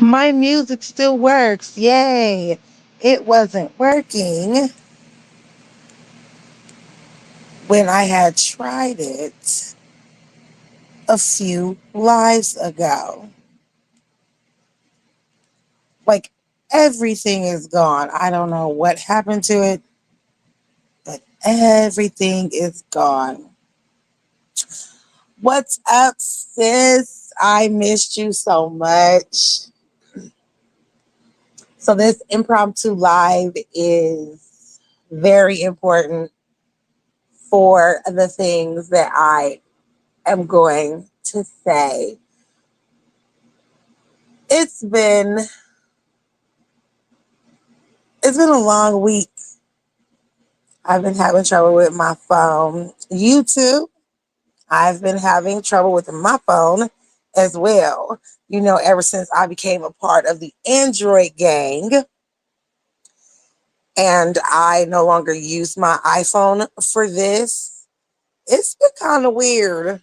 My music still works. Yay. It wasn't working when I had tried it a few lives ago. Like everything is gone. I don't know what happened to it, but everything is gone. What's up, sis? I missed you so much. So, this impromptu live is very important for the things that I am going to say. It's been it's been a long week. I've been having trouble with my phone. You too? I've been having trouble with my phone as well. You know, ever since I became a part of the Android gang and I no longer use my iPhone for this, it's been kind of weird.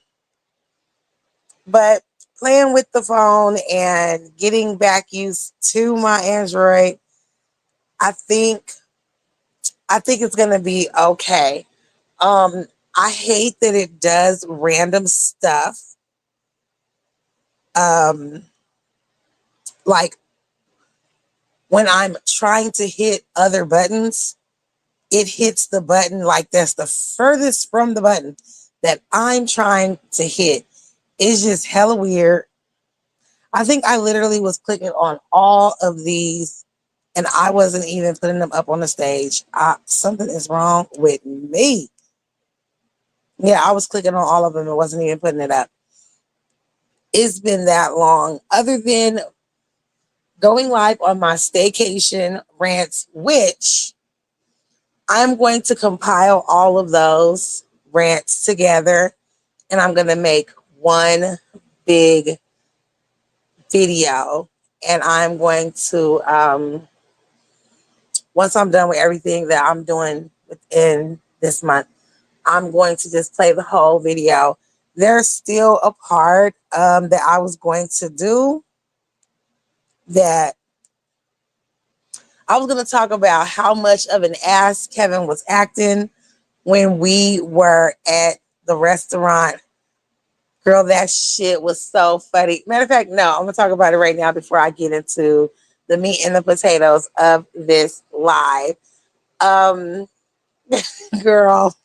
But playing with the phone and getting back used to my Android, I think I think it's gonna be okay. Um, I hate that it does random stuff. Um, like when I'm trying to hit other buttons, it hits the button like that's the furthest from the button that I'm trying to hit. It's just hella weird. I think I literally was clicking on all of these and I wasn't even putting them up on the stage. Something is wrong with me. Yeah, I was clicking on all of them and wasn't even putting it up. It's been that long. Other than going live on my staycation rants, which I'm going to compile all of those rants together and I'm going to make one big video. And I'm going to, once I'm done with everything that I'm doing within this month, I'm going to just play the whole video. There's still a part that I was going to do that I was going to talk about how much of an ass Kevin was acting when we were at the restaurant. Girl, that shit was so funny. Matter of fact, no, I'm going to talk about it right now before I get into the meat and the potatoes of this live. Um, girl,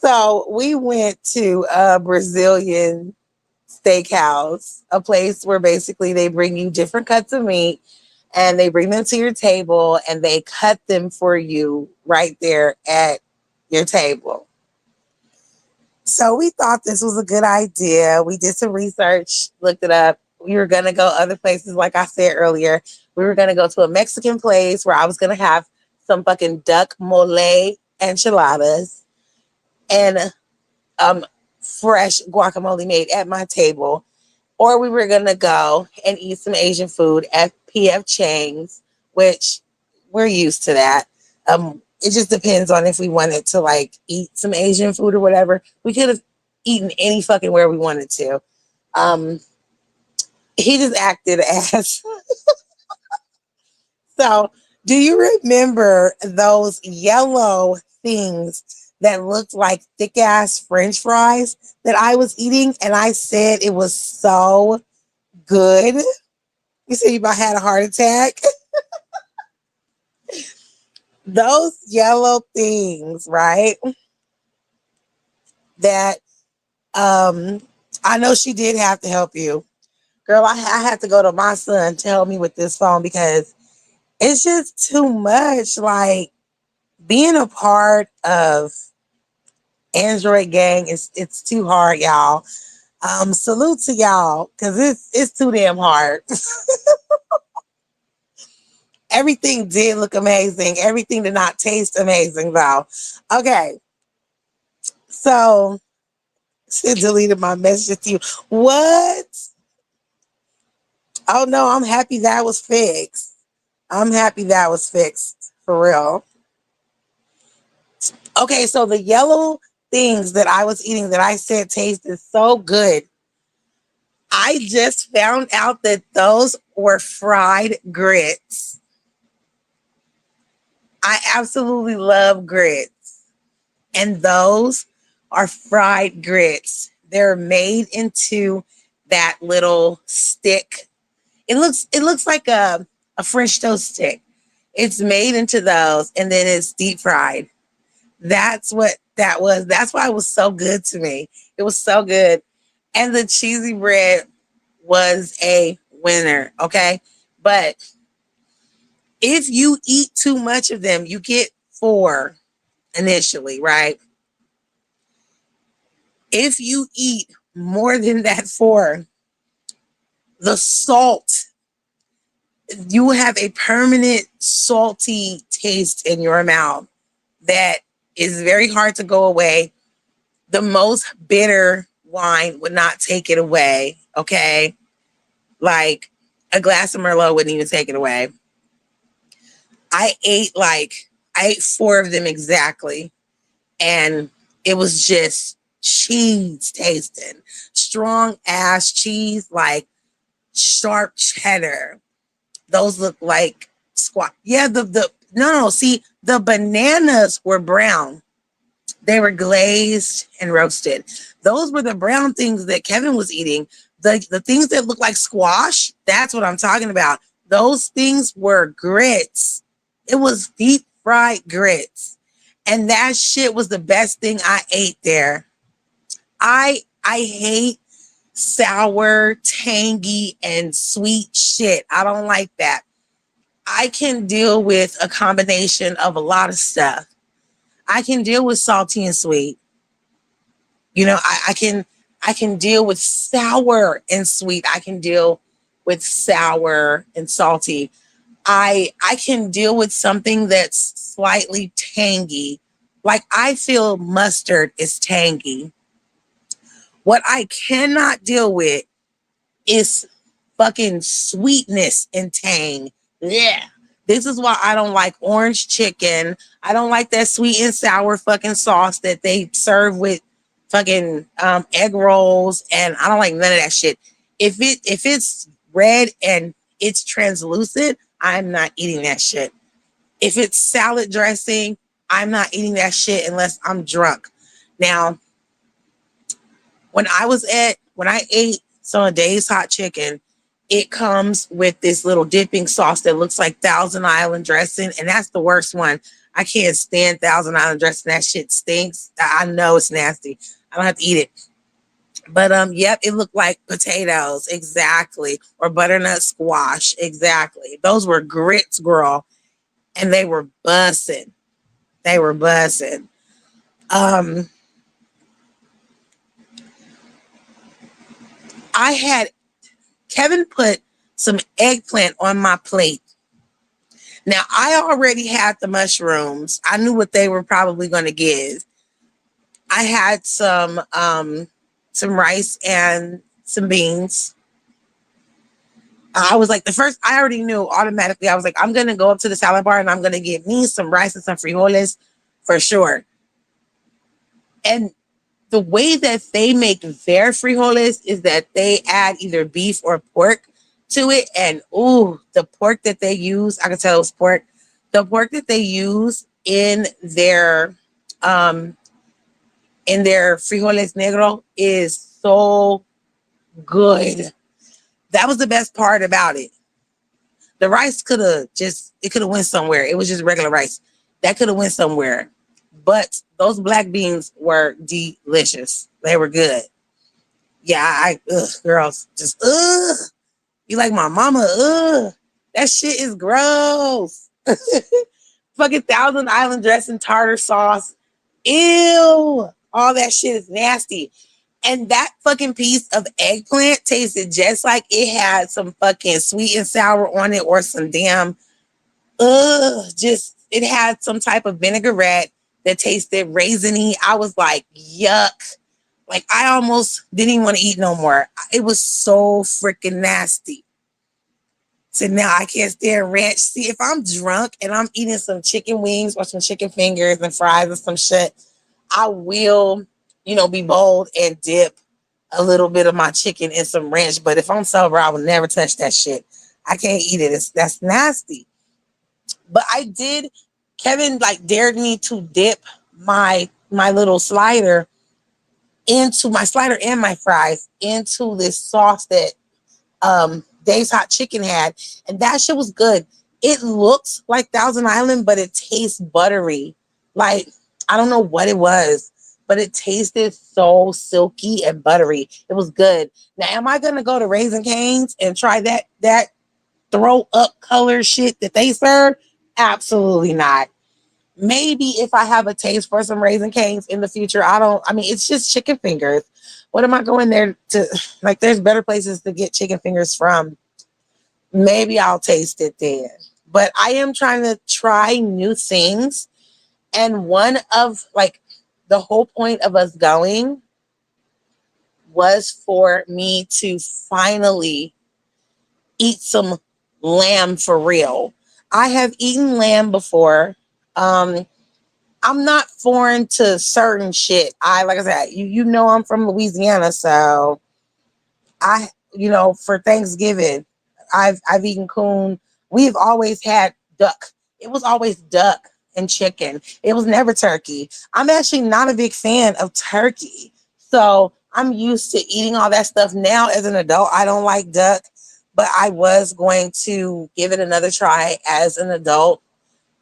so we went to a Brazilian steakhouse, a place where basically they bring you different cuts of meat and they bring them to your table and they cut them for you right there at your table. So we thought this was a good idea. We did some research, looked it up. We were going to go other places, like I said earlier. We were going to go to a Mexican place where I was going to have some fucking duck mole enchiladas and um, fresh guacamole made at my table. Or we were going to go and eat some Asian food at PF Chang's, which we're used to that. It just depends on if we wanted to like eat some Asian food or whatever. We could have eaten any fucking where we wanted to. Um, he just acted as so. Do you remember those yellow things that looked like thick ass French fries that I was eating? And I said it was so good. You said you about had a heart attack. Those yellow things, right? That um I know she did have to help you. Girl, I had to go to my son to help me with this phone because it's just too much. Like being a part of Android gang is it's too hard, y'all. Salute to y'all because it's too damn hard. Everything did look amazing. Everything did not taste amazing though. Okay, so she deleted my message to you. What? Oh no, I'm happy that was fixed. I'm happy that was fixed for real. Okay, so the yellow things that I was eating that I said tasted so good, I just found out that those were fried grits. I absolutely love grits. And those are fried grits. They're made into that little stick. It looks like a French toast stick. It's made into those and then it's deep fried. That's what that was. That's why it was so good to me. It was so good. And the cheesy bread was a winner. Okay. But if you eat too much of them, you get four initially, right? If you eat more than that four, the salt, you will have a permanent salty taste in your mouth that is very hard to go away. The most bitter wine would not take it away. Okay. Like a glass of Merlot wouldn't even take it away. I ate four of them exactly. And it was just cheese tasting, strong ass cheese, like sharp cheddar. Those look like squat. Yeah, the no, see, the bananas were brown. They were glazed and roasted. Those were the brown things that Kevin was eating. The things that look like squash, that's what I'm talking about. Those things were grits. It was deep fried grits. And that shit was the best thing I ate there. I hate sour, tangy, and sweet shit. I don't like that. I can deal with a combination of a lot of stuff. I can deal with salty and sweet. You know, I can deal with sour and sweet. I can deal with sour and salty. I can deal with something that's slightly tangy. Like I feel mustard is tangy. What I cannot deal with is fucking sweetness and tang. Yeah. This is why I don't like orange chicken. I don't like that sweet and sour fucking sauce that they serve with fucking egg rolls, and I don't like none of that shit. If it's red and it's translucent, I'm not eating that shit. If it's salad dressing, I'm not eating that shit unless I'm drunk. Now, when I ate some of Dave's hot chicken, it comes with this little dipping sauce that looks like Thousand Island dressing, and that's the worst one. I can't stand Thousand Island dressing. That shit stinks. I know it's nasty. I don't have to eat it. But yep, it looked like potatoes, exactly, or butternut squash, exactly. Those were grits, girl, and they were bussing. They were bussing. Um, I had Kevin put some eggplant on my plate. Now I already had the mushrooms. I knew what they were probably going to give. I had some rice and some beans. I was like, the first, I already knew automatically. I was like, I'm going to go up to the salad bar and I'm going to get me some rice and some frijoles for sure. And the way that they make their frijoles is that they add either beef or pork to it. And ooh, the pork that they use, I can tell it was pork. The pork that they use um in their frijoles negro is so good. That was the best part about it. The rice could have went somewhere. It was just regular rice. That could have went somewhere. But those black beans were delicious. They were good. Yeah, girls, just you like my mama, that shit is gross. Fucking Thousand Island dressing, tartar sauce, ew, all that shit is nasty. And that fucking piece of eggplant tasted just like it had some fucking sweet and sour on it, or some damn just it had some type of vinaigrette that tasted raisiny. I was like, yuck. Like I almost didn't even want to eat no more. It was so freaking nasty. So now I can't stand ranch. See, if I'm drunk and I'm eating some chicken wings or some chicken fingers and fries or some shit, I will, be bold and dip a little bit of my chicken and some ranch. But if I'm sober, I would never touch that shit. I can't eat it. That's nasty. But I did. Kevin like dared me to dip my little slider into my slider and my fries into this sauce that Dave's Hot Chicken had, and that shit was good. It looks like Thousand Island, but it tastes buttery. Like I don't know what it was, but it tasted so silky and buttery. It was good. Now, am I gonna go to Raising Cane's and try that throw up color shit that they serve? Absolutely not. Maybe if I have a taste for some Raising Cane's in the future, I mean, it's just chicken fingers. What am I going there to? Like, there's better places to get chicken fingers from. Maybe I'll taste it then. But I am trying to try new things. And one of like the whole point of us going was for me to finally eat some lamb for real. I have eaten lamb before. Um, I'm not foreign to certain shit. Like I said, you know I'm from Louisiana, so for Thanksgiving, I've eaten coon. We've always had duck. It was always duck and chicken. It was never turkey. I'm actually not a big fan of turkey. So I'm used to eating all that stuff now as an adult. I don't like duck, but I was going to give it another try as an adult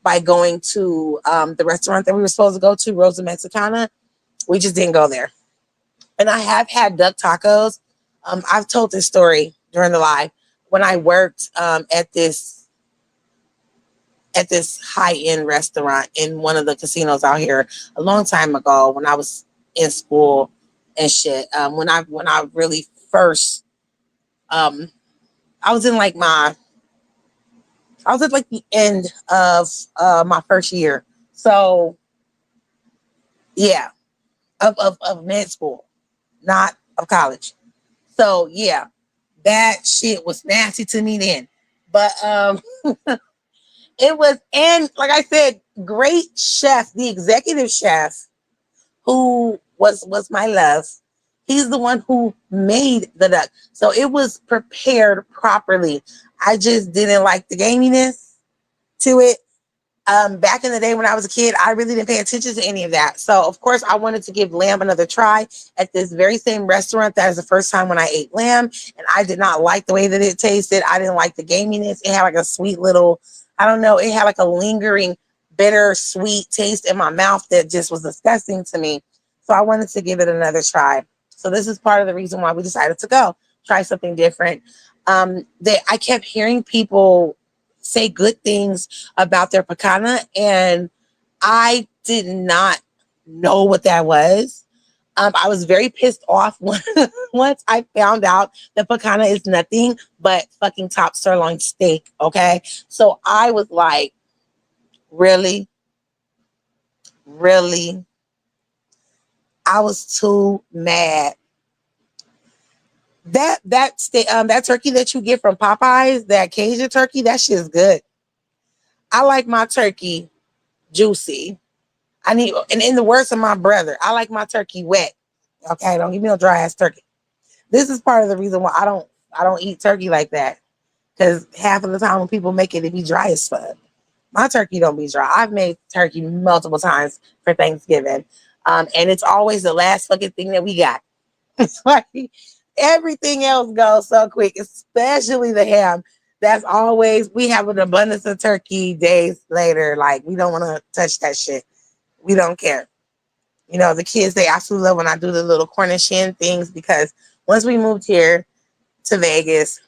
by going to the restaurant that we were supposed to go to, Rosa Mexicana. We just didn't go there. And I have had duck tacos. I've told this story during the live when I worked at this high end restaurant in one of the casinos out here a long time ago when I was in school and shit. When I really first um, I was in like my I was at like the end of my first year. So yeah, of med school, not of college. So yeah, that shit was nasty to me then. But it was, and like I said, great chef, the executive chef who was my love. He's the one who made the duck. So it was prepared properly. I just didn't like the gaminess to it. Back in the day when I was a kid, I really didn't pay attention to any of that. So, of course, I wanted to give lamb another try at this very same restaurant. That is the first time when I ate lamb, and I did not like the way that it tasted. I didn't like the gaminess. It had like a sweet little, I don't know, it had like a lingering, bitter, sweet taste in my mouth that just was disgusting to me. So, I wanted to give it another try. So, this is part of the reason why we decided to go try something different. I kept hearing people say good things about their picana, and I did not know what that was. I was very pissed off once I found out that picana is nothing but fucking top sirloin steak. Okay, so I was like, really, really, I was too mad. That turkey that you get from Popeyes, that Cajun turkey, that shit's good. I like my turkey juicy. And in the words of my brother, I like my turkey wet. Okay, don't give me no dry ass turkey. This is part of the reason why I don't eat turkey like that. Because half of the time when people make it, it be dry as fuck. My turkey don't be dry. I've made turkey multiple times for Thanksgiving. And it's always the last fucking thing that we got. It's like everything else goes so quick, especially the ham. That's always, we have an abundance of turkey days later. Like, we don't want to touch that shit. We don't care. The kids, they absolutely love when I do the little Cornish hen things because once we moved here to Vegas,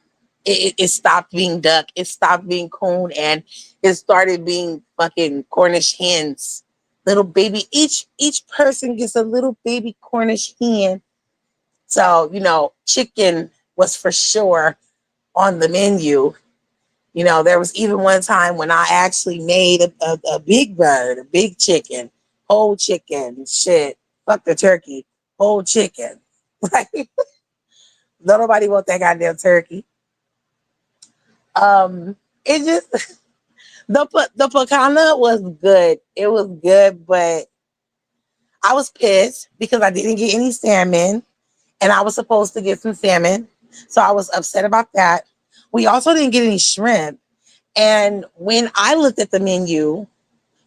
it stopped being duck. It stopped being coon and it started being fucking Cornish hens. Little baby, each person gets a little baby Cornish hen. So, chicken was for sure on the menu. There was even one time when I actually made a big bird, a big chicken, whole chicken, shit, fuck the turkey, whole chicken. Like, don't nobody want that goddamn turkey. It just, the picana was good. It was good, but I was pissed because I didn't get any salmon. and I was supposed to get some salmon. So I was upset about that. We also didn't get any shrimp. And when I looked at the menu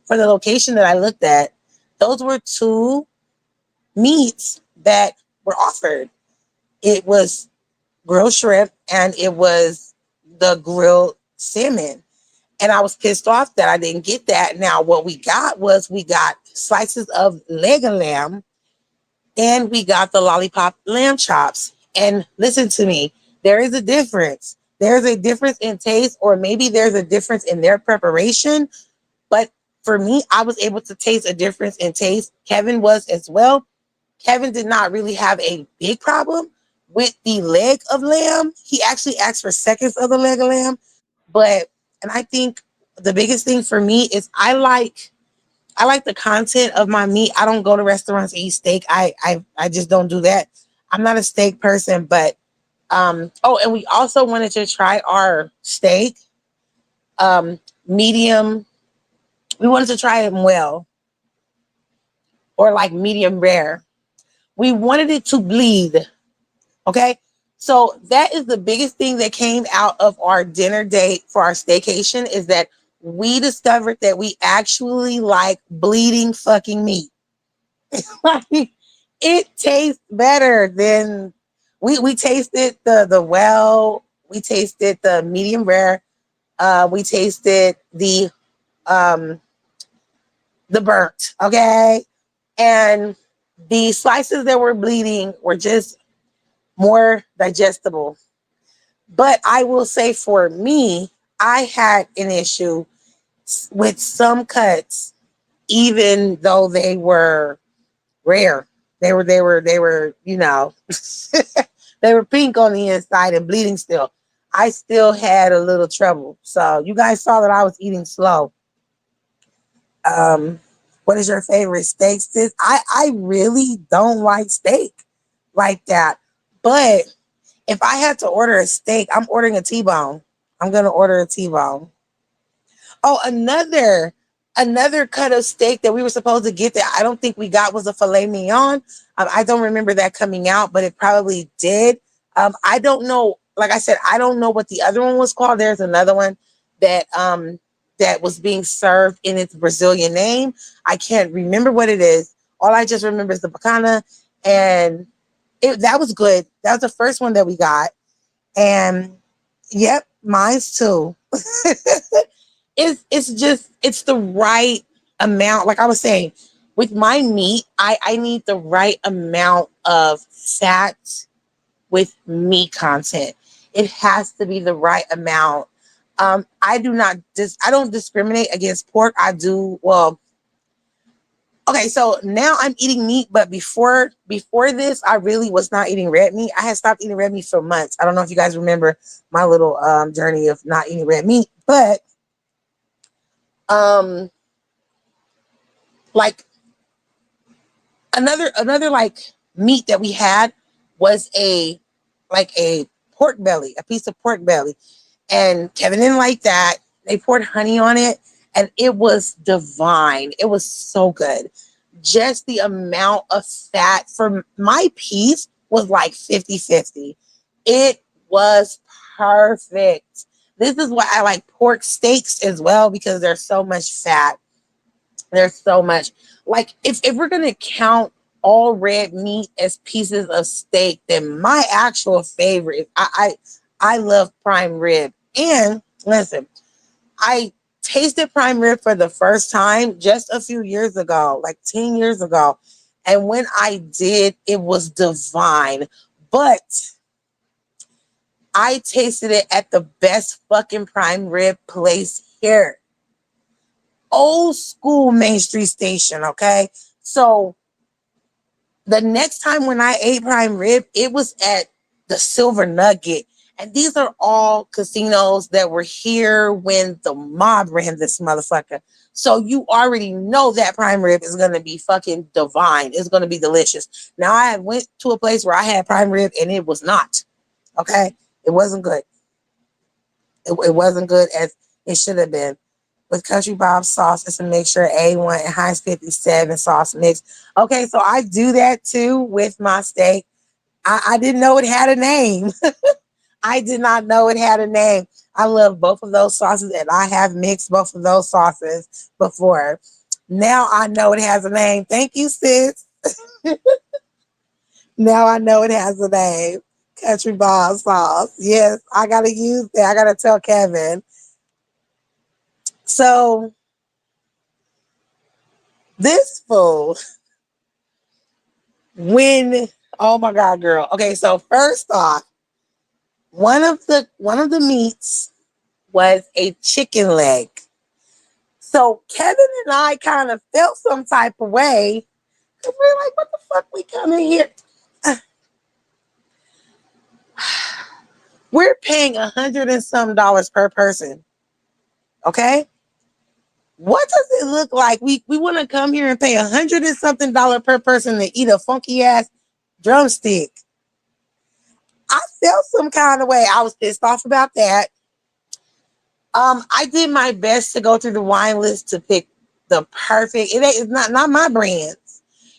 for the location that I looked at, those were two meats that were offered. It was grilled shrimp and it was the grilled salmon. And I was pissed off that I didn't get that. Now, what we got was we got slices of leg of lamb and we got the lollipop lamb chops. And listen to me, there is a difference. There's a difference in taste, or maybe there's a difference in their preparation. But for me, I was able to taste a difference in taste. Kevin was as well. Kevin did not really have a big problem with the leg of lamb. He actually asked for seconds of the leg of lamb. But, and I think the biggest thing for me is I like the content of my meat. I don't go to restaurants to eat steak. I just don't do that. I'm not a steak person, but oh, and we also wanted to try our steak medium. We wanted to try it well, or like medium rare. We wanted it to bleed. Okay. So that is the biggest thing that came out of our dinner date for our staycation, is that we discovered that we actually like bleeding fucking meat. Like, it tastes better than we tasted we tasted the medium rare, we tasted um the burnt, okay? And the slices that were bleeding were just more digestible. But I will say for me, I had an issue with some cuts, even though they were rare. They were, they were pink on the inside and bleeding still. I still had a little trouble. So you guys saw that I was eating slow. Um, what is your favorite steak, sis? I really don't like steak like that. But if I had to order a steak, I'm ordering a T-bone. I'm gonna order a T-bone. Oh, another cut of steak that we were supposed to get that I don't think we got was a filet mignon. I don't remember that coming out, but it probably did. I don't know. Like I said, I don't know what the other one was called. There's another one that that was being served in its Brazilian name. I can't remember what it is. All I just remember is the bacana, and that was good. That was the first one that we got, and yep, mine's too. It's just it's the right amount. Like I was saying, with my meat, I need the right amount of fat with meat content. It has to be the right amount. I don't discriminate against pork. I do well. Okay, so now I'm eating meat, but before this, I really was not eating red meat. I had stopped eating red meat for months. I don't know if you guys remember my little journey of not eating red meat, but um like another like meat that we had was a pork belly, a piece of pork belly, and Kevin didn't like that. They poured honey on it, and it was divine. It was so good. Just the amount of fat for my piece was like 50-50. It was perfect. This is why I like pork steaks as well, because there's so much fat. There's so much. Like if we're gonna count all red meat as pieces of steak, then my actual favorite, I love prime rib. And listen, I tasted prime rib for the first time just a few years ago, like 10 years ago. And when I did, it was divine. But I tasted it at the best fucking prime rib place here. Old school Main Street Station, okay? So the next time when I ate prime rib, it was at the Silver Nugget. And these are all casinos that were here when the mob ran this motherfucker. So you already know that prime rib is going to be fucking divine. It's going to be delicious. Now, I went to a place where I had prime rib and it was not. Okay? It wasn't good. It wasn't good as it should have been. With Country Bob sauce, it's a mixture A1 and Heinz 57 sauce mix. Okay, so I do that too with my steak. I didn't know it had a name. I did not know it had a name. I love both of those sauces, and I have mixed both of those sauces before. Now I know it has a name. Thank you, sis. Now I know it has a name. Country ball sauce. Yes, I gotta use that. I gotta tell Kevin. So this fool, when oh my god, girl. Okay, so first off, one of the meats was a chicken leg. So Kevin and I kind of felt some type of way because we're like, what the fuck we come in here? We're paying $100 and some per person. Okay. What does it look like? We want to come here and pay $100 and something per person to eat a funky ass drumstick. I felt some kind of way. I was pissed off about that. I did my best to go through the wine list to pick the perfect. It's not my brands.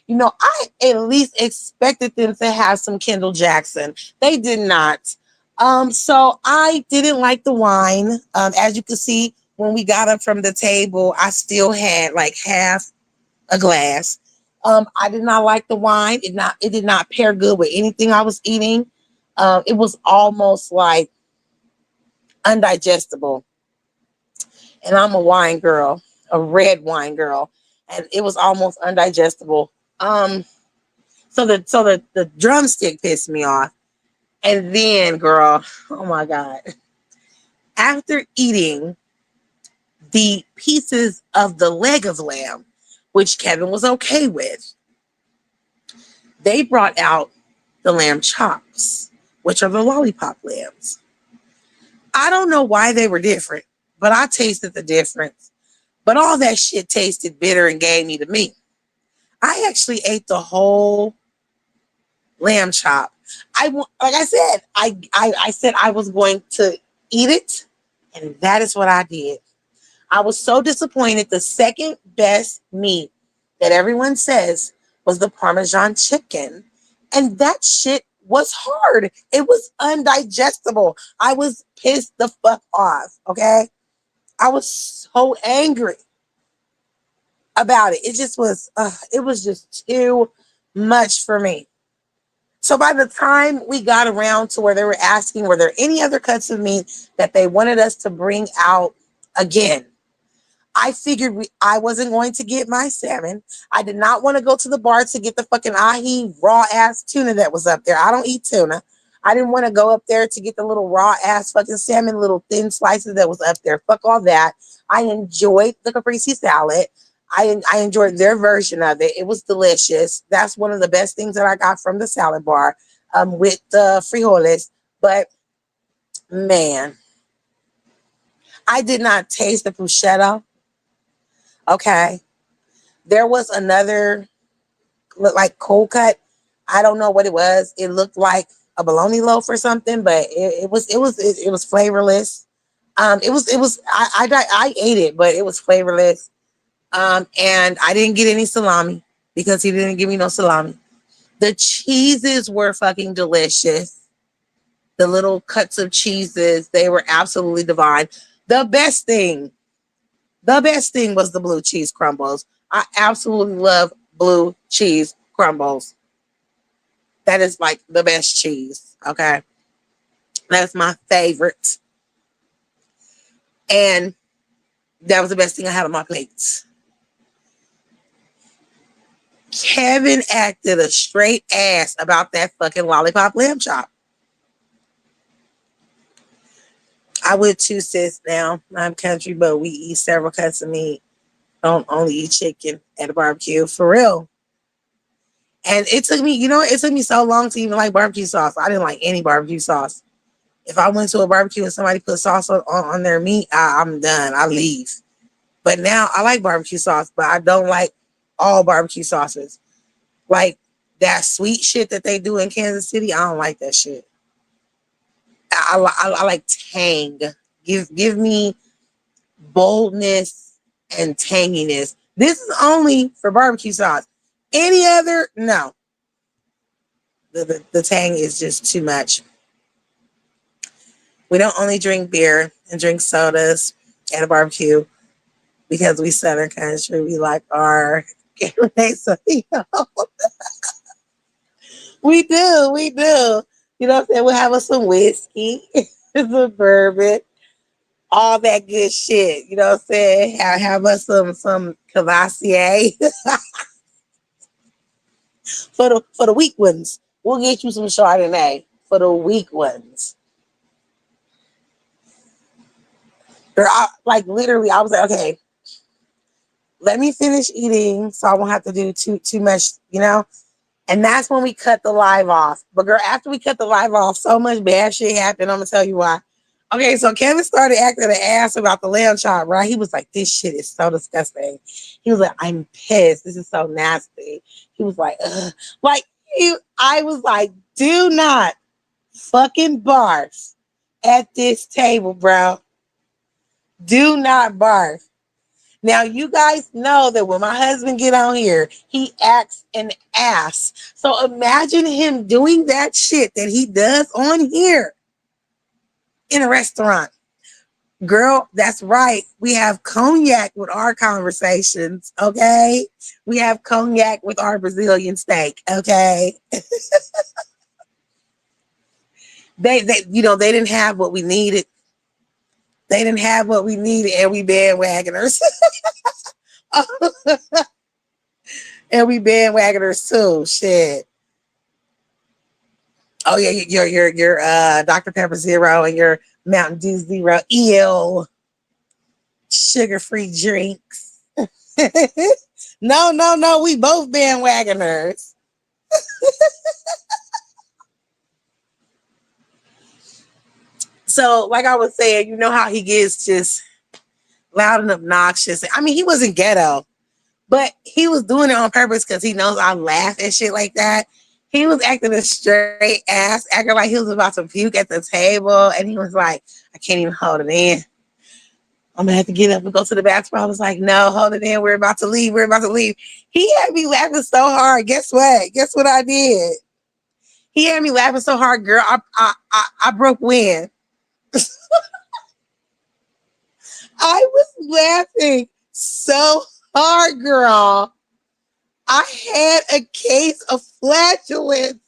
You know, I at least expected them to have some Kendall Jackson. They did not. So I didn't like the wine. As you can see, when we got up from the table, I still had like half a glass. I did not like the wine. It did not pair good with anything I was eating. It was almost like undigestible. And I'm a wine girl, a red wine girl, and it was almost undigestible. So the drumstick pissed me off, and then, girl, oh my god, after eating the pieces of the leg of lamb, which Kevin was okay with, they brought out the lamb chops, which are the lollipop lambs. I don't know why they were different, but I tasted the difference. But all that shit tasted bitter and gave me the meat. I actually ate the whole lamb chop. Like I said, I said I was going to eat it, and that is what I did. I was so disappointed. The second best meat that everyone says was the Parmesan chicken, and that shit was hard. It was undigestible. I was pissed the fuck off. Okay, I was so angry about it. It just was. It was just too much for me. So by the time we got around to where they were asking, were there any other cuts of meat that they wanted us to bring out again? I figured I wasn't going to get my salmon. I did not want to go to the bar to get the fucking ahi raw ass tuna that was up there. I don't eat tuna. I didn't want to go up there to get the little raw ass fucking salmon, little thin slices that was up there. Fuck all that. I enjoyed the caprese salad. I enjoyed their version of it. It was delicious. That's one of the best things that I got from the salad bar with the frijoles. But man, I did not taste the bruschetta. Okay. There was another looked like cold cut. I don't know what it was. It looked like a bologna loaf or something, but it was flavorless. I ate it, but it was flavorless. And I didn't get any salami because he didn't give me no salami. The cheeses were fucking delicious. The little cuts of cheeses, they were absolutely divine. The best thing, the best thing was the blue cheese crumbles. I absolutely love blue cheese crumbles. That is like the best cheese. Okay. That's my favorite. And that was the best thing I had on my plate. Kevin acted a straight ass about that fucking lollipop lamb chop. I would too, sis. Now I'm country, but we eat several cuts of meat. Don't only eat chicken at a barbecue for real. And it took me, it took me so long to even like barbecue sauce. I didn't like any barbecue sauce. If I went to a barbecue and somebody put sauce on their meat, I'm done. I leave. But now I like barbecue sauce, but I don't like all barbecue sauces. Like that sweet shit that they do in Kansas City, I don't like that shit. I like tang. Give me boldness and tanginess. This is only for barbecue sauce. Any other? No. The tang is just too much. We don't only drink beer and drink sodas at a barbecue because we Southern country. We like our so, we do. You know what I'm saying? We'll have us some whiskey, some bourbon, all that good shit. You know what I'm saying? Have us some Cavassier for the weak ones. We'll get you some Chardonnay for the weak ones. Girl, like literally, I was like, okay, let me finish eating so I won't have to do too much, you know? And that's when we cut the live off. But girl, after we cut the live off, so much bad shit happened. I'm gonna tell you why. Okay, so Kevin started acting an ass about the lamb chop, right? He was like, this shit is so disgusting. He was like, I'm pissed. This is so nasty. He was like, ugh. Like, I was like, do not fucking barf at this table, bro. Do not barf. Now, you guys know that when my husband get on here, he acts an ass. So imagine him doing that shit that he does on here in a restaurant. Girl, that's right. We have cognac with our conversations, okay? We have cognac with our Brazilian steak, okay? They didn't have what we needed. They didn't have what we needed, and we bandwagoners. And we bandwagoners too. Shit. Oh yeah, your Dr. Pepper Zero and your Mountain Dew Zero. Ew. Sugar-free drinks. No. We both bandwagoners. So, like I was saying, you know how he gets just loud and obnoxious. I mean, he wasn't ghetto, but he was doing it on purpose because he knows I laugh at shit like that. He was acting a straight ass, acting like he was about to puke at the table. And he was like, I can't even hold it in. I'm gonna have to get up and go to the bathroom. I was like, no, hold it in. We're about to leave. We're about to leave. He had me laughing so hard. Guess what? Guess what I did? He had me laughing so hard, girl. I broke wind. I was laughing so hard, girl. I had a case of flatulence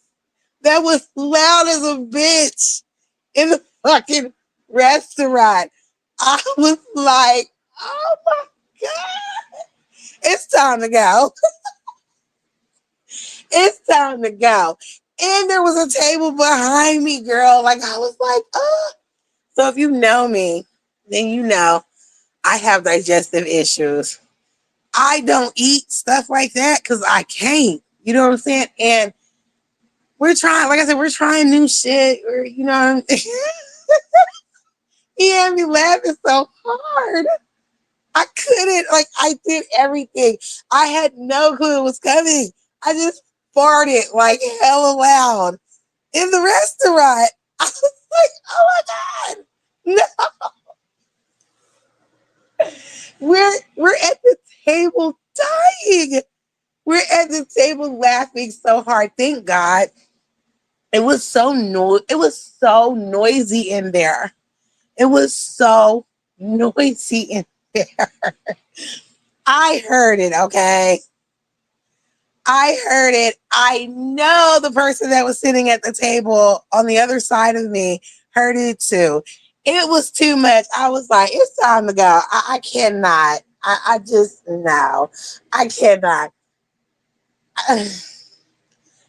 that was loud as a bitch in the fucking restaurant. I was like, oh my God, it's time to go. It's time to go. And there was a table behind me, girl. Like, I was like, oh. So if you know me, then you know I have digestive issues. I don't eat stuff like that because I can't. You know what I'm saying? And we're trying, like I said, we're trying new shit. Or you know what I'm saying? He had me laughing so hard. I couldn't, like, I did everything. I had no clue it was coming. I just farted like hella loud in the restaurant. I was like, oh my God. No. We're at the table dying. We're at the table laughing so hard. Thank God. It was so noisy in there. It was so noisy in there. I heard it, okay? I heard it. I know the person that was sitting at the table on the other side of me heard it too. It was too much. I was like, it's time to go. I cannot. I just, no, I cannot.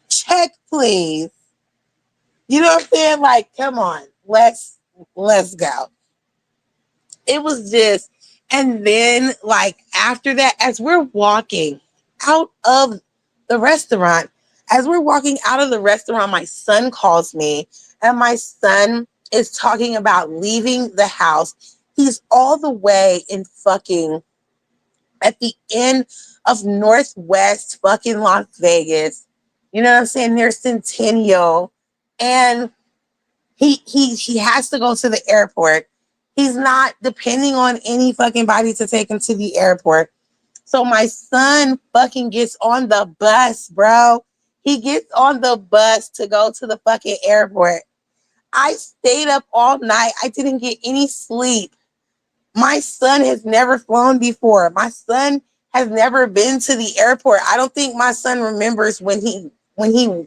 Check, please. You know what I'm saying? Like, come on, let's go. It was just, and then like after that, as we're walking out of the restaurant, my son calls me, and my son is talking about leaving the house. He's all the way in fucking at the end of Northwest fucking Las Vegas. You know what I'm saying? Near Centennial. And he has to go to the airport. He's not depending on any fucking body to take him to the airport. So my son fucking gets on the bus, bro. He gets on the bus to go to the fucking airport. I stayed up all night. I didn't get any sleep. My son has never flown before. My son has never been to the airport. I don't think my son remembers when he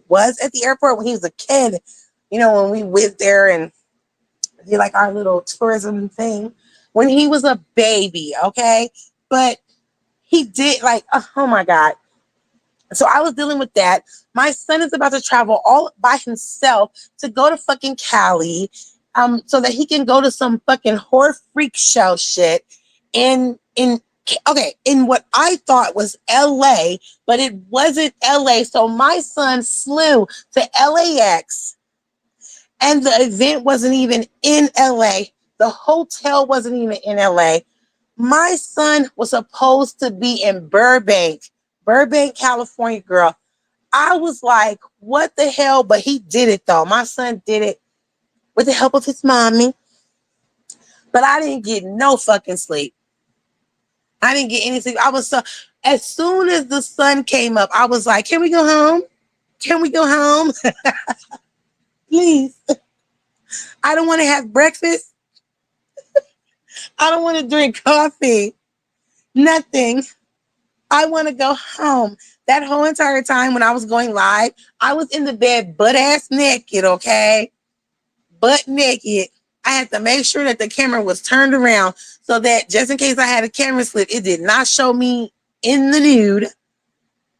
was at the airport when he was a kid. When we went there and did like our little tourism thing. When he was a baby, okay? But he did like, oh my God. So I was dealing with that. My son is about to travel all by himself to go to fucking Cali, so that he can go to some fucking horror freak show shit in okay, in what I thought was LA, but it wasn't LA. So my son flew to LAX and the event wasn't even in LA. The hotel wasn't even in LA. My son was supposed to be in Burbank, California, girl. I was like, what the hell? But he did it though. My son did it with the help of his mommy. But I didn't get no fucking sleep. I didn't get any sleep. I was so, as soon as the sun came up, I was like, can we go home? Can we go home? Please. I don't want to have breakfast. I don't want to drink coffee. Nothing. I want to go home. That whole entire time when I was going live, I was in the bed butt ass naked, okay? Butt naked. I had to make sure that the camera was turned around so that just in case I had a camera slip, it did not show me in the nude.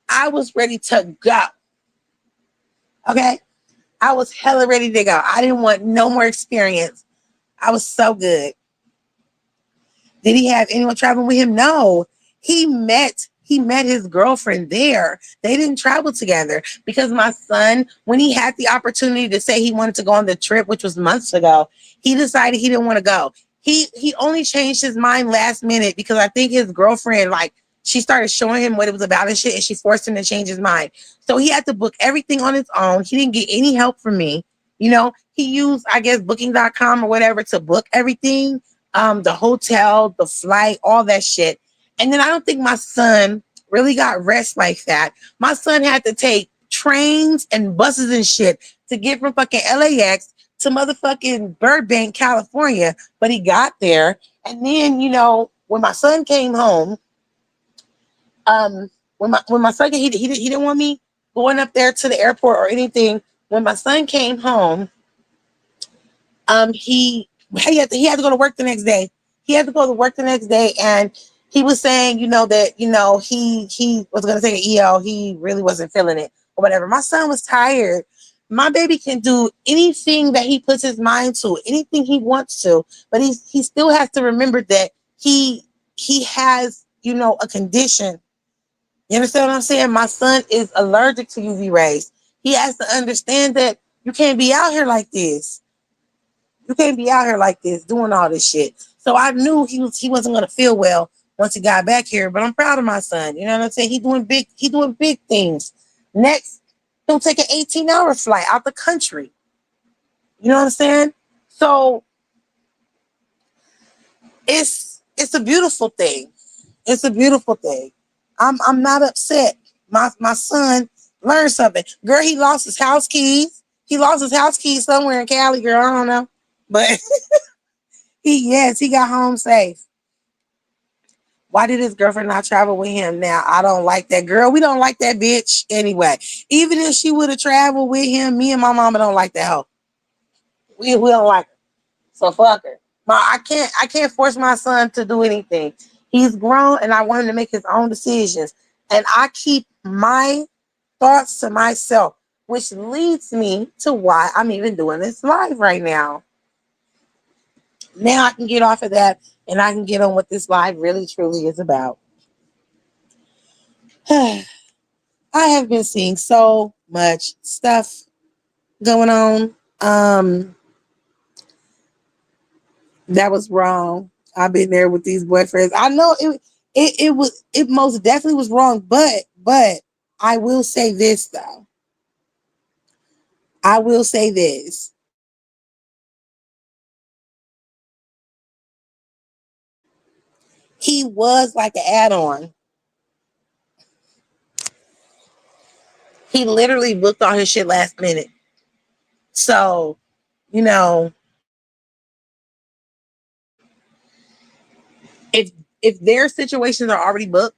I was ready to go. Okay? I was hella ready to go. I didn't want no more experience. I was so good. Did he have anyone traveling with him? No. He met his girlfriend there. They didn't travel together because my son, when he had the opportunity to say he wanted to go on the trip, which was months ago, he decided he didn't want to go. He only changed his mind last minute because I think his girlfriend, like, she started showing him what it was about and shit, and she forced him to change his mind. So he had to book everything on his own. He didn't get any help from me. He used, I guess, booking.com or whatever to book everything, the hotel, the flight, all that shit. And then I don't think my son really got rest like that. My son had to take trains and buses and shit to get from fucking LAX to motherfucking Burbank, California. But he got there. And then, when my son came home, when my son he didn't want me going up there to the airport or anything. When my son came home, he had to go to work the next day. He had to go to work the next day, and he was saying, that he was gonna take an EL. He really wasn't feeling it or whatever. My son was tired. My baby can do anything that he puts his mind to, anything he wants to, but he still has to remember that he has a condition. You understand what I'm saying? My son is allergic to UV rays. He has to understand that you can't be out here like this. You can't be out here like this doing all this shit. So I knew he wasn't gonna feel well once he got back here. But I'm proud of my son. You know what I'm saying? He doing big things. Next, he'll take an 18-hour flight out the country. You know what I'm saying? So it's a beautiful thing. It's a beautiful thing. I'm not upset. My son learned something. Girl, he lost his house keys. He lost his house keys somewhere in Cali, girl. I don't know. But he got home safe. Why did his girlfriend not travel with him? Now I don't like that girl. We don't like that bitch anyway. Even if she would have traveled with him, me and my mama don't like that hoe. We don't like her. So fuck her. I can't force my son to do anything. He's grown and I want him to make his own decisions. And I keep my thoughts to myself, which leads me to why I'm even doing this live right now. Now I can get off of that and I can get on what this live really truly is about. I have been seeing so much stuff going on. That was wrong. I've been there with these boyfriends. I know it most definitely was wrong, but I will say this though. I will say this. He was like an add-on. He literally booked all his shit last minute. So, you know, if their situations are already booked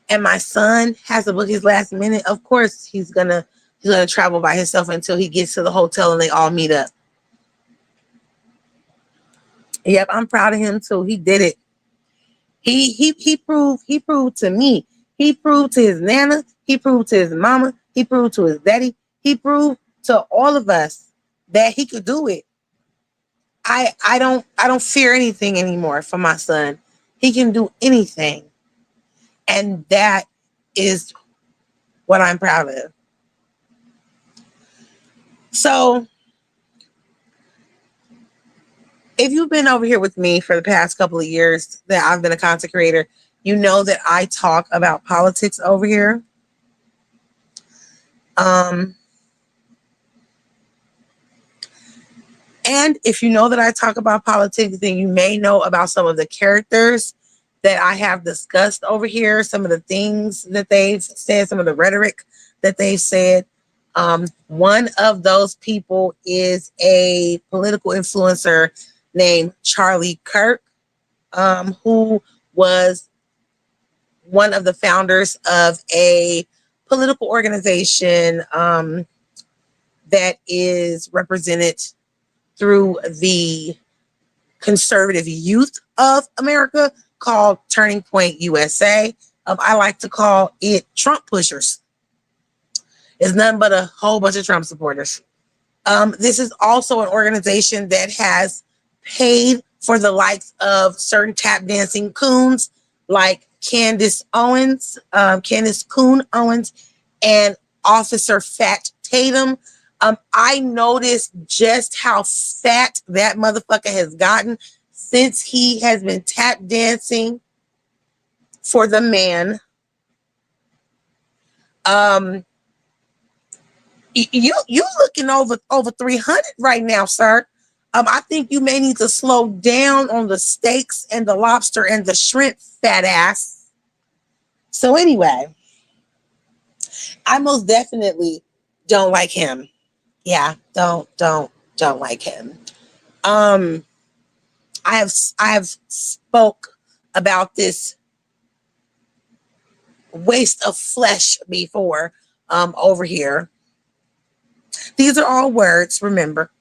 and my son has to book his last minute, of course he's gonna travel by himself until he gets to the hotel and they all meet up. Yep, I'm proud of him too. He did it. He proved to me. He proved to his nana. He proved to his mama. He proved to his daddy. He proved to all of us that he could do it. I don't fear anything anymore for my son. He can do anything. And that is what I'm proud of. So if you've been over here with me for the past couple of years that I've been a content creator, you know that I talk about politics over here. And if you know that I talk about politics, then you may know about some of the characters that I have discussed over here, some of the things that they've said, some of the rhetoric that they've said. One of those people is a political influencer named Charlie Kirk, who was one of the founders of a political organization that is represented through the conservative youth of America called Turning Point USA. I like to call it Trump pushers. It's nothing but a whole bunch of Trump supporters. This is also an organization that has paid for the likes of certain tap dancing coons like Candace Coon Owens, and Officer Fat Tatum. I noticed just how fat that motherfucker has gotten since he has been tap dancing for the man. You looking over 300 right now, sir. I think you may need to slow down on the steaks and the lobster and the shrimp, fat ass. So anyway, I most definitely don't like him. Yeah, don't like him. I have spoke about this waste of flesh before over here. These are all words, remember.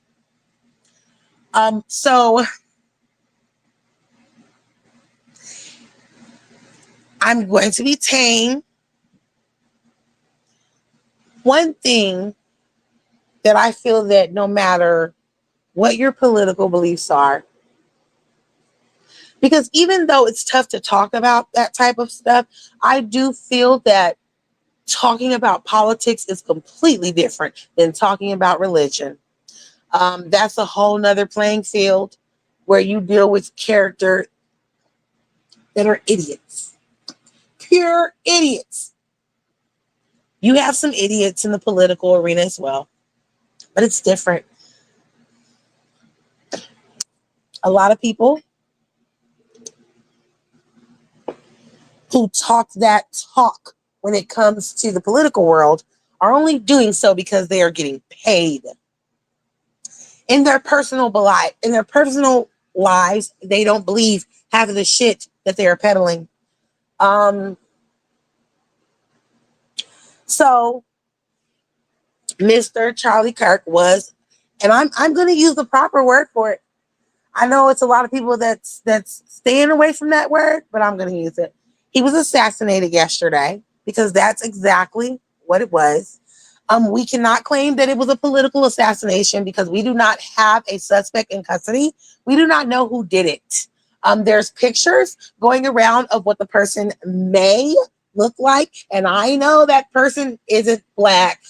So I'm going to be tame. One thing that I feel that no matter what your political beliefs are, because even though it's tough to talk about that type of stuff, I do feel that talking about politics is completely different than talking about religion. That's a whole nother playing field where you deal with character that are idiots, pure idiots. You have some idiots in the political arena as well, but it's different. A lot of people who talk that talk when it comes to the political world are only doing so because they are getting paid. In their personal lives, they don't believe half of the shit that they are peddling. So Mr. Charlie Kirk was, and I'm going to use the proper word for it. I know it's a lot of people that's staying away from that word, but I'm going to use it. He was assassinated yesterday because that's exactly what it was. We cannot claim that it was a political assassination because we do not have a suspect in custody. We do not know who did it. There's pictures going around of what the person may look like, and I know that person isn't black,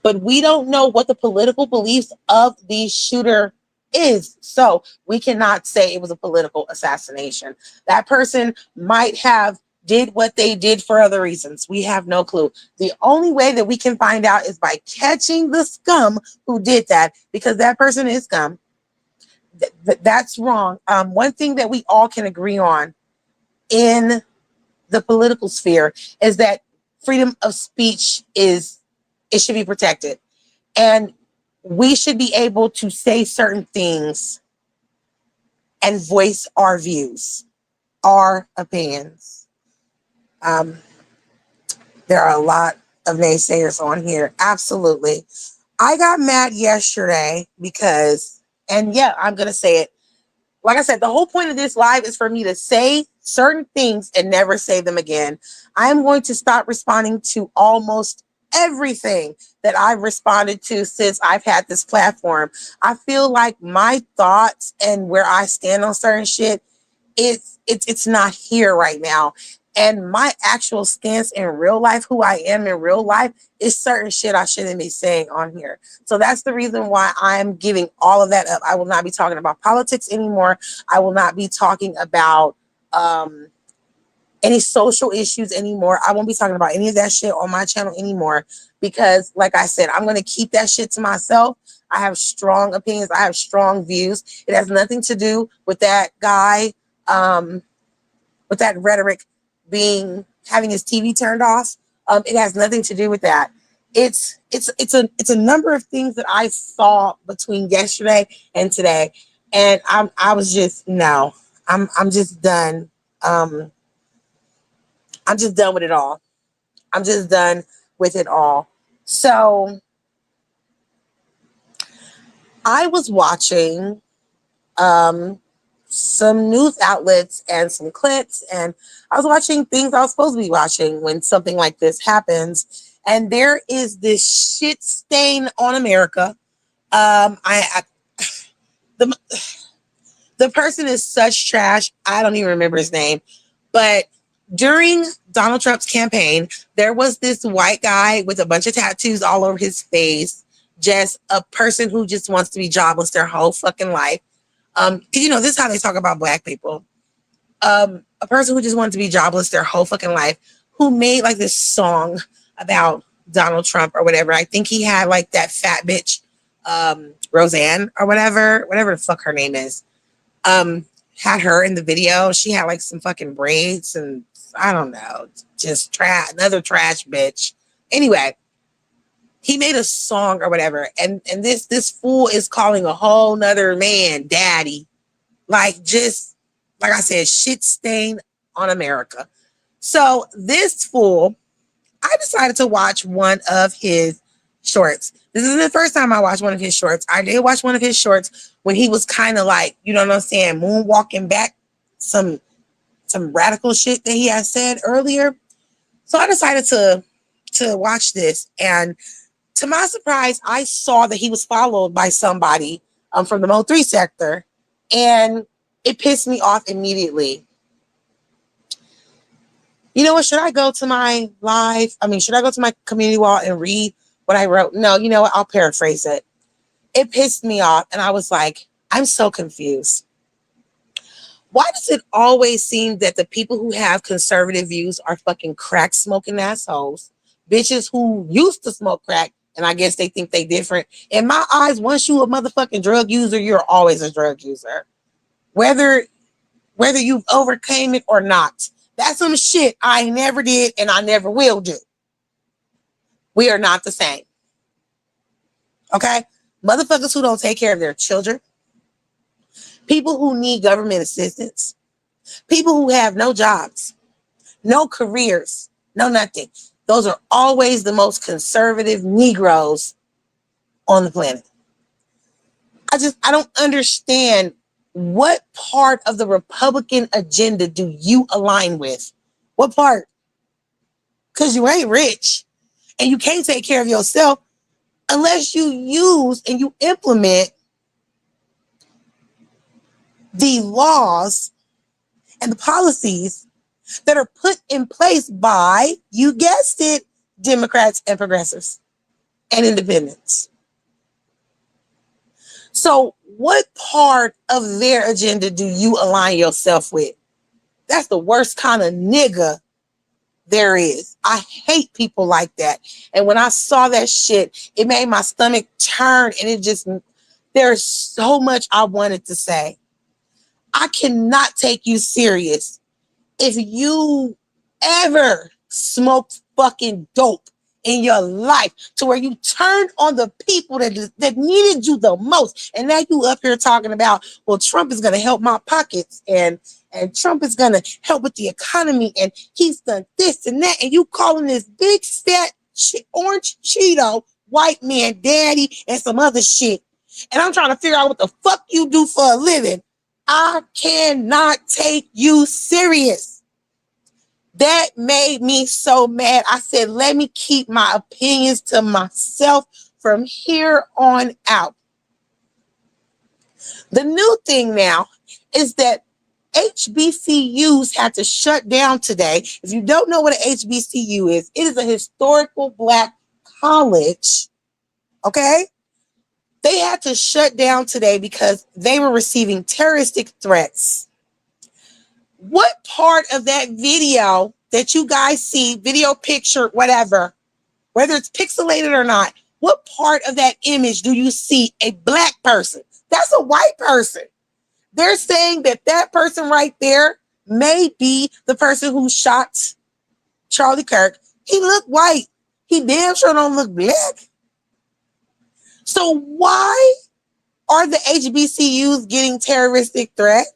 but we don't know what the political beliefs of the shooter is. So we cannot say it was a political assassination. That person might have did what they did for other reasons. We have no clue. The only way that we can find out is by catching the scum who did that, because that person is scum. That's wrong. One thing that we all can agree on in the political sphere is that freedom of speech it should be protected. And we should be able to say certain things and voice our views, our opinions. Um, there are a lot of naysayers on here. Absolutely. I got mad yesterday because, and yeah, I'm going to say it. Like I said, the whole point of this live is for me to say certain things and never say them again. I'm going to stop responding to almost everything that I've responded to since I've had this platform. I feel like my thoughts and where I stand on certain shit, it's not here right now. And my actual stance in real life, who I am in real life, is certain shit I shouldn't be saying on here. So that's the reason why I'm giving all of that up. I will not be talking about politics anymore. I will not be talking about any social issues anymore. I won't be talking about any of that shit on my channel anymore because, like I said, I'm going to keep that shit to myself. I have strong opinions. I have strong views. It has nothing to do with that guy, with that rhetoric having his TV turned off. It has nothing to do with that. It's a number of things that I saw between yesterday and today, and I was just no. I'm just done. I'm just done with it all. I'm just done with it all. So I was watching some news outlets and some clips, and I was watching things I was supposed to be watching when something like this happens. And there is this shit stain on America. I the the person is such trash. I don't even remember his name, but during Donald Trump's campaign, there was this white guy with a bunch of tattoos all over his face, just a person who just wants to be jobless their whole fucking life. This is how they talk about black people. A person who just wanted to be jobless their whole fucking life, who made like this song about Donald Trump or whatever. I think he had like that fat bitch, Roseanne or whatever the fuck her name is. Had her in the video. She had like some fucking braids and I don't know, just another trash bitch. Anyway, he made a song or whatever, and this fool is calling a whole nother man daddy. Like, just like I said, shit stain on America. So this fool, I decided to watch one of his shorts. This isn't the first time I watched one of his shorts. I did watch one of his shorts when he was kind of like, you know what I'm saying, moonwalking back some radical shit that he had said earlier. So I decided to watch this, and to my surprise, I saw that he was followed by somebody from the Mo3 sector, and it pissed me off immediately. You know what? Should I go to my should I go to my community wall and read what I wrote? No, you know what? I'll paraphrase it. It pissed me off, and I was like, I'm so confused. Why does it always seem that the people who have conservative views are fucking crack smoking assholes? Bitches who used to smoke crack, and I guess they think they different. In my eyes, once you a motherfucking drug user, you're always a drug user. Whether you've overcame it or not. That's some shit I never did and I never will do. We are not the same. Okay? Motherfuckers who don't take care of their children, people who need government assistance, people who have no jobs, no careers, no nothing. Those are always the most conservative Negroes on the planet. I don't understand, what part of the Republican agenda do you align with? What part? Because you ain't rich and you can't take care of yourself unless you use and you implement the laws and the policies that are put in place by, you guessed it, Democrats and progressives and independents. So what part of their agenda do you align yourself with? That's the worst kind of nigga there is. I hate people like that. And when I saw that shit, it made my stomach turn, and there's so much I wanted to say. I cannot take you serious if you ever smoked fucking dope in your life to where you turned on the people that needed you the most. And now you up here talking about, well, Trump is going to help my pockets and Trump is going to help with the economy and he's done this and that. And you calling this big fat orange Cheeto white man daddy and some other shit. And I'm trying to figure out what the fuck you do for a living. I cannot take you serious. That made me so mad. I said, let me keep my opinions to myself from here on out. The new thing now is that HBCUs had to shut down today. If you don't know what an HBCU is, it is a historical Black college. Okay? They had to shut down today because they were receiving terroristic threats. What part of that video that you guys see, video, picture, whatever, whether it's pixelated or not, what part of that image do you see a Black person? That's a white person. They're saying that that person right there may be the person who shot Charlie Kirk. He looked white. He damn sure don't look Black. So why are the HBCUs getting terroristic threats?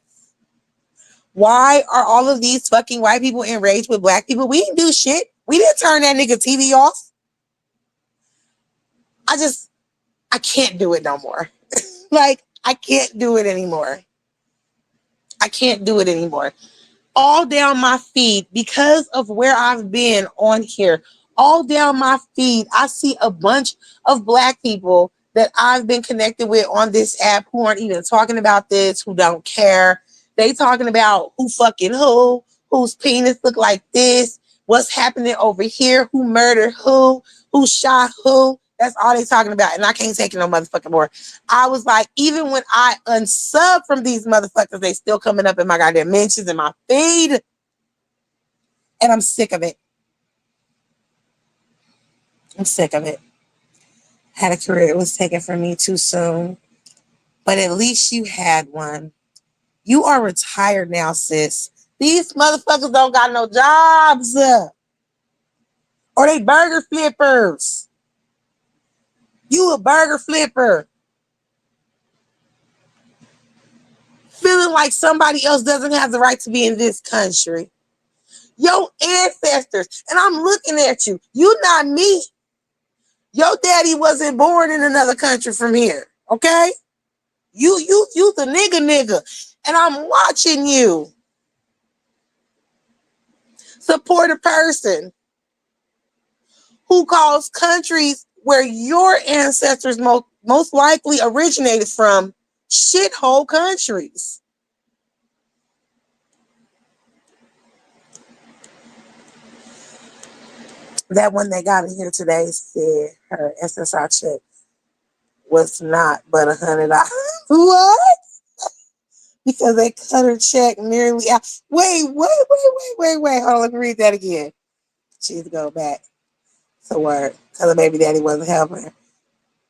Why are all of these fucking white people enraged with Black people? We didn't do shit. We didn't turn that nigga TV off. I can't do it no more. Like, I can't do it anymore. I can't do it anymore. All down my feed, because of where I've been on here, all down my feed, I see a bunch of Black people that I've been connected with on this app who aren't even talking about this, who don't care. They talking about who fucking who, whose penis look like this, what's happening over here, who murdered who shot who. That's all they talking about. And I can't take it no motherfucking more. I was like, even when I unsub from these motherfuckers, they still coming up in my goddamn mentions in my feed. And I'm sick of it. I'm sick of it. Had a career. It was taken from me too soon. But at least you had one. You are retired now, sis. These motherfuckers don't got no jobs. Or they burger flippers. You a burger flipper. Feeling like somebody else doesn't have the right to be in this country. Your ancestors, and I'm looking at you. You not me. Your daddy wasn't born in another country from here. Okay? You the nigga. And I'm watching you. Support a person who calls countries where your ancestors most likely originated from shithole countries. That one that got in here today said her SSI check was not but $100. What? Because they cut her check nearly out. Wait. Hold on, let me read that again. She's go back to work because the baby daddy wasn't helping her.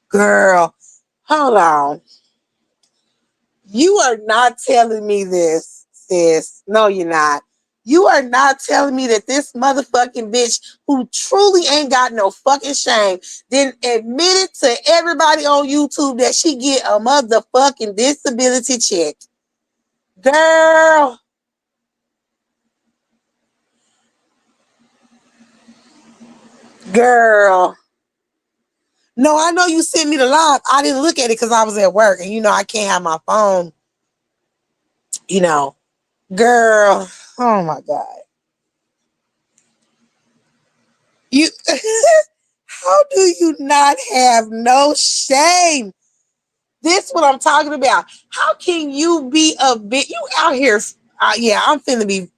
Girl, hold on. You are not telling me this, sis. No, you're not. You are not telling me that this motherfucking bitch who truly ain't got no fucking shame then admitted to everybody on YouTube that she get a motherfucking disability check. Girl. Girl. No, I know you sent me the live. I didn't look at it because I was at work. And I can't have my phone. Girl. Oh my God. You how do you not have no shame? This what I'm talking about. How can you be a bit? You out here? Yeah, I'm finna be.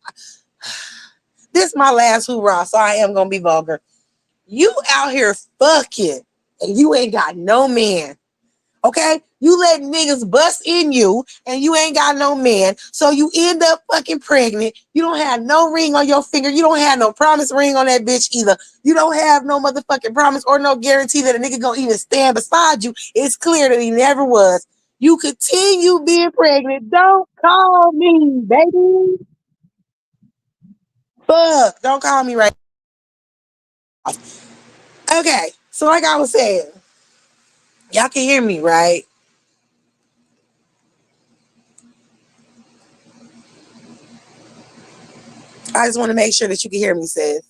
This is my last hoorah, so I am gonna be vulgar. You out here fucking, and you ain't got no man. Okay, you let niggas bust in you, and you ain't got no man, so you end up fucking pregnant. You don't have no ring on your finger. You don't have no promise ring on that bitch either. You don't have no motherfucking promise or no guarantee that a nigga gonna even stand beside you. It's clear that he never was. You continue being pregnant. Don't call me, baby. Fuck, don't call me right Okay, so like I was saying, y'all can hear me, right? I just want to make sure that you can hear me, sis.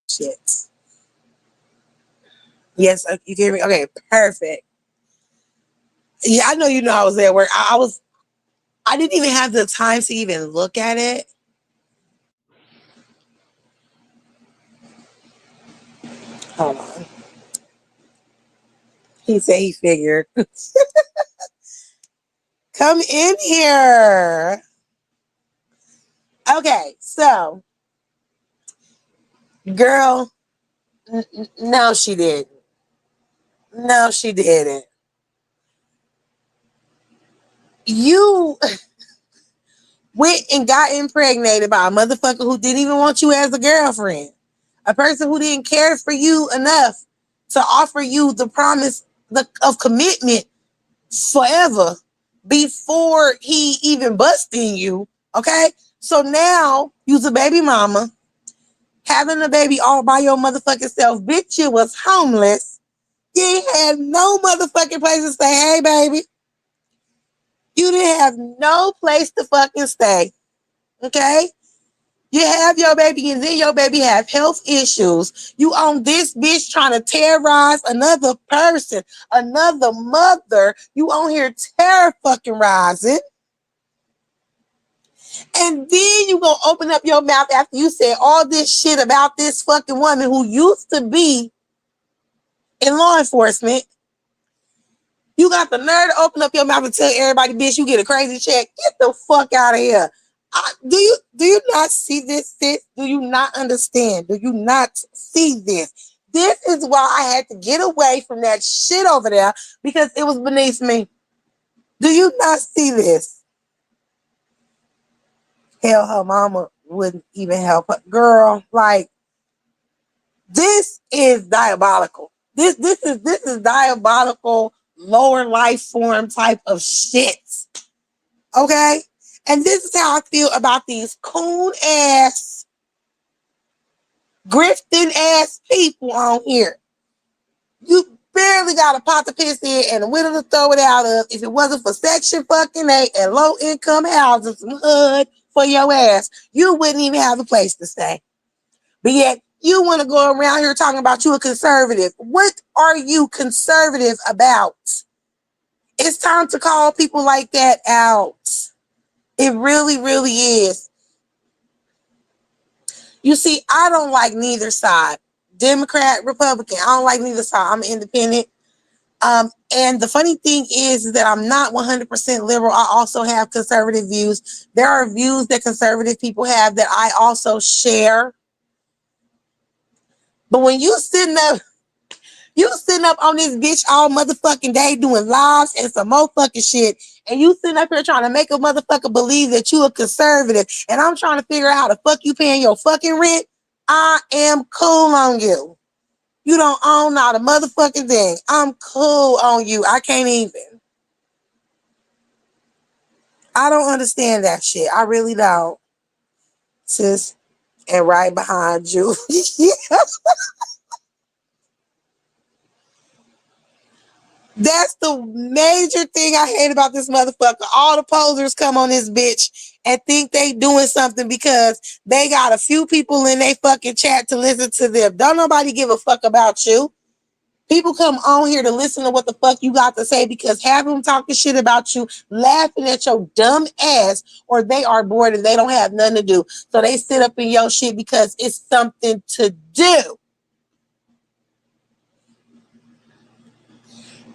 Shit. Yes, you can hear me. Okay, perfect. Yeah, I know you know I was at work. I was. I didn't even have the time to even look at it. Hold on. He said he figured. Come in here. Okay, so girl, no, she didn't. No, she didn't. You went and got impregnated by a motherfucker who didn't even want you as a girlfriend. A person who didn't care for you enough to offer you the promise of commitment forever before he even busting you. Okay? So now you's a baby mama, having a baby all by your motherfucking self. Bitch, you was homeless. You ain't had no motherfucking place to stay. Hey, baby. You didn't have no place to fucking stay. Okay? You have your baby and then your baby have health issues. You on this bitch trying to terrorize another person, another mother. You on here terror fucking rising. And then you gonna open up your mouth after you said all this shit about this fucking woman who used to be in law enforcement. You got the nerve to open up your mouth and tell everybody, bitch, you get a crazy check. Get the fuck out of here. Do you not see this, sis? Do you not understand? Do you not see this? This is why I had to get away from that shit over there because it was beneath me. Do you not see this? Hell, her mama wouldn't even help her. Girl, like, this is diabolical. This is diabolical lower life form type of shit. Okay? And this is how I feel about these coon ass, grifting ass people on here. You barely got a pot to piss in and a window to throw it out of. If it wasn't for Section fucking 8 and low income housing, some HUD for your ass, you wouldn't even have a place to stay. But yet, you want to go around here talking about you a conservative. What are you conservative about? It's time to call people like that out. It really, really is. You see, I don't like neither side. Democrat, Republican, I don't like neither side. I'm independent. And the funny thing is that I'm not 100% liberal. I also have conservative views. There are views that conservative people have that I also share. But when you sitting up on this bitch all motherfucking day doing lives and some more fucking shit, and you sitting up here trying to make a motherfucker believe that you a conservative, and I'm trying to figure out how the fuck you paying your fucking rent. I am cool on you. You don't own not a motherfucking thing. I'm cool on you. I can't even. I don't understand that shit. I really don't, sis. And right behind you. That's the major thing I hate about this motherfucker. All the posers come on this bitch and think they doing something because they got a few people in they fucking chat to listen to them. Don't nobody give a fuck about you. People come on here to listen to what the fuck you got to say because half of them talking shit about you, laughing at your dumb ass, or they are bored and they don't have nothing to do. So they sit up in your shit because it's something to do.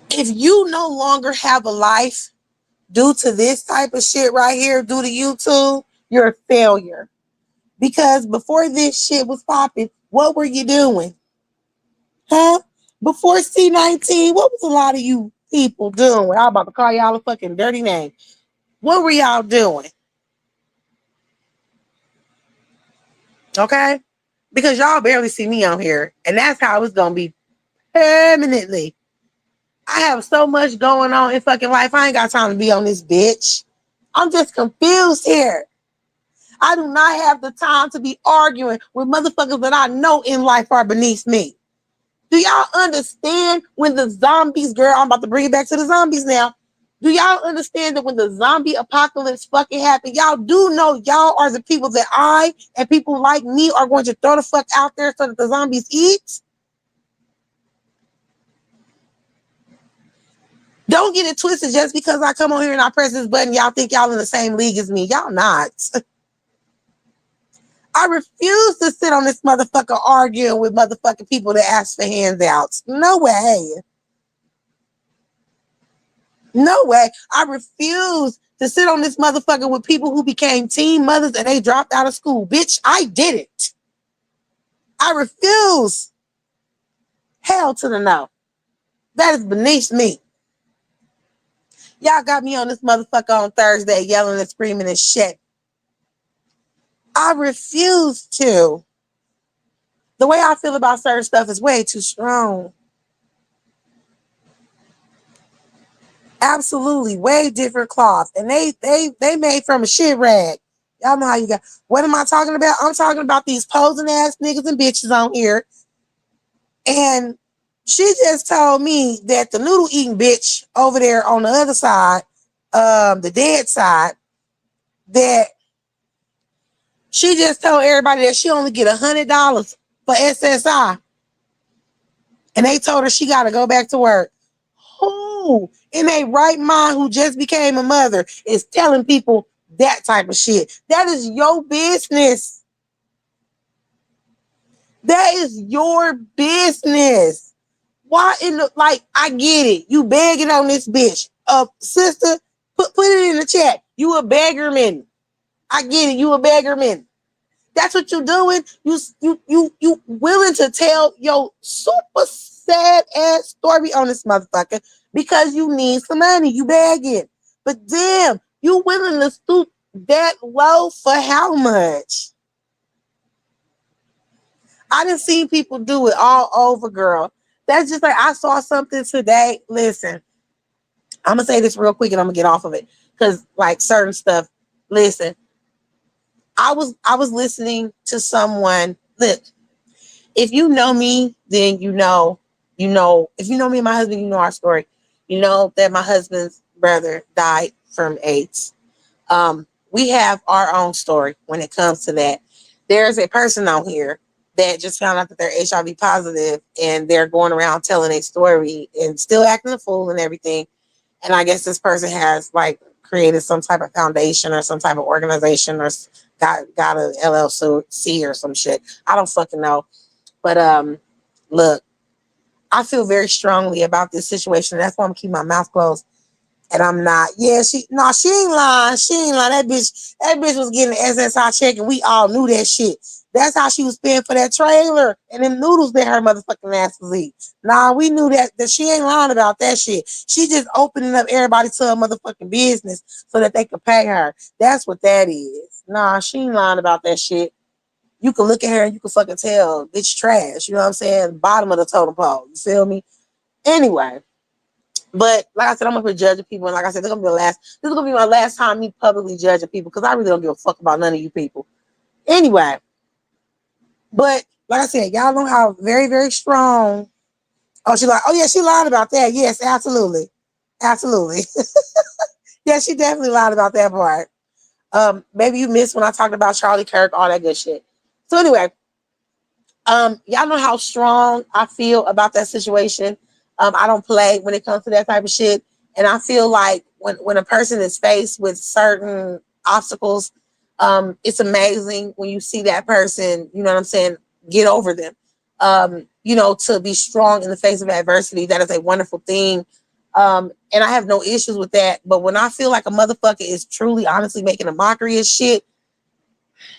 If you no longer have a life due to this type of shit right here, due to YouTube, you're a failure. Because before this shit was popping, what were you doing? Huh? Before C-19, what was a lot of you people doing? I'm about to call y'all a fucking dirty name. What were y'all doing? Okay? Because y'all barely see me on here. And that's how it's going to be permanently. I have so much going on in fucking life. I ain't got time to be on this bitch. I'm just confused here. I do not have the time to be arguing with motherfuckers that I know in life are beneath me. Do y'all understand when the zombies, girl, I'm about to bring it back to the zombies now. Do y'all understand that when the zombie apocalypse fucking happen, y'all do know y'all are the people that I and people like me are going to throw the fuck out there so that the zombies eat? Don't get it twisted just because I come on here and I press this button, y'all think y'all in the same league as me. Y'all not. I refuse to sit on this motherfucker arguing with motherfucking people that ask for handouts. No way. No way. I refuse to sit on this motherfucker with people who became teen mothers and they dropped out of school. Bitch, I did it. I refuse. Hell to the no. That is beneath me. Y'all got me on this motherfucker on Thursday yelling and screaming and shit. I refuse to. The way I feel about certain stuff is way too strong. Absolutely, way different cloth. And they made from a shit rag. Y'all know how you got. What am I talking about? I'm talking about these posing ass niggas and bitches on here. And she just told me that the noodle eating bitch over there on the other side, the dead side, that she just told everybody that she only get $100 for SSI. And they told her she got to go back to work. Who in a right mind who just became a mother is telling people that type of shit? That is your business. That is your business. Why in the, like, I get it. You begging on this bitch. Sister, put it in the chat. You a beggarman. I get it. You a beggarman. That's what you doing. You willing to tell your super sad ass story on this motherfucker because you need some money. You begging. But damn, you willing to stoop that low for how much? I done seen people do it all over, girl. That's just like I saw something today. Listen, I'm gonna say this real quick and I'm gonna get off of it. Cause like certain stuff, listen. I was listening to someone. Look, if you know me, then you know, if you know me and my husband, you know our story. You know that my husband's brother died from AIDS. We have our own story when it comes to that. There's a person out here that just found out that they're HIV positive and they're going around telling a story and still acting a fool and everything. And I guess this person has like created some type of foundation or some type of organization or got a LLC or some shit. I don't fucking know. But look, I feel very strongly about this situation. That's why I'm keeping my mouth closed. And I'm not. Yeah, she ain't lying. She ain't lying. That bitch was getting an SSI check, and we all knew that shit. That's how she was paying for that trailer and them noodles that her motherfucking ass was eating. Nah, we knew that she ain't lying about that shit. She just opening up everybody to her motherfucking business so that they could pay her. That's what that is. Nah, she ain't lying about that shit. You can look at her and you can fucking tell bitch trash. You know what I'm saying? Bottom of the totem pole. You feel me? Anyway. But like I said, I'm up here judging people, and like I said, this is gonna be my last time me publicly judging people because I really don't give a fuck about none of you people. Anyway, but like I said, y'all know how very, very strong. Oh, she lied about that. Yes, absolutely. Absolutely. Yeah, she definitely lied about that part. Maybe you missed when I talked about Charlie Kirk, all that good shit. So anyway, y'all know how strong I feel about that situation. I don't play when it comes to that type of shit. And I feel like when a person is faced with certain obstacles, it's amazing when you see that person, you know what I'm saying, get over them. To be strong in the face of adversity, that is a wonderful thing. And I have no issues with that. But when I feel like a motherfucker is truly, honestly making a mockery of shit,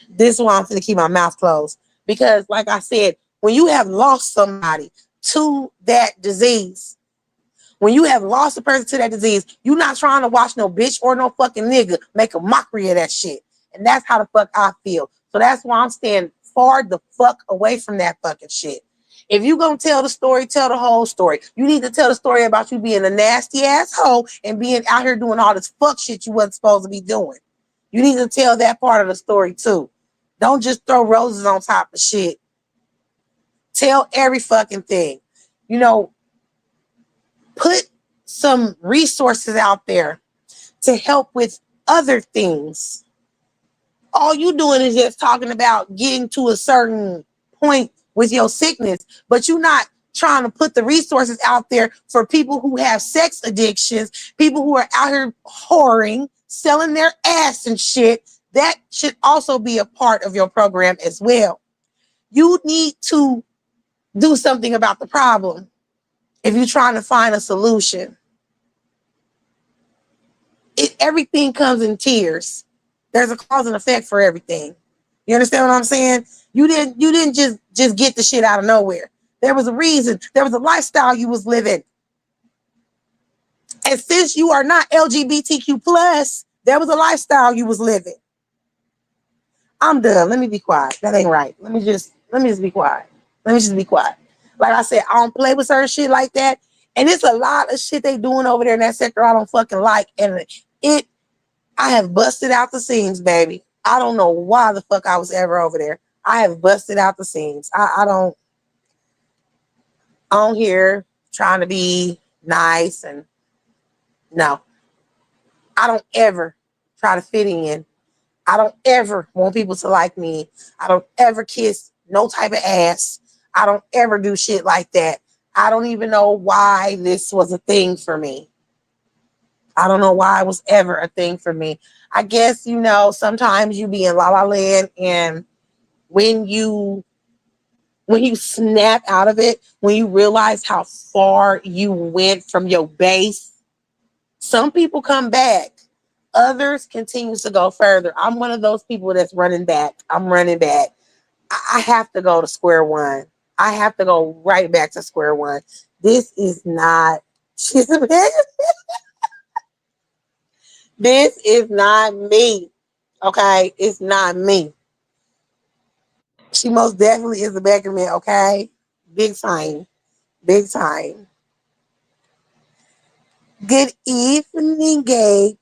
this is why I'm going to keep my mouth closed. Because, like I said, when you have lost somebody to that disease. When you have lost a person to that disease, you're not trying to watch no bitch or no fucking nigga make a mockery of that shit. And that's how the fuck I feel. So that's why I'm staying far the fuck away from that fucking shit. If you gonna tell the story, tell the whole story. You need to tell the story about you being a nasty asshole and being out here doing all this fuck shit you wasn't supposed to be doing. You need to tell that part of the story too. Don't just throw roses on top of shit. Tell every fucking thing. You know, put some resources out there to help with other things. All you doing is just talking about getting to a certain point with your sickness, but you're not trying to put the resources out there for people who have sex addictions, people who are out here whoring, selling their ass and shit. That should also be a part of your program as well. You need to do something about the problem if you're trying to find a solution. Everything comes in tiers. There's a cause and effect for everything. You understand what I'm saying? You didn't just get the shit out of nowhere. There was a reason. There was a lifestyle you was living. And since you are not LGBTQ plus, there was a lifestyle you was living. I'm done. Let me be quiet. That ain't right. Let me just be quiet. Let me just be quiet. Like I said, I don't play with certain shit like that. And it's a lot of shit they doing over there in that sector I don't fucking like. And I have busted out the seams, baby. I don't know why the fuck I was ever over there. I have busted out the seams. I don't hear trying to be nice and no. I don't ever try to fit in. I don't ever want people to like me. I don't ever kiss no type of ass. I don't ever do shit like that. I don't even know why this was a thing for me. I don't know why it was ever a thing for me. I guess, sometimes you be in La La Land, and when you snap out of it, when you realize how far you went from your base, some people come back. Others continue to go further. I'm one of those people that's running back. I'm running back. I have to go to square one. I have to go right back to square one. This is not this is not me. Okay? It's not me. She most definitely is a beggar man, okay? Big time. Big time. Good evening, Gabe.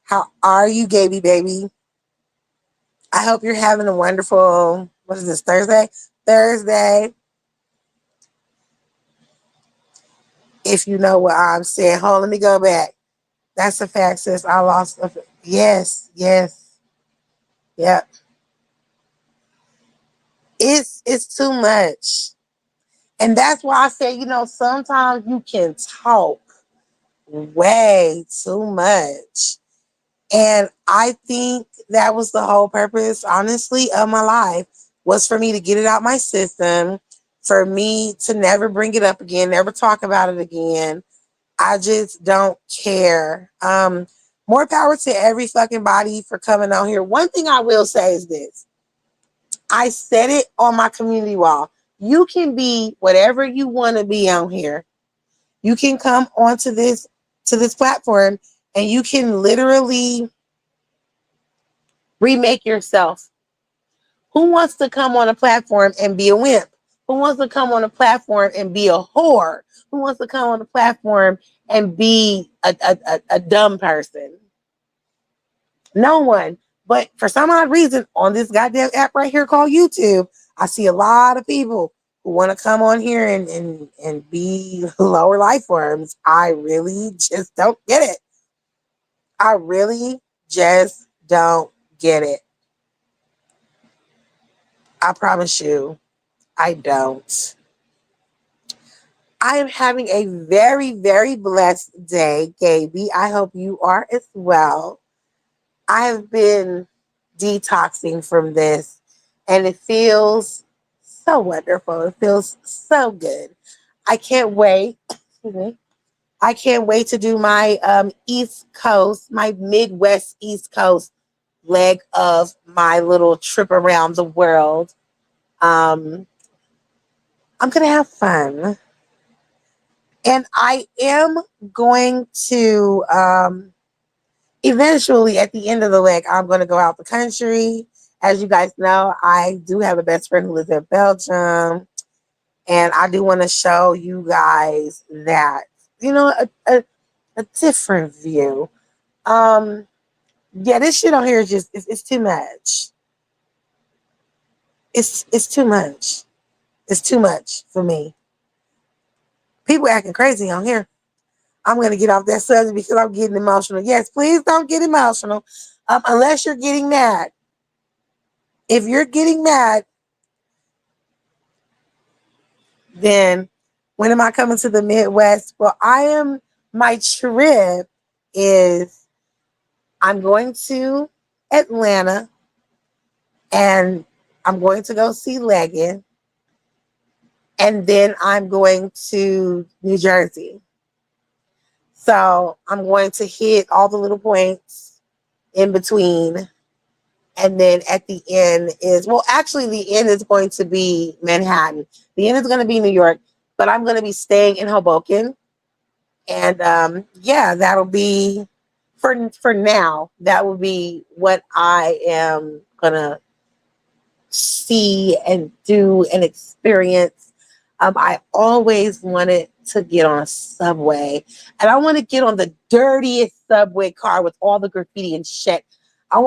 How are you, Gaby baby? I hope you're having a wonderful, what is this, Thursday? Thursday. If you know what I'm saying. Hold on, let me go back. That's a fact, sis. I lost. Yes. Yep. It's too much. And that's why I say, sometimes you can talk way too much. And I think that was the whole purpose, honestly, of my life, was for me to get it out my system, for me to never bring it up again, never talk about it again. I just don't care. More power to every fucking body for coming on here. One thing I will say is this. I said it on my community wall. You can be whatever you want to be on here. You can come onto this platform and you can literally remake yourself. Who wants to come on a platform and be a wimp? Who wants to come on a platform and be a whore? Who wants to come on the platform and be a dumb person? No one. But for some odd reason, on this goddamn app right here called YouTube, I see a lot of people who want to come on here and be lower life forms. I really just don't get it. I really just don't get it. I promise you, I don't. I am having a very, very blessed day, Gaby. I hope you are as well. I have been detoxing from this, and it feels so wonderful. It feels so good. I can't wait. I can't wait to do my East Coast, my Midwest East Coast leg of my little trip around the world. I'm gonna have fun. And I am going to eventually at the end of the leg, I'm going to go out the country. As you guys know, I do have a best friend who lives in Belgium. And I do want to show you guys that, a different view. Um, yeah, this shit on here is just, it's too much. It's too much. It's too much for me. People acting crazy on here. I'm going to get off that subject because I'm getting emotional. Yes, please don't get emotional unless you're getting mad. If you're getting mad, then when am I coming to the Midwest? Well, my trip is I'm going to Atlanta and I'm going to go see Leggett. And then I'm going to New Jersey. So I'm going to hit all the little points in between. And then at the end actually, the end is going to be Manhattan. The end is going to be New York, but I'm going to be staying in Hoboken. And yeah, that'll be for now. That will be what I am going to see and do and experience. I always wanted to get on a subway, and I want to get on the dirtiest subway car with all the graffiti and shit. I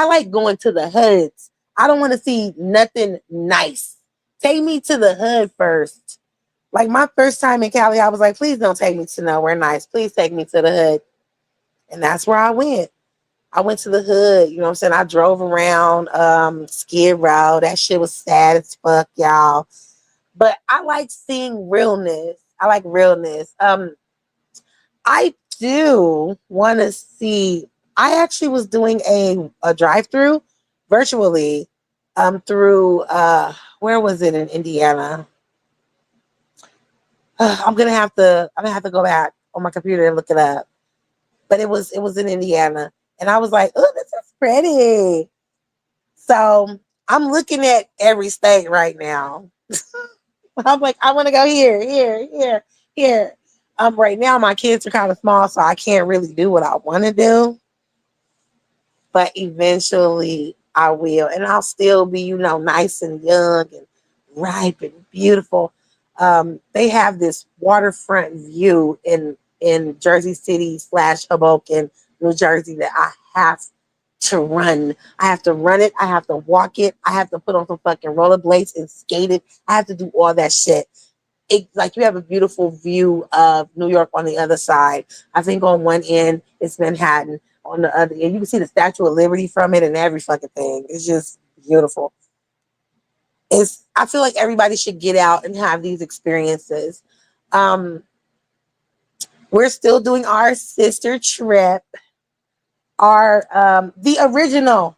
like going to the hoods. I don't want to see nothing nice. Take me to the hood first. Like my first time in Cali, I was like, please don't take me to nowhere nice. Please take me to the hood. And that's where I went. I went to the hood, you know what I'm saying? I drove around Skid Row. That shit was sad as fuck, y'all. But I like seeing realness. I like realness. I do want to see. I actually was doing a drive-through virtually through where was it in Indiana? I'm gonna have to go back on my computer and look it up. But it was in Indiana. And I was like, oh, this is pretty. So I'm looking at every state right now. I'm like, I want to go here, here, here, here. Right now my kids are kind of small, so I can't really do what I want to do. But eventually I will, and I'll still be, nice and young and ripe and beautiful. They have this waterfront view in Jersey City / Hoboken, New Jersey that I have to run. I have to run it. I have to walk it. I have to put on some fucking rollerblades and skate it. I have to do all that shit. Like you have a beautiful view of New York on the other side. I think on one end it's Manhattan. On the other end, you can see the Statue of Liberty from it and every fucking thing. It's just beautiful. I feel like everybody should get out and have these experiences. Um, we're still doing our sister trip, our the original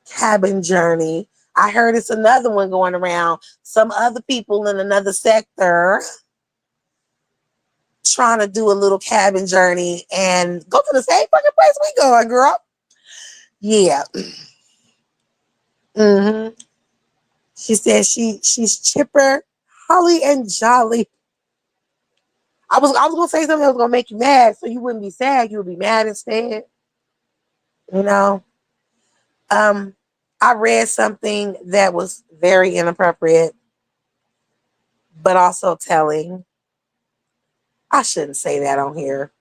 cabin journey. I heard it's another one going around. Some other people in another sector trying to do a little cabin journey and go to the same fucking place we going, girl. Yeah. Hmm. She said she's chipper, holly, and jolly. I was gonna say something that was gonna make you mad, so you wouldn't be sad. You would be mad instead. You know. Um, I read something that was very inappropriate, but also telling. I shouldn't say that on here.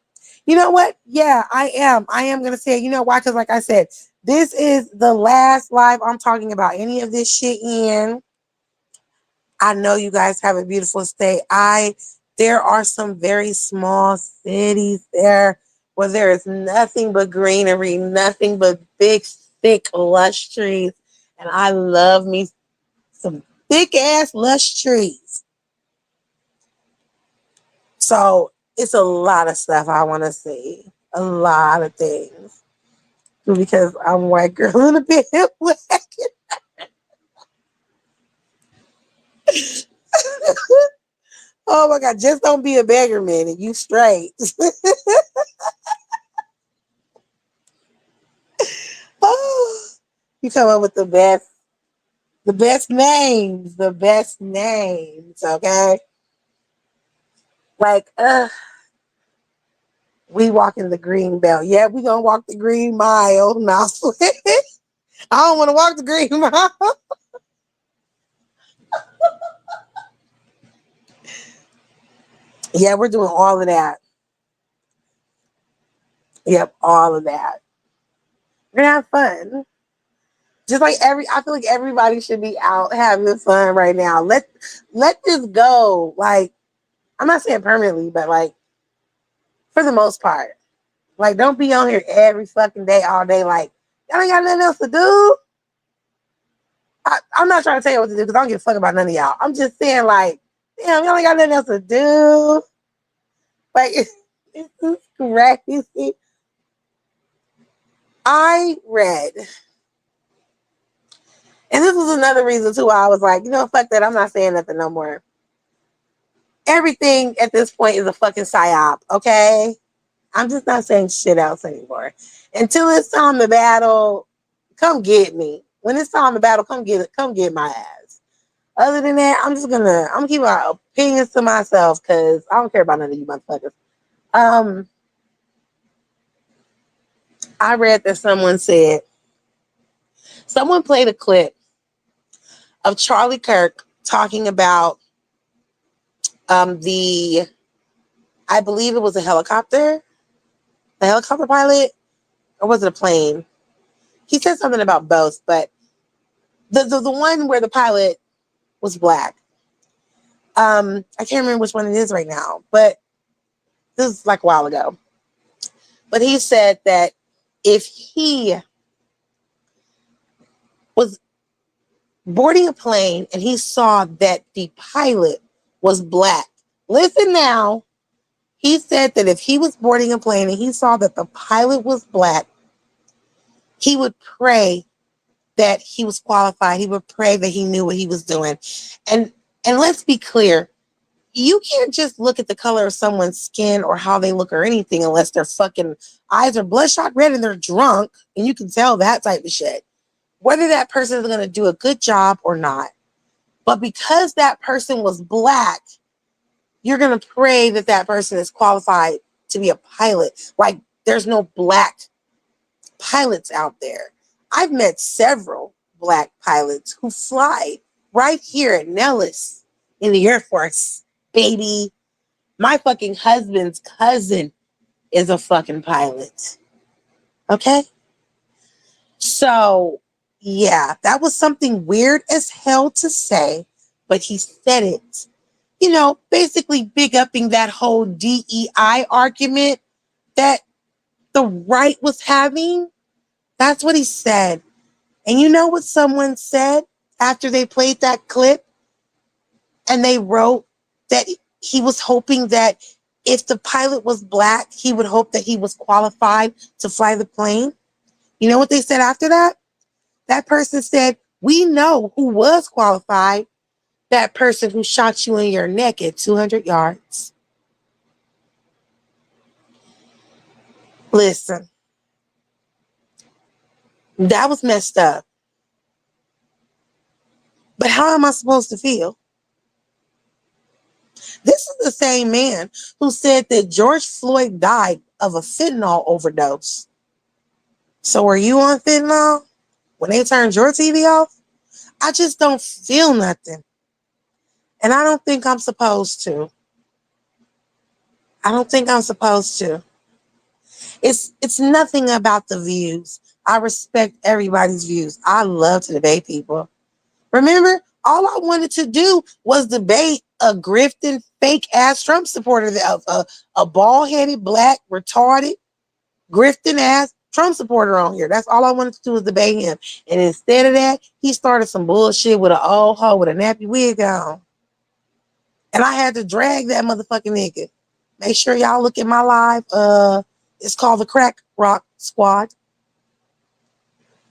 You know what? Yeah, I am. I am gonna say it. You know why? Because like I said, this is the last live I'm talking about any of this shit in. I know you guys have a beautiful state. There are some very small cities there where there is nothing but greenery, nothing but big, thick, lush trees. And I love me some big ass lush trees. So it's a lot of stuff I want to see. A lot of things. Because I'm a white girl in a bit black. Oh my God, just don't be a beggar man and you straight. Oh, you come up with the best names, okay? Like, we walking the green belt. Yeah, we gonna walk the green mile. Mouth split. I don't want to walk the green mile. Yeah, we're doing all of that. Yep, all of that. We're gonna have fun. Just like I feel like everybody should be out having fun right now. Let this go. Like, I'm not saying permanently, but like for the most part. Like, don't be on here every fucking day, all day. Like, y'all ain't got nothing else to do. I'm not trying to tell you what to do because I don't give a fuck about none of y'all. I'm just saying, like, damn, y'all ain't got nothing else to do. Like, it's crazy. I read, and this was another reason too why I was like, you know, fuck that. I'm not saying nothing no more. Everything at this point is a fucking psyop, okay? I'm just not saying shit else anymore. Until it's time to battle, come get me. When it's time to battle, come get my ass. Other than that, I'm keeping my opinions to myself because I don't care about none of you motherfuckers. Um, I read that someone played a clip of Charlie Kirk talking about the I believe it was the helicopter pilot, or was it a plane? He said something about both, but the one where the pilot was black. I can't remember which one it is right now, but this is like a while ago. But he said that if he was boarding a plane and he saw that the pilot was black, listen now, he said that if he was boarding a plane and he saw that the pilot was black, he would pray that he was qualified. He would pray that he knew what he was doing. And and let's be clear, you can't just look at the color of someone's skin or how they look or anything unless their fucking eyes are bloodshot red and they're drunk, and you can tell that type of shit. Whether that person is going to do a good job or not. But because that person was black, you're going to pray that that person is qualified to be a pilot. Like, there's no black pilots out there. I've met several black pilots who fly right here at Nellis in the Air Force, baby. My fucking husband's cousin is a fucking pilot. Okay? So, yeah, that was something weird as hell to say, but he said it. You know, basically big upping that whole DEI argument that the right was having. That's what he said. And you know what someone said after they played that clip? And they wrote that he was hoping that if the pilot was black, he would hope that he was qualified to fly the plane. You know what they said after that? That person said, we know who was qualified. That person who shot you in your neck at 200 yards. Listen, that was messed up. But how am I supposed to feel? This is the same man who said that George Floyd died of a fentanyl overdose. So are you on fentanyl when they turned your TV off? I just don't feel nothing. And I don't think I'm supposed to. I don't think I'm supposed to. It's nothing about the views. I respect everybody's views. I love to debate people. Remember, all I wanted to do was debate a grifting, fake ass Trump supporter, a bald headed, black, retarded, grifting ass Trump supporter on here. That's all I wanted to do was debate him. And instead of that, he started some bullshit with an old hoe with a nappy wig on. And I had to drag that motherfucking nigga. Make sure y'all look at my live. It's called the Crack Rock Squad.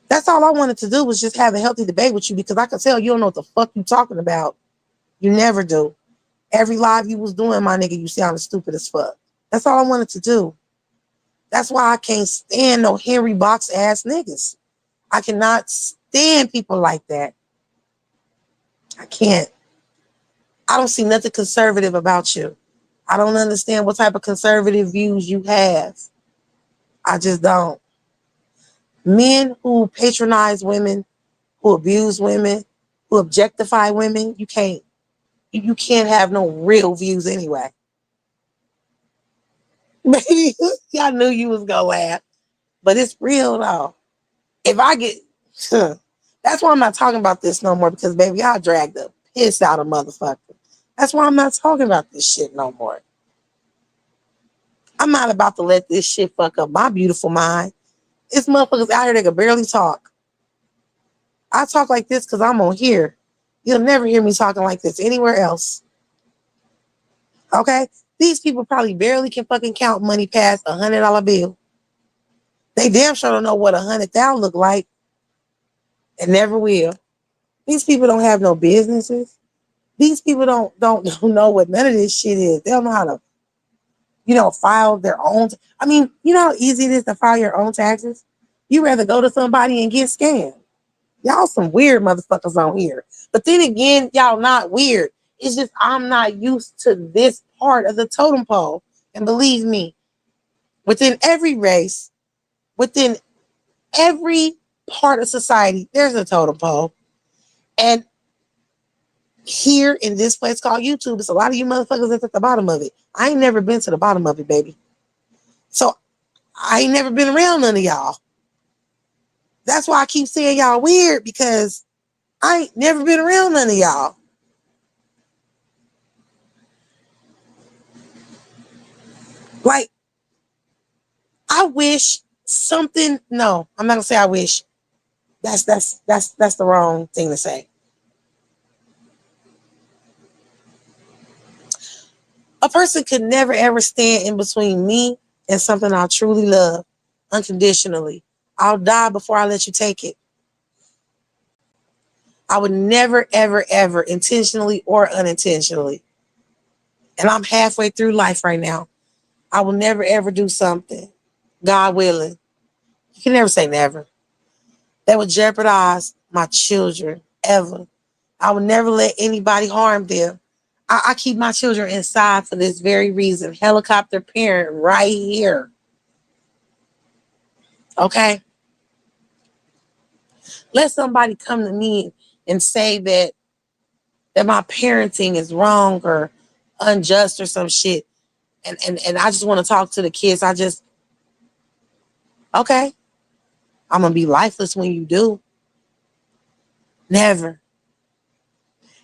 That's all I wanted to do was just have a healthy debate with you because I could tell you don't know what the fuck you talking about. You never do. Every live you was doing, my nigga, you sounded stupid as fuck. That's all I wanted to do. That's why I can't stand no Henry Box ass niggas. I cannot stand people like that. I can't. I don't see nothing conservative about you. I don't understand what type of conservative views you have. I just don't. Men who patronize women, who abuse women, who objectify women, you can't have no real views anyway. Baby, y'all knew you was gonna laugh. But it's real though. If I get that's why I'm not talking about this no more, because baby, I'll drag the piss out of motherfucker. That's why I'm not talking about this shit no more. I'm not about to let this shit fuck up my beautiful mind. It's motherfuckers out here that can barely talk. I talk like this because I'm on here. You'll never hear me talking like this anywhere else. Okay? These people probably barely can fucking count money past $100 bill. They damn sure don't know what 100,000 look like, and never will. These people don't have no businesses. These people don't know what none of this shit is. They don't know how to, file their own. I mean, you know how easy it is to file your own taxes? You rather go to somebody and get scammed. Y'all some weird motherfuckers on here. But then again, y'all not weird. It's just I'm not used to this part of the totem pole. And believe me, within every race, within every part of society, there's a totem pole. And here in this place called YouTube, it's a lot of you motherfuckers that's at the bottom of it. I ain't never been to the bottom of it, baby. So I ain't never been around none of y'all. That's why I keep saying y'all weird, because I ain't never been around none of y'all. Like, I wish something. No, I'm not gonna say I wish. That's the wrong thing to say. A person could never ever stand in between me and something I truly love unconditionally. I'll die before I let you take it. I would never, ever, ever, intentionally or unintentionally, and I'm halfway through life right now, I will never, ever do something, God willing. You can never say never. That would jeopardize my children, ever. I would never let anybody harm them. I keep my children inside for this very reason. Helicopter parent right here. Okay? Let somebody come to me and say that my parenting is wrong or unjust or some shit. And I just want to talk to the kids. Okay, I'm going to be lifeless when you do. Never.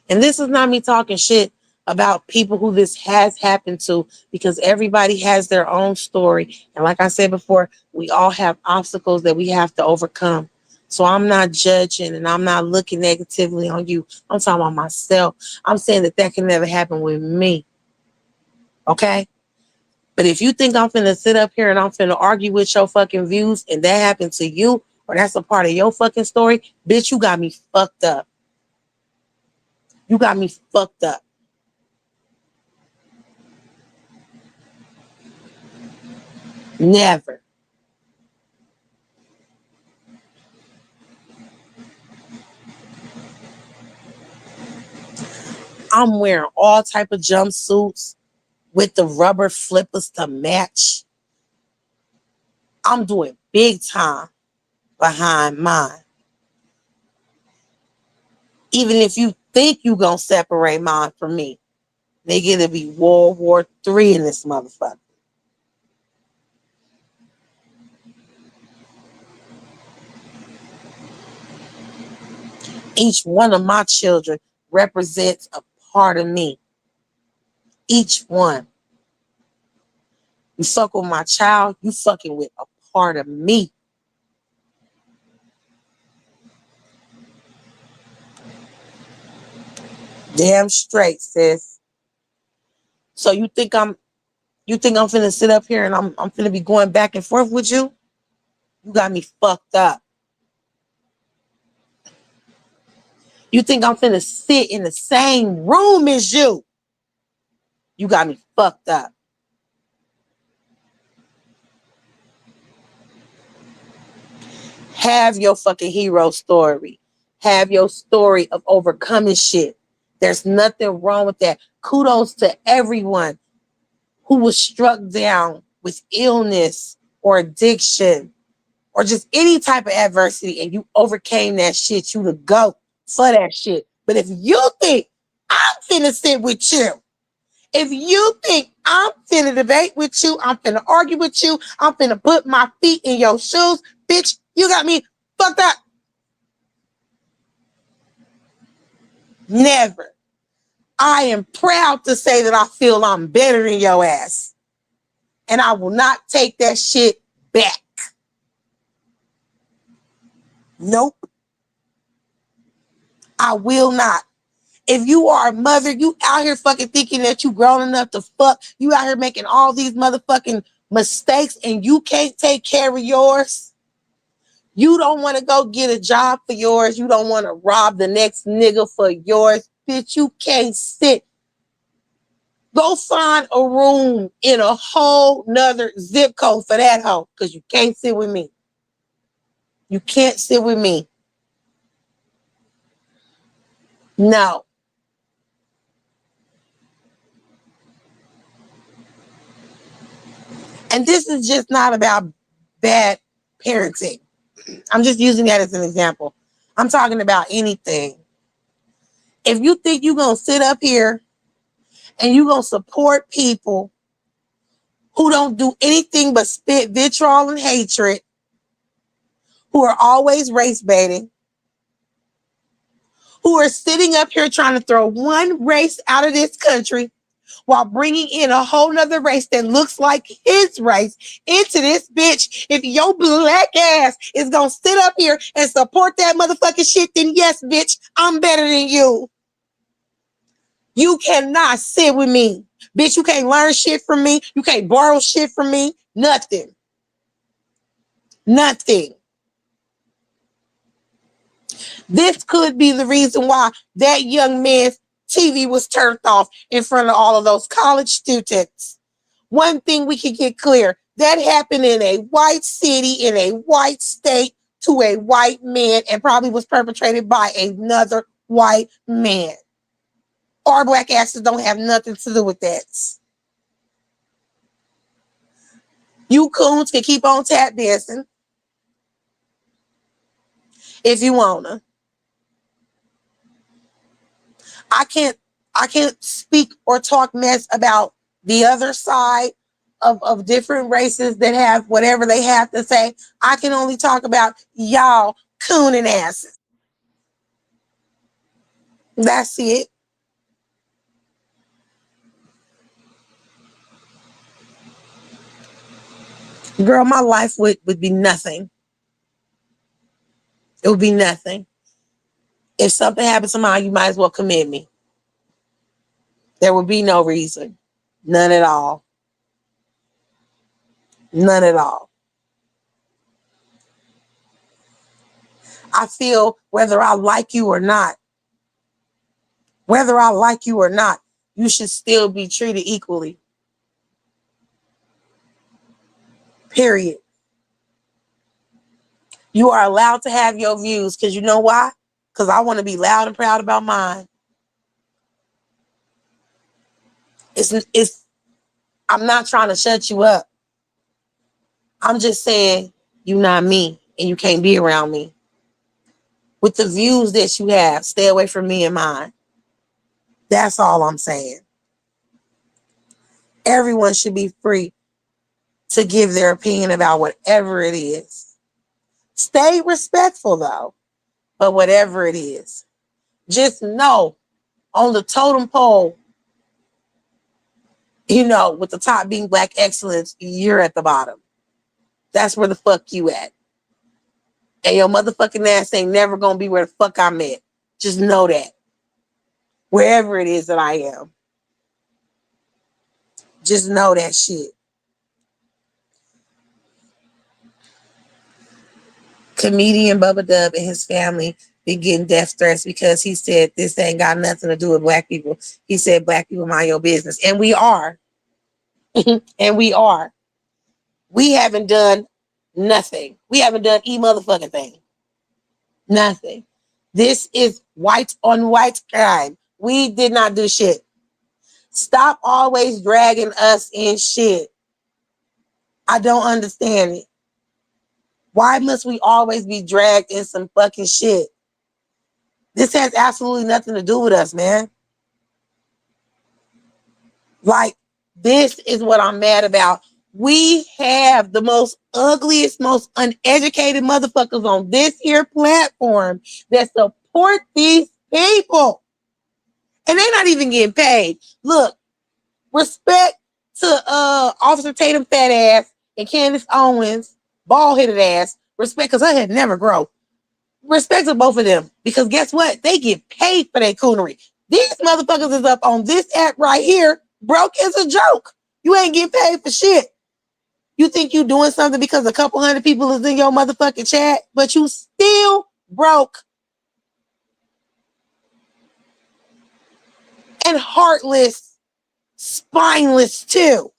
And this is not me talking shit about people who this has happened to, because everybody has their own story. And like I said before, we all have obstacles that we have to overcome. So I'm not judging and I'm not looking negatively on you. I'm talking about myself. I'm saying that can never happen with me. Okay? But if you think I'm finna sit up here and I'm finna argue with your fucking views and that happened to you, or that's a part of your fucking story, bitch, you got me fucked up. You got me fucked up. Never. I'm wearing all type of jumpsuits with the rubber flippers to match. I'm doing big time behind mine. Even if you think you gonna separate mine from me, nigga, it'll be World War III in this motherfucker. Each one of my children represents a part of me. Each one. You fuck with my child, you fucking with a part of me. Damn straight, sis. So you think I'm finna sit up here and I'm finna be going back and forth with you? You got me fucked up. You think I'm finna sit in the same room as you? You got me fucked up. Have your fucking hero story. Have your story of overcoming shit. There's nothing wrong with that. Kudos to everyone who was struck down with illness or addiction or just any type of adversity and you overcame that shit, you the GOAT for that shit. But if you think I'm finna sit with you, if you think I'm finna debate with you, I'm finna argue with you, I'm finna put my feet in your shoes, bitch, you got me fucked up. Never. I am proud to say that I feel I'm better than your ass. And I will not take that shit back. Nope. I will not. If you are a mother, you out here fucking thinking that you grown enough to fuck, you out here making all these motherfucking mistakes and you can't take care of yours. You don't want to go get a job for yours. You don't want to rob the next nigga for yours. Bitch, you can't sit. Go find a room in a whole nother zip code for that hoe because you can't sit with me. You can't sit with me. No. And this is just not about bad parenting. I'm just using that as an example. I'm talking about anything. If you think you're going to sit up here and you're going to support people who don't do anything but spit vitriol and hatred, who are always race baiting, who are sitting up here trying to throw one race out of this country while bringing in a whole nother race that looks like his race into this bitch. If your black ass is gonna sit up here and support that motherfucking shit, then yes, bitch, I'm better than you. You cannot sit with me. Bitch, you can't learn shit from me. You can't borrow shit from me. Nothing. Nothing. This could be the reason why that young man's TV was turned off in front of all of those college students. One thing we can get clear, that happened in a white city, in a white state, to a white man, and probably was perpetrated by another white man. Our black asses don't have nothing to do with that. You coons can keep on tap dancing if you wanna. I can't speak or talk mess about the other side of different races that have whatever they have to say. I can only talk about y'all cooning asses. That's it. Girl, my life would be nothing. It would be nothing. If something happened to mine, you might as well commit me. There would be no reason. None at all. None at all. I feel whether I like you or not, you should still be treated equally. Period. You are allowed to have your views because you know why? Because I want to be loud and proud about mine. I'm not trying to shut you up. I'm just saying you're not me and you can't be around me. With the views that you have, stay away from me and mine. That's all I'm saying. Everyone should be free to give their opinion about whatever it is. Stay respectful though, but whatever it is, just know on the totem pole, with the top being black excellence, you're at the bottom. That's where the fuck you at. And your motherfucking ass ain't never gonna be where the fuck I'm at. Just know that. Wherever it is that I am. Just know that shit. Comedian Bubba Dub and his family been getting death threats because he said this ain't got nothing to do with black people. He said black people mind your business. And we are. And we are. We haven't done nothing. We haven't done motherfucking thing. Nothing. This is white on white crime. We did not do shit. Stop always dragging us in shit. I don't understand it. Why must we always be dragged in some fucking shit? This has absolutely nothing to do with us, man. Like, this is what I'm mad about. We have the most ugliest, most uneducated motherfuckers on this here platform that support these people. And they're not even getting paid. Look, respect to Officer Tatum fat ass and Candace Owens bald headed ass. Respect, because her head never grow. Respect to both of them, because guess what? They get paid for their coonery. These motherfuckers is up on this app right here. Broke is a joke. You ain't getting paid for shit. You think you doing something because a couple hundred people is in your motherfucking chat, but you still broke and heartless, spineless too.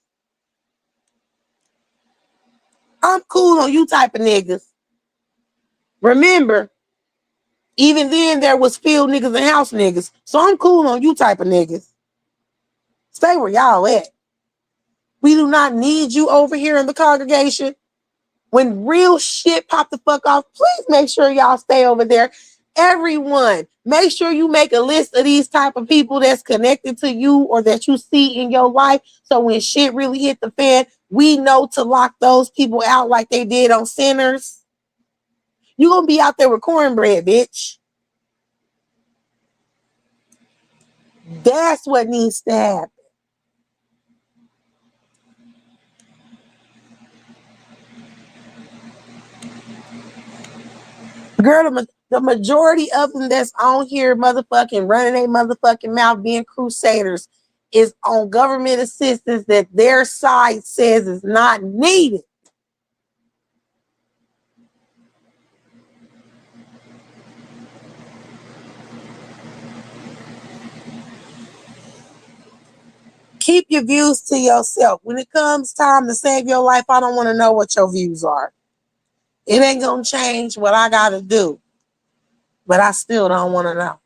I'm cool on you type of niggas. Remember, even then there was field niggas and house niggas. So I'm cool on you type of niggas. Stay where y'all at. We do not need you over here in the congregation. When real shit pop the fuck off, please make sure y'all stay over there. Everyone, make sure you make a list of these type of people that's connected to you or that you see in your life. So when shit really hit the fan, we know to lock those people out like they did on Sinners. You're going to be out there with cornbread, bitch. That's what needs to happen. Girl, the majority of them that's on here motherfucking running a motherfucking mouth being crusaders is on government assistance that their side says is not needed. Keep your views to yourself. When it comes time to save your life, I don't want to know what your views are. It ain't going to change what I got to do, but I still don't want to know.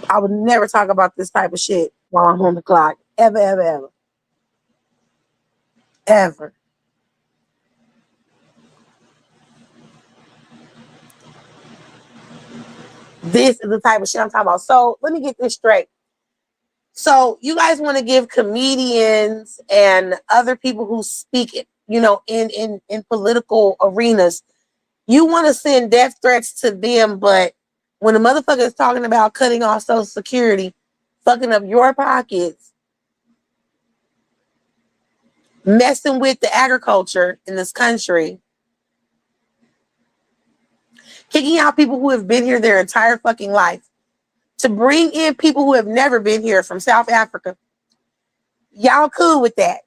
I would never talk about this type of shit while I'm on the clock. Ever, ever, ever. Ever. This is the type of shit I'm talking about. So let me get this straight. So you guys want to give comedians and other people who speak, you know, in political arenas, you want to send death threats to them, but when the motherfucker is talking about cutting off Social Security, fucking up your pockets, messing with the agriculture in this country, kicking out people who have been here their entire fucking life, to bring in people who have never been here from South Africa. Y'all cool with that?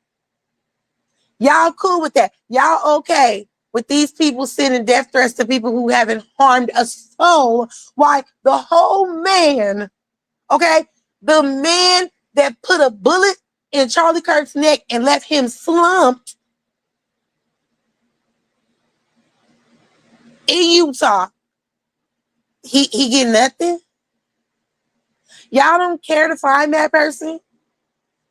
Y'all cool with that? Y'all okay with these people sending death threats to people who haven't harmed a soul? Why the whole man, okay, the man that put a bullet in Charlie Kirk's neck and left him slumped in Utah, he get nothing? Y'all don't care to find that person?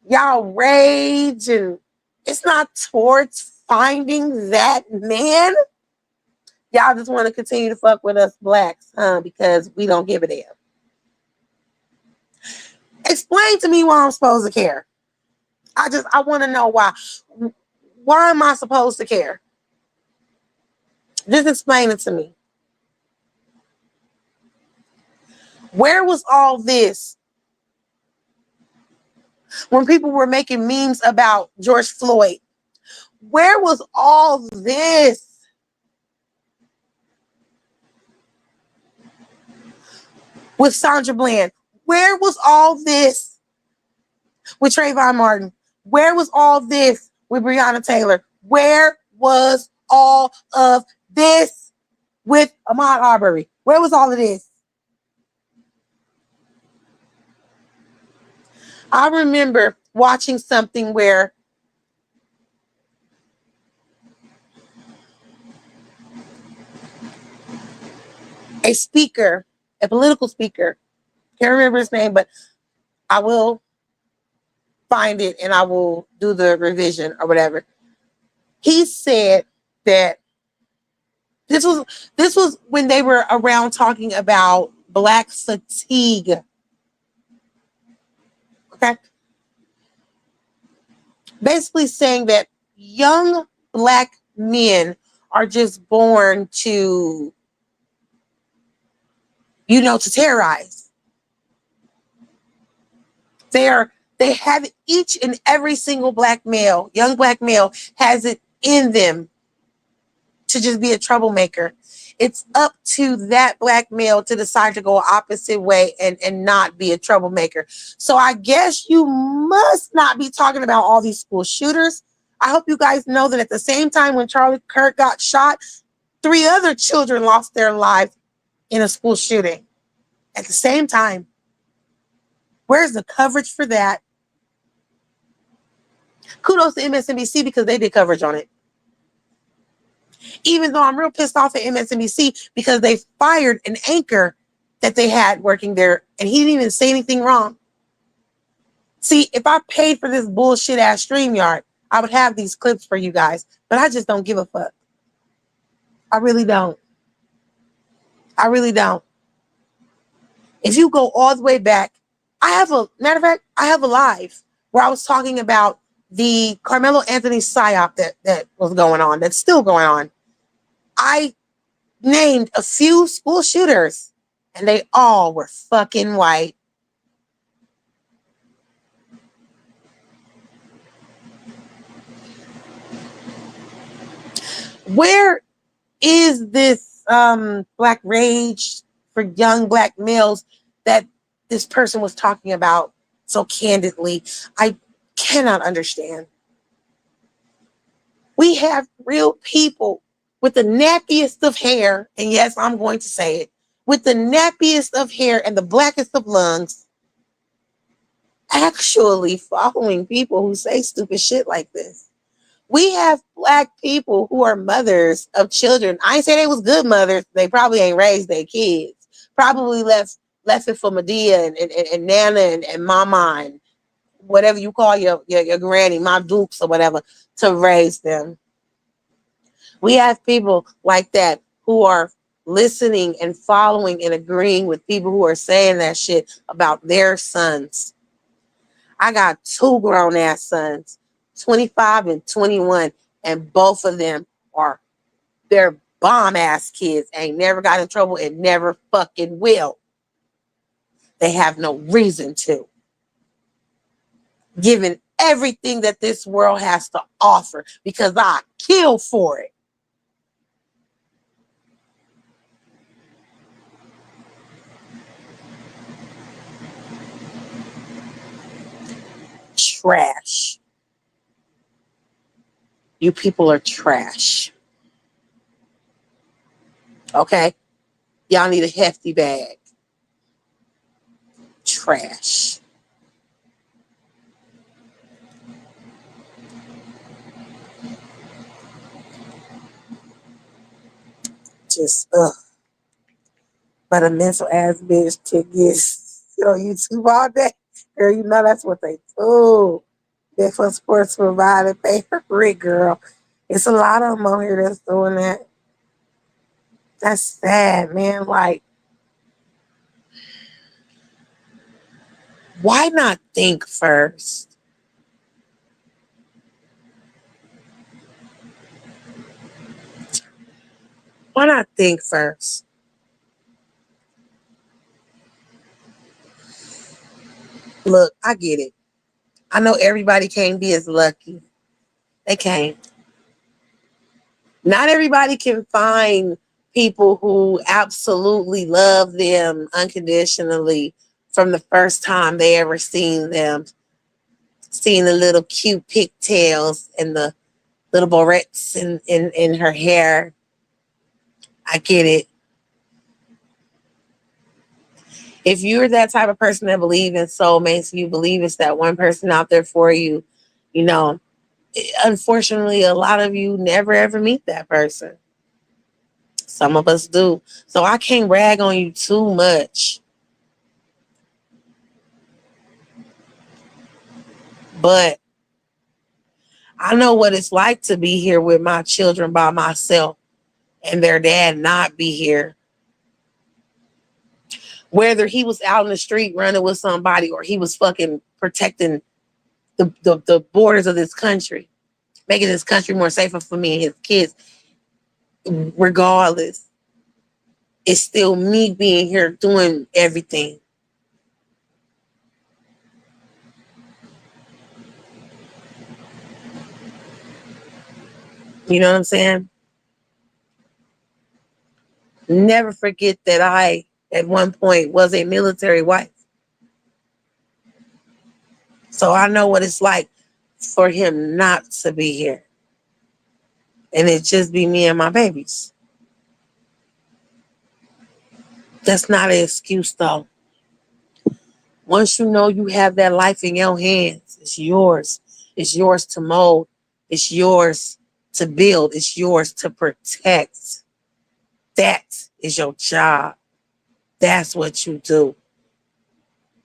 Y'all rage, and it's not towards finding that man. Y'all just want to continue to fuck with us blacks, huh? Because we don't give a damn. Explain to me why I'm supposed to care. I want to know why. Why am I supposed to care? Just explain it to me. Where was all this when people were making memes about George Floyd? Where was all this with Sandra Bland? Where was all this with Trayvon Martin? Where was all this with Breonna Taylor? Where was all of this with Ahmaud Arbery? Where was all of this? I remember watching something where a speaker a political speaker. Can't remember his name, but I will find it and I will do the revision or whatever. He said that this was when they were around talking about black fatigue. Okay. Basically saying that young black men are just born to, to terrorize. They have each and every single black male, young black male, has it in them to just be a troublemaker. It's up to that black male to decide to go opposite way and not be a troublemaker. So I guess you must not be talking about all these school shooters. I hope you guys know that at the same time when Charlie Kirk got shot, 3 other children lost their lives in a school shooting at the same time. Where's the coverage for that? Kudos to MSNBC because they did coverage on it. Even though I'm real pissed off at MSNBC because they fired an anchor that they had working there and he didn't even say anything wrong. See, if I paid for this bullshit ass StreamYard, I would have these clips for you guys, but I just don't give a fuck. I really don't. I really don't. If you go all the way back, matter of fact, I have a live where I was talking about the Carmelo Anthony psyop that was going on, that's still going on. I named a few school shooters and they all were fucking white. Where is this black rage for young black males that this person was talking about so candidly? I cannot understand. We have real people with the nappiest of hair, and yes, I'm going to say it, with the nappiest of hair and the blackest of lungs, actually following people who say stupid shit like this. We have black people who are mothers of children. I ain't say they was good mothers. They probably ain't raised their kids. Probably left it for Medea and Nana and Mama and whatever you call your granny, my dukes or whatever, to raise them. We have people like that who are listening and following and agreeing with people who are saying that shit about their sons. I got 2 grown ass sons, 25 and 21, and both of them they're bomb ass kids, ain't never got in trouble and never fucking will. They have no reason to. Given everything that this world has to offer, because I kill for it. Trash. You people are trash. Okay? Y'all need a hefty bag. Trash. Just, but a mental ass bitch can get on YouTube all day. Girl, you know that's what they do. They're for sports provider, pay for rent, girl. It's a lot of them on here that's doing that. That's sad, man. Like, why not think first? Why not think first? Look, I get it. I know everybody can't be as lucky. They can't. Not everybody can find people who absolutely love them unconditionally from the first time they ever seen them. Seeing the little cute pigtails and the little barrettes in her hair. I get it. If you're that type of person that believes in soulmates, you believe it's that one person out there for you, you know, unfortunately, a lot of you never ever meet that person. Some of us do. So I can't rag on you too much. But I know what it's like to be here with my children by myself and their dad not be here. Whether he was out in the street running with somebody or he was fucking protecting the borders of this country, making this country more safer for me and his kids. Regardless, it's still me being here doing everything. You know what I'm saying? Never forget that I, at one point, was a military wife. So I know what it's like for him not to be here. And it just be me and my babies. That's not an excuse, though. Once you know you have that life in your hands, it's yours. It's yours to mold. It's yours to build. It's yours to protect. That is your job. That's what you do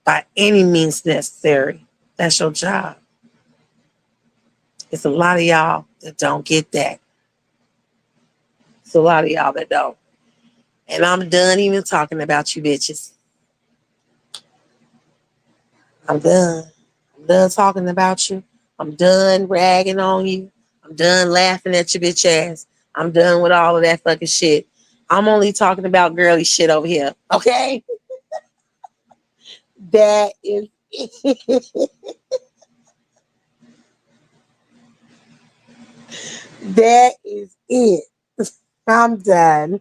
by any means necessary. That's your job. It's a lot of y'all that don't get that. It's a lot of y'all that don't. And I'm done even talking about you bitches. I'm done. I'm done talking about you. I'm done ragging on you. I'm done laughing at your bitch ass. I'm done with all of that fucking shit. I'm only talking about girly shit over here. Okay? That is it. That is it. I'm done.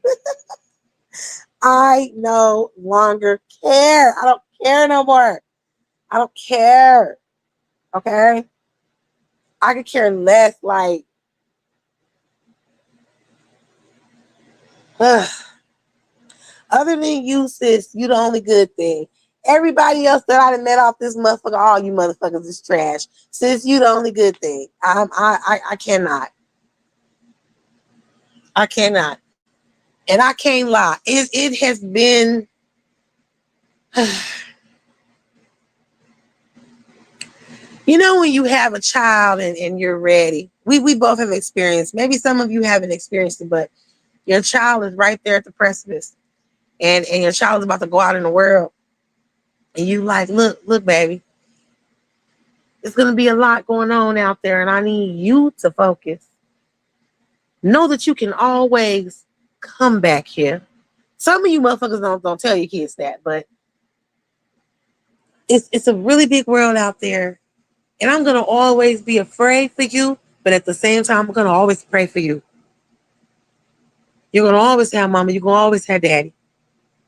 I no longer care. I don't care no more. I don't care. Okay? I could care less. Like, ugh. Other than you, sis, you the only good thing. Everybody else that I done met off this motherfucker, all you motherfuckers is trash. Sis, you the only good thing. I cannot. I cannot. And I can't lie. It has been you know when you have a child and you're ready. We both have experienced. Maybe some of you haven't experienced it, but your child is right there at the precipice. And your child is about to go out in the world. And you like, look, baby, there's gonna be a lot going on out there, and I need you to focus. Know that you can always come back here. Some of you motherfuckers don't tell your kids that, but it's a really big world out there. And I'm gonna always be afraid for you, but at the same time, I'm gonna always pray for you. You're gonna always have mama, you're gonna always have daddy.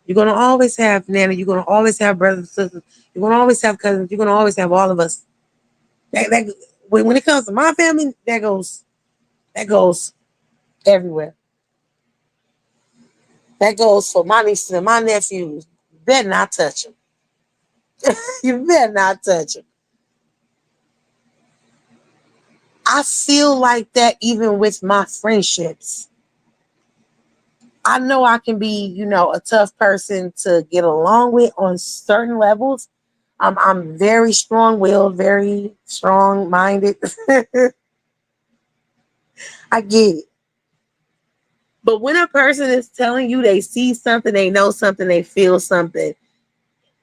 You're gonna always have Nana, you're gonna always have brothers and sisters, you're gonna always have cousins, you're gonna always have all of us. When it comes to my family, that goes everywhere. That goes for my nieces and my nephews. You better not touch them. You better not touch them. I feel like that even with my friendships. I know I can be, a tough person to get along with on certain levels. I'm very strong-willed, very strong-minded. I get it. But when a person is telling you they see something, they know something, they feel something,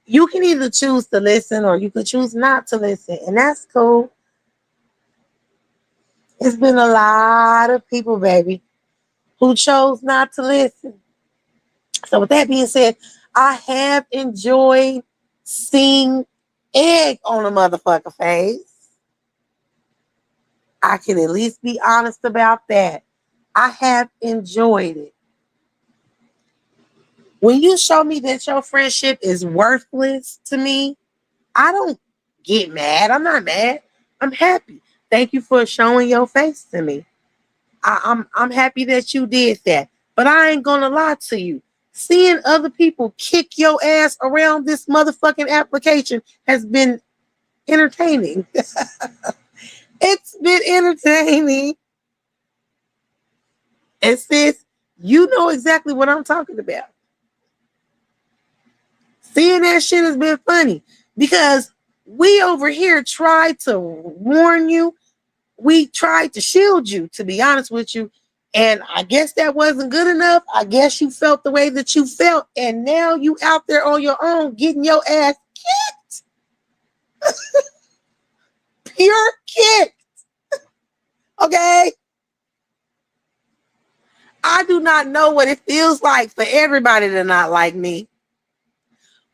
you can either choose to listen or you could choose not to listen. And that's cool. It's been a lot of people, baby, who chose not to listen. So with that being said, I have enjoyed seeing egg on a motherfucker face. I can at least be honest about that. I have enjoyed it. When you show me that your friendship is worthless to me, I don't get mad. I'm not mad. I'm happy. Thank you for showing your face to me. I'm happy that you did that. But I ain't gonna lie to you. Seeing other people kick your ass around this motherfucking application has been entertaining. It's been entertaining. And sis, You know exactly what I'm talking about. Seeing that shit has been funny because we over here tried to warn you. We tried to shield you, to be honest with you. And I guess that wasn't good enough. I guess you felt the way that you felt. And now you out there on your own getting your ass kicked. Pure kick. Okay. I do not know what it feels like for everybody to not like me.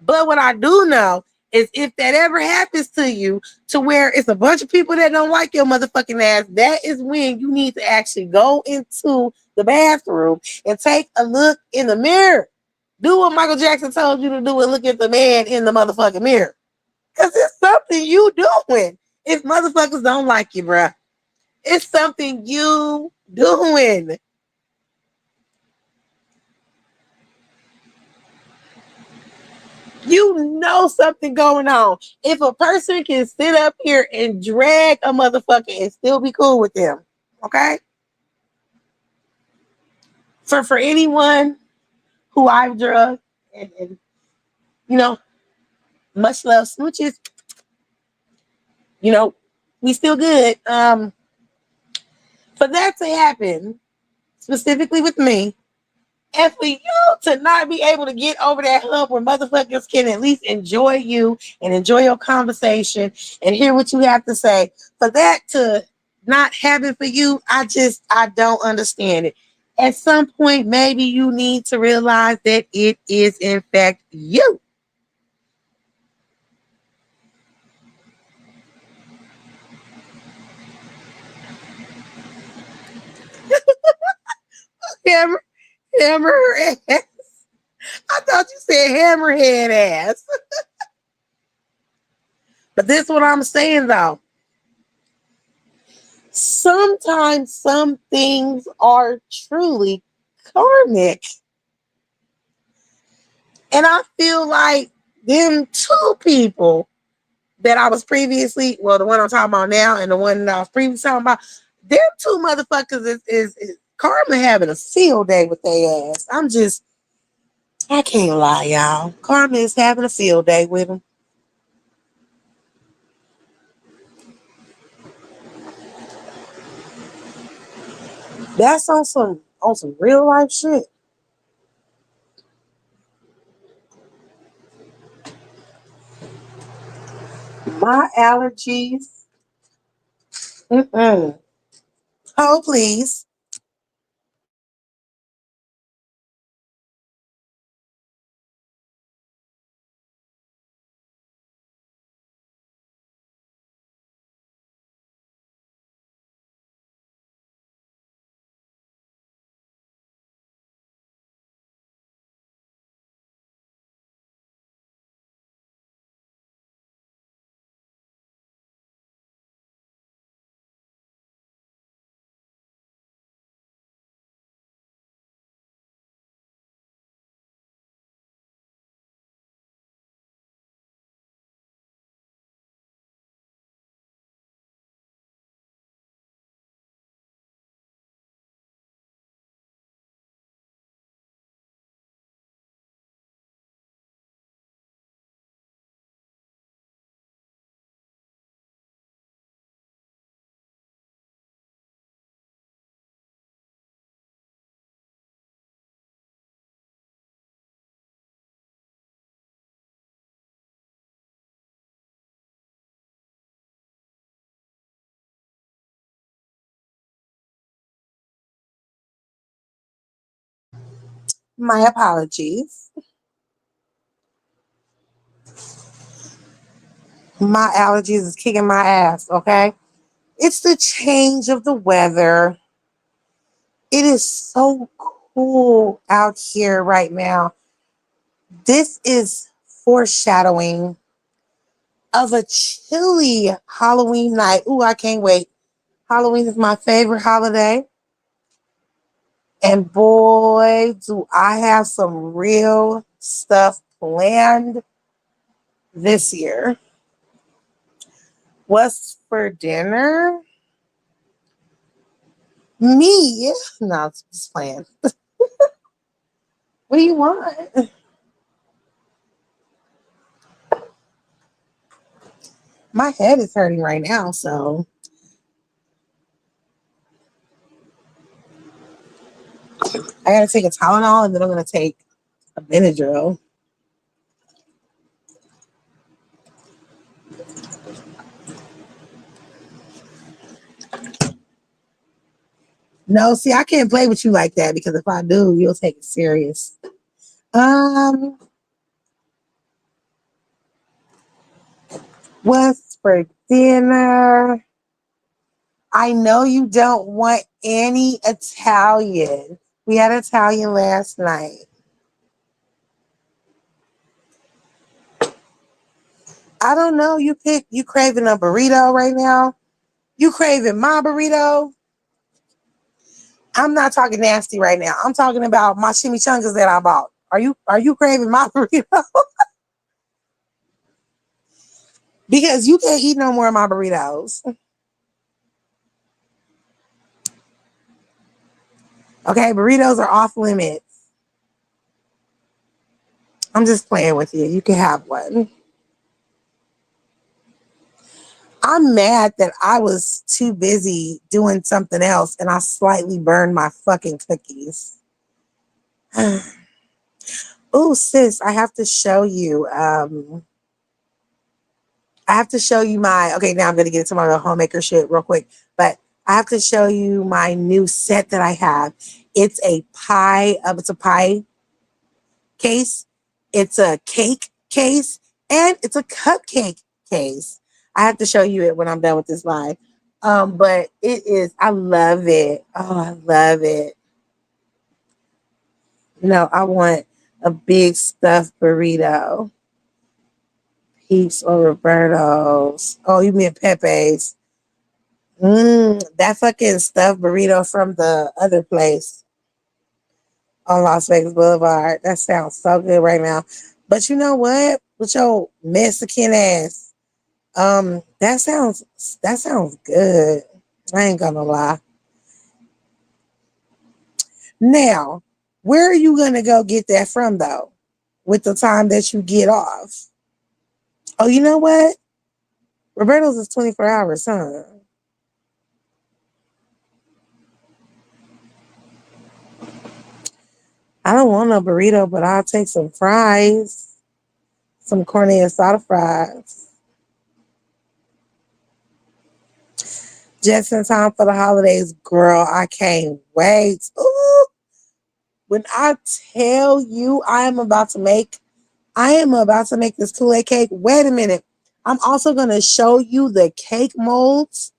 But what I do know is if that ever happens to you to where it's a bunch of people that don't like your motherfucking ass, that is when you need to actually go into the bathroom and take a look in the mirror. Do what Michael Jackson told you to do and look at the man in the motherfucking mirror. Because it's something you doing if motherfuckers don't like you, bruh. It's something you doing. You know something going on. If a person can sit up here and drag a motherfucker and still be cool with them, okay? For anyone who I've drugged and you know, much love smooches, you know, we still good. For that to happen, specifically with me, and for you to not be able to get over that hump where motherfuckers can at least enjoy you and enjoy your conversation and hear what you have to say, for that to not happen for you, I don't understand it. At some point, maybe you need to realize that it is in fact you. Hammer, hammer her ass. I thought you said hammerhead ass. But this is what I'm saying though. Sometimes some things are truly karmic. And I feel like them two people that I was previously, well, the one I'm talking about now and the one that I was previously talking about, them two motherfuckers is Karma having a field day with their ass. I can't lie, y'all. Karma is having a field day with them. That's on some real life shit. My allergies. Mm-mm. Oh, please. My apologies. My allergies is kicking my ass, okay? It's the change of the weather. It is so cool out here right now. This is foreshadowing of a chilly Halloween night. Ooh, I can't wait. Halloween is my favorite holiday. And boy, do I have some real stuff planned this year. What's for dinner? Me? No, it's just playing. What do you want? My head is hurting right now, so I gotta take a Tylenol and then I'm gonna take a Benadryl. No, see, I can't play with you like that because if I do, you'll take it serious. Um, what's for dinner? I know you don't want any Italian. We had Italian last night. I don't know. You craving a burrito right now? You craving my burrito? I'm not talking nasty right now. I'm talking about my chimichangas that I bought. Are you craving my burrito? Because you can't eat no more of my burritos. Okay, burritos are off limits. I'm just playing with you. You can have one. I'm mad that I was too busy doing something else and I slightly burned my fucking cookies. Oh, sis, I have to show you. I have to show you my. Okay, now I'm gonna get into my little homemaker shit real quick, but I have to show you my new set that I have. It's a pie. It's a pie case. It's a cake case, and it's a cupcake case. I have to show you it when I'm done with this live. But it is. I love it. Oh, I love it. No, I want a big stuffed burrito. Peeps or Roberto's. Oh, you mean Pepe's? That fucking stuffed burrito from the other place on Las Vegas Boulevard. That sounds so good right now. But you know what? With your Mexican ass, that sounds good. I ain't gonna lie. Now, where are you gonna go get that from though? With the time that you get off. Oh, you know what? Roberto's is 24 hours, huh? I don't want no burrito, but I'll take some fries, some corn asada fries. Just in time for the holidays, girl. I can't wait. Ooh, when I tell you I am about to make this Kool-Aid cake. Wait a minute. I'm also gonna show you the cake molds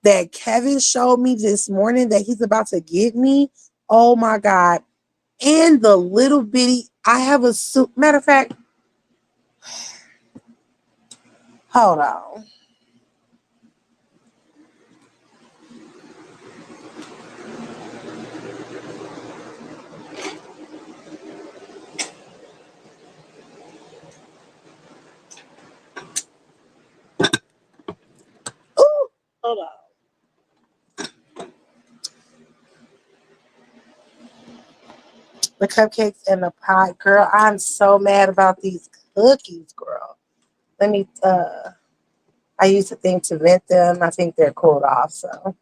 that Kevin showed me this morning that he's about to give me. Oh my God. And the little bitty, I have a soup. Matter of fact, hold on. Ooh, hold on. The cupcakes and the pie. Girl, I'm so mad about these cookies, girl. Let me I used to think to vent them. I think they're cooled off, so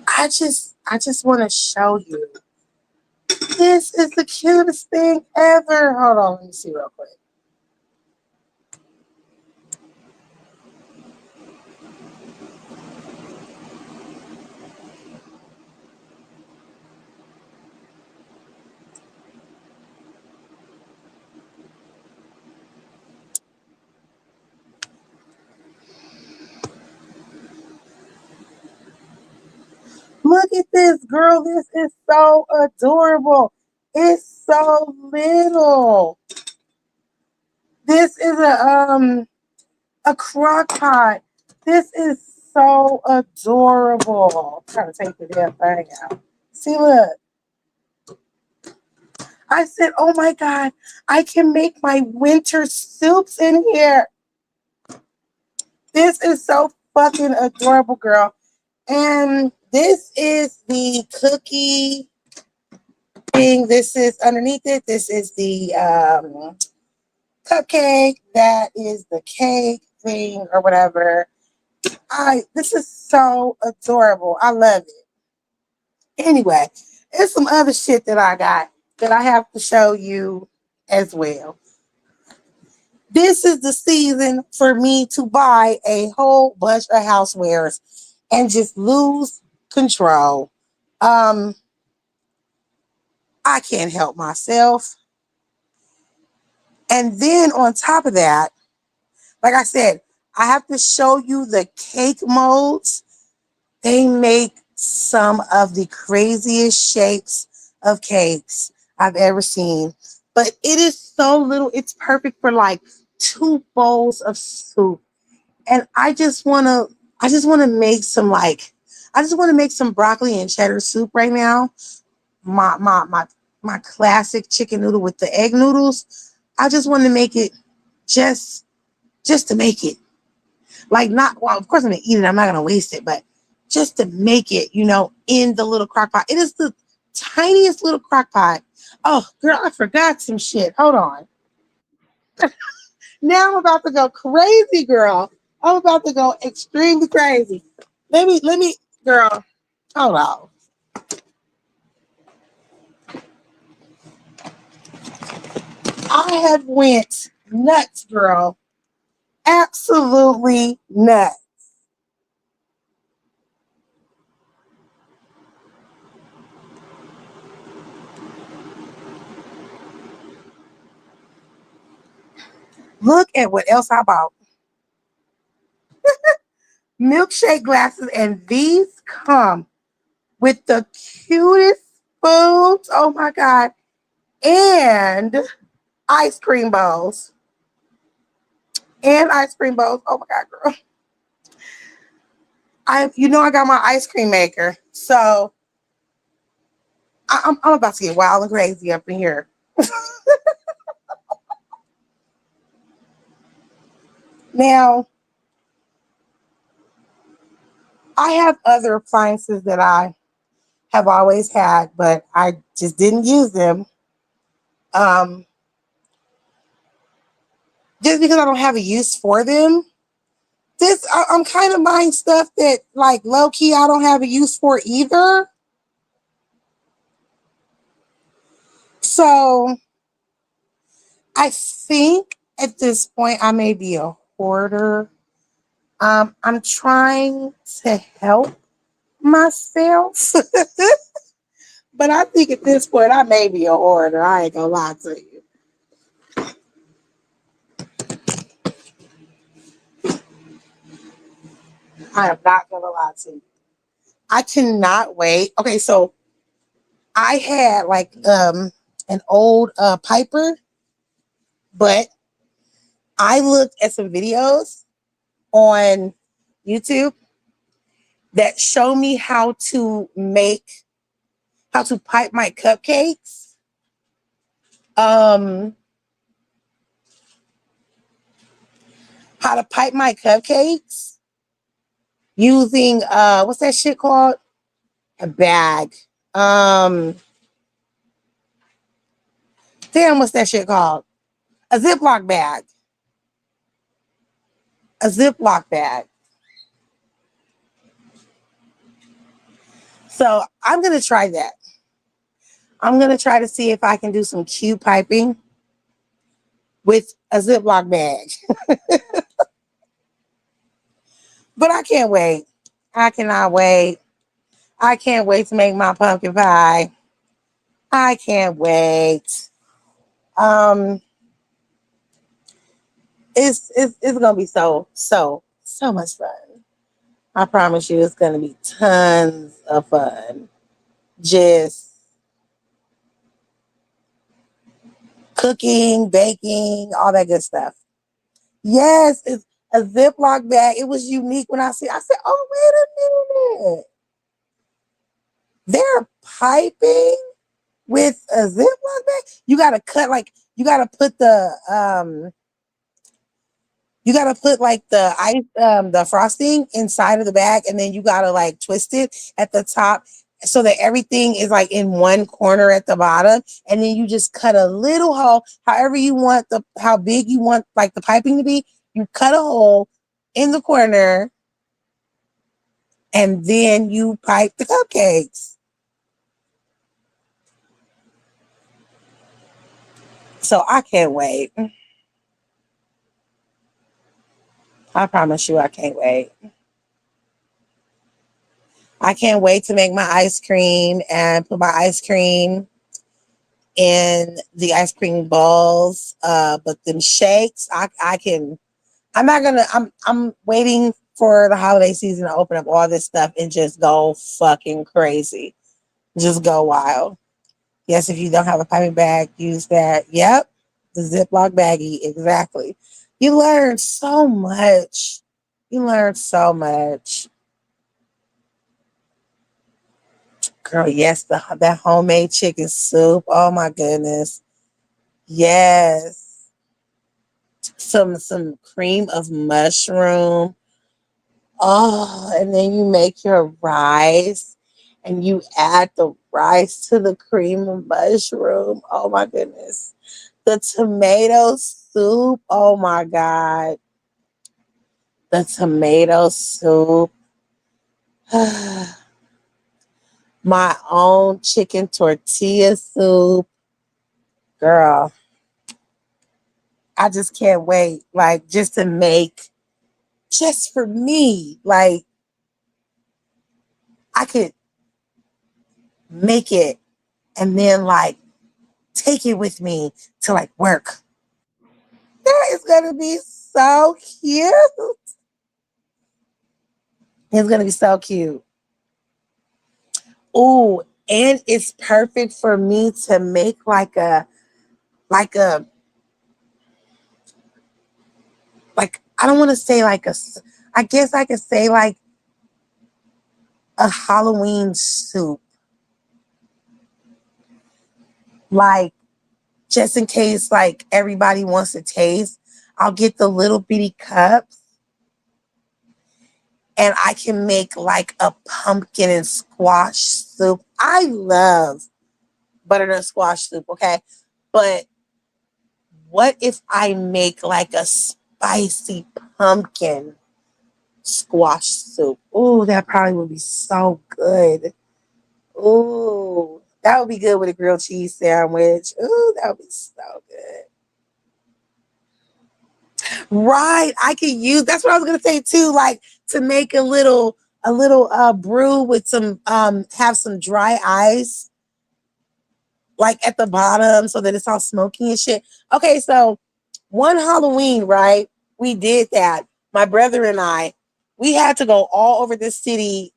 I just want to show you. This is the cutest thing ever. Hold on, let me see real quick. Look at this, girl. This is so adorable. It's so little. This is a crock pot. This is so adorable. I'm trying to take the damn thing out. See, look. I said, oh my God, I can make my winter soups in here. This is so fucking adorable, girl. And this is the cookie thing. This is underneath it. This is the cupcake. That is the cake thing or whatever. This is so adorable. I love it. Anyway, there's some other shit that I got that I have to show you as well. This is the season for me to buy a whole bunch of housewares and just lose control. Um, I can't help myself. And then on top of that, like I said, I have to show you the cake molds. They make some of the craziest shapes of cakes I've ever seen. But it is so little, it's perfect for like 2 bowls of soup. And I just wanna make some like I just want to make some broccoli and cheddar soup right now. My classic chicken noodle with the egg noodles. I just want to make it just just to make it. Like not well, of course I'm gonna eat it, I'm not gonna waste it, but just to make it, in the little crock pot. It is the tiniest little crock pot. Oh girl, I forgot some shit. Hold on. Now I'm about to go crazy, girl. I'm about to go extremely crazy. Let me, girl, hold on. I have went nuts, girl. Absolutely nuts. Look at what else I bought. Milkshake glasses, and these come with the cutest spoons. Oh my God. And ice cream bowls. And ice cream bowls. Oh my God, girl. I got my ice cream maker. So I'm about to get wild and crazy up in here. Now, I have other appliances that I have always had, but I just didn't use them. Um, just because I don't have a use for them. I'm kind of buying stuff that like low key I don't have a use for either. So I think at this point I may be a hoarder. I'm trying to help myself, but I think at this point I may be a hoarder. I ain't gonna lie to you. I am not gonna lie to you. I cannot wait. Okay, so I had like an old Piper, but I looked at some videos on YouTube that show me how to pipe my cupcakes. Um, how to pipe my cupcakes using what's that shit called? A bag. Um, damn, what's that shit called? A Ziploc bag. A Ziploc bag. So I'm gonna try that. I'm gonna try to see if I can do some cube piping with a Ziploc bag. But I can't wait. I cannot wait. I can't wait to make my pumpkin pie. I can't wait. Um, it's gonna be so much fun. I promise you, it's gonna be tons of fun. Just cooking, baking, all that good stuff. Yes, it's a Ziploc bag. It was unique when I see. I said, "Oh, wait a minute! They're piping with a Ziploc bag. You gotta cut like you gotta put You gotta put like the ice, the frosting inside of the bag, and then you gotta like twist it at the top so that everything is like in one corner at the bottom, and then you just cut a little hole, however you want how big you want like the piping to be. You cut a hole in the corner, and then you pipe the cupcakes. So I can't wait. I promise you, I can't wait. I can't wait to make my ice cream and put my ice cream in the ice cream balls. But them shakes, I can. I'm not gonna. I'm waiting for the holiday season to open up all this stuff and just go fucking crazy. Just go wild. Yes, if you don't have a piping bag, use that. Yep, the Ziploc baggie. Exactly. You learn so much. You learn so much. Girl, yes, that homemade chicken soup. Oh my goodness. Yes. Some cream of mushroom. Oh, and then you make your rice and you add the rice to the cream of mushroom. Oh my goodness. The tomato soup. Oh my God. The tomato soup. My own chicken tortilla soup. Girl, I just can't wait. Like, just to make, just for me, like, I could make it and then, like, take it with me to, like, work. That is going to be so cute. It's going to be so cute. Ooh, and it's perfect for me to make like a, like, I don't want to say like I guess I could say like a Halloween soup. Like, just in case like everybody wants to taste, I'll get the little bitty cups and I can make like a pumpkin and squash soup. I love butternut squash soup, okay? But what if I make like a spicy pumpkin squash soup? Ooh, that probably would be so good. Ooh, that would be good with a grilled cheese sandwich. Ooh, that would be so good. Right. I could use that's what I was gonna say too, like to make a little brew with some have some dry ice like at the bottom so that it's all smoky and shit. Okay, so one Halloween, right? We did that. My brother and I, we had to go all over the city.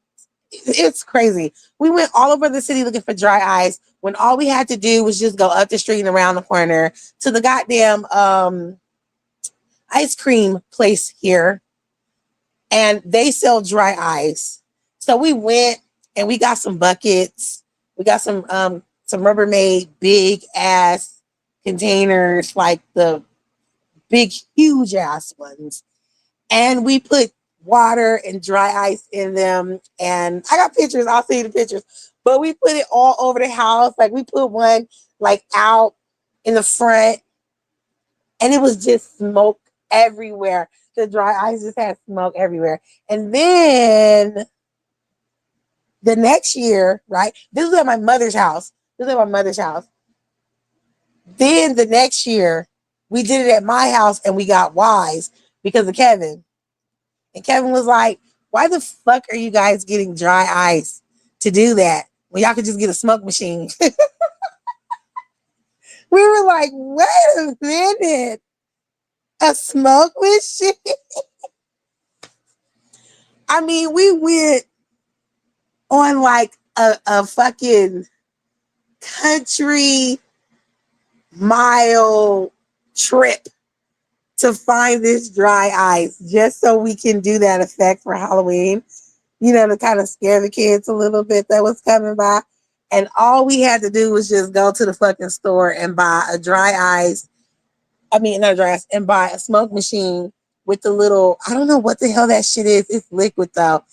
It's crazy. We went all over the city looking for dry ice when all we had to do was just go up the street and around the corner to the goddamn ice cream place here, and they sell dry ice. So we went and we got some buckets. We got some Rubbermaid big ass containers, like the big huge ass ones. And we put water and dry ice in them. And I got pictures, I'll see you the pictures. But we put it all over the house. Like we put one like out in the front, and it was just smoke everywhere. The dry ice just had smoke everywhere. And then the next year, right? This was at my mother's house. This was at my mother's house. Then the next year, we did it at my house and we got wise because of Kevin. And Kevin was like, why the fuck are you guys getting dry ice to do that when y'all could just get a smoke machine? We were like, wait a minute, a smoke machine? I mean, we went on like a fucking country mile trip to find this dry ice just so we can do that effect for Halloween, to kind of scare the kids a little bit that was coming by. And all we had to do was just go to the fucking store and buy a dry ice. I mean, not dry ice, and buy a smoke machine with the little, I don't know what the hell that shit is. It's liquid though.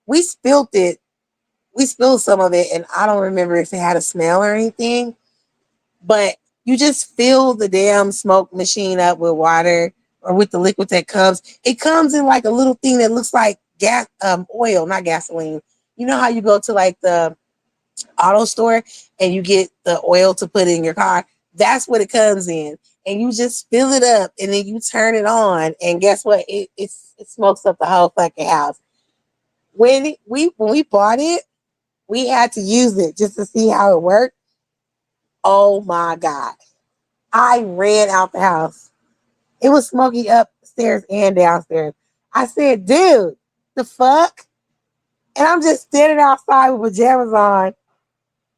We spilled it. We spilled some of it, and I don't remember if it had a smell or anything. But you just fill the damn smoke machine up with water or with the liquid that comes. It comes in like a little thing that looks like gas, oil, not gasoline. You know how you go to like the auto store and you get the oil to put in your car? That's what it comes in. And you just fill it up and then you turn it on. And guess what? It smokes up the whole fucking house. When we bought it, we had to use it just to see how it worked. Oh my God. I ran out the house. It was smoky upstairs and downstairs. I said, dude, the fuck? And I'm just standing outside with pajamas on,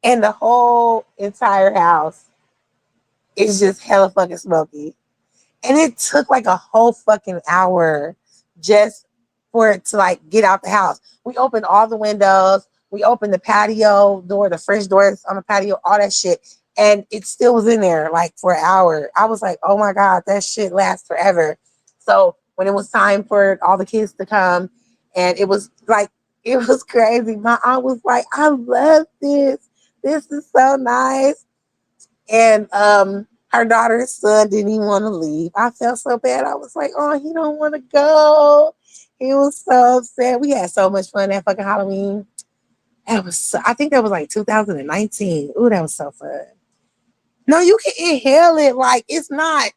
and the whole entire house is just hella fucking smoky. And it took like a whole fucking hour just for it to like get out the house. We opened all the windows. We opened the patio door, the French doors on the patio, all that shit. And it still was in there like for an hour. I was like, oh my God, that shit lasts forever. So when it was time for all the kids to come, and it was like, it was crazy. My aunt was like, I love this. This is so nice. And her daughter's son didn't even want to leave. I felt so bad. I was like, oh, he don't want to go. He was so upset. We had so much fun that fucking Halloween. I think that was like 2019. Ooh, that was so fun. No, you can inhale it. Like it's not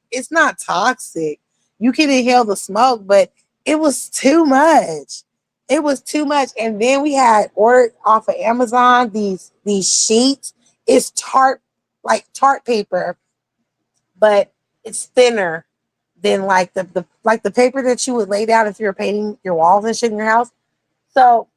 toxic. You can inhale the smoke, but it was too much. It was too much. And then we had ordered off of Amazon these sheets. It's tart paper, but it's thinner than like the paper that you would lay down if you were painting your walls and shit in your house. So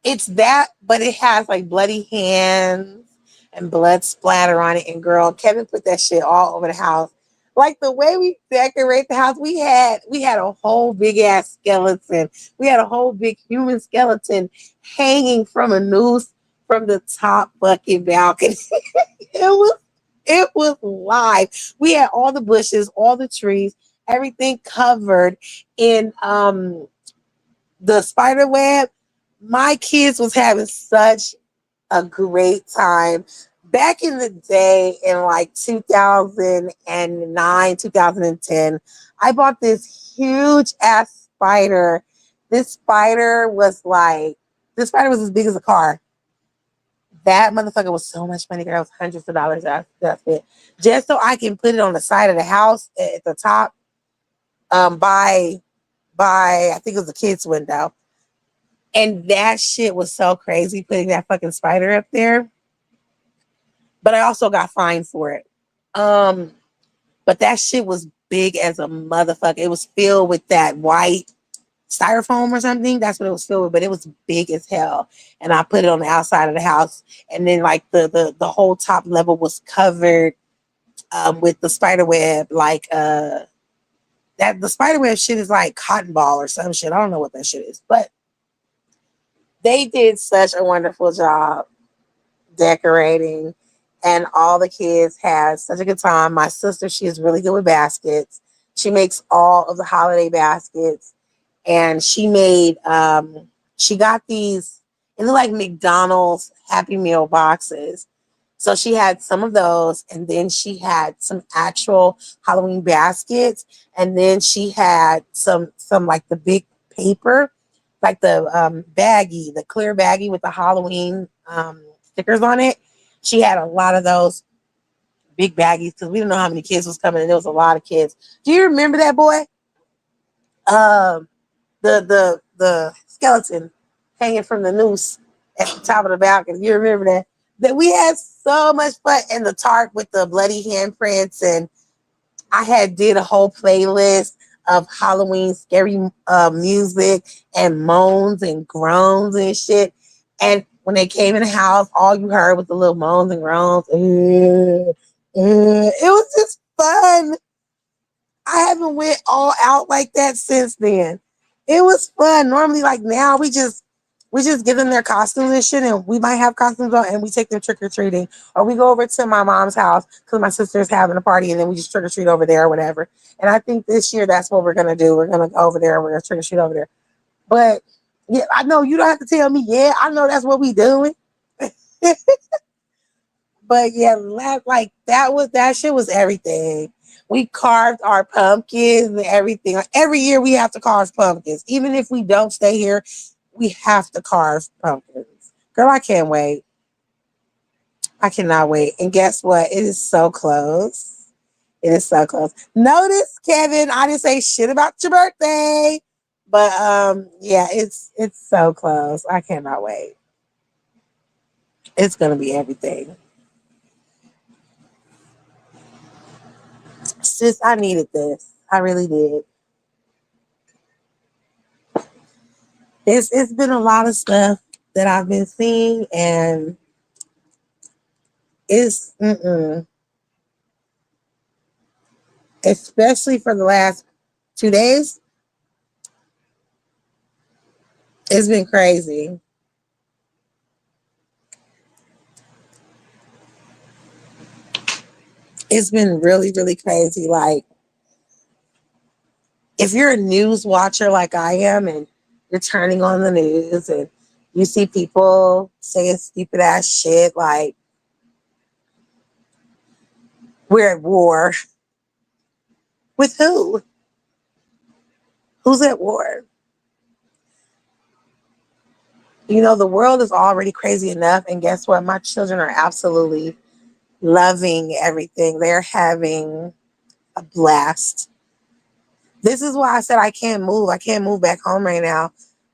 it's that, but it has like bloody hands and blood splatter on it. And girl, Kevin put that shit all over the house. Like the way we decorate the house, we had a whole big ass skeleton. We had a whole big human skeleton hanging from a noose from the top fucking balcony. it was live. We had all the bushes, all the trees, everything covered in the spider web. My kids was having such a great time. Back in the day, in like 2009, 2010, I bought this huge ass spider. This spider was as big as a car. That motherfucker was so much money, girl. It was hundreds of dollars. That's it. Just so I can put it on the side of the house at the top, by I think it was a kid's window. And that shit was so crazy putting that fucking spider up there. But I also got fined for it. Um, but that shit was big as a motherfucker. It was filled with that white styrofoam or something. That's what it was filled with, but it was big as hell. And I put it on the outside of the house. And then like the whole top level was covered with the spider web, like that the spider web shit is like cotton ball or some shit. I don't know what that shit is, but they did such a wonderful job decorating, and all the kids had such a good time. My sister, she is really good with baskets. She makes all of the holiday baskets, and she got these, it looked like McDonald's Happy Meal boxes. So she had some of those, and then she had some actual Halloween baskets, and then she had some like the big paper, like the baggie, the clear baggie with the Halloween stickers on it. She had a lot of those big baggies because we didn't know how many kids was coming, and there was a lot of kids. Do you remember that boy? Um, the skeleton hanging from the noose at the top of the balcony. You remember that? That we had so much fun, and the tarp with the bloody handprints, and I had did a whole playlist of Halloween scary music and moans and groans and shit. And when they came in the house, all you heard was the little moans and groans. It was just fun. I haven't went all out like that since then. It was fun. Normally, like now, we just We just give them their costumes and shit, and we might have costumes on, and we take them trick or treating, or we go over to my mom's house because my sister's having a party, and then we just trick or treat over there or whatever. And I think this year that's what we're gonna do. We're gonna go over there and we're gonna trick or treat over there. But yeah, I know you don't have to tell me. Yeah, I know that's what we doing. But yeah, like that shit was everything. We carved our pumpkins and everything. Like every year we have to carve pumpkins. Even if we don't stay here, we have to carve pumpkins. Girl, I can't wait. I cannot wait. And guess what? It is so close. It is so close. Notice, Kevin, I didn't say shit about your birthday. But yeah, it's so close. I cannot wait. It's gonna be everything. Sis, I needed this. I really did. It's been a lot of stuff that I've been seeing, and it's especially for the last 2 days. It's been crazy. It's been really, really crazy. Like if you're a news watcher like I am, and you're turning on the news and you see people saying stupid ass shit like we're at war. With who? Who's at war? You know, the world is already crazy enough. And guess what? My children are absolutely loving everything. They're having a blast. This is why I said I can't move. I can't move back home right now.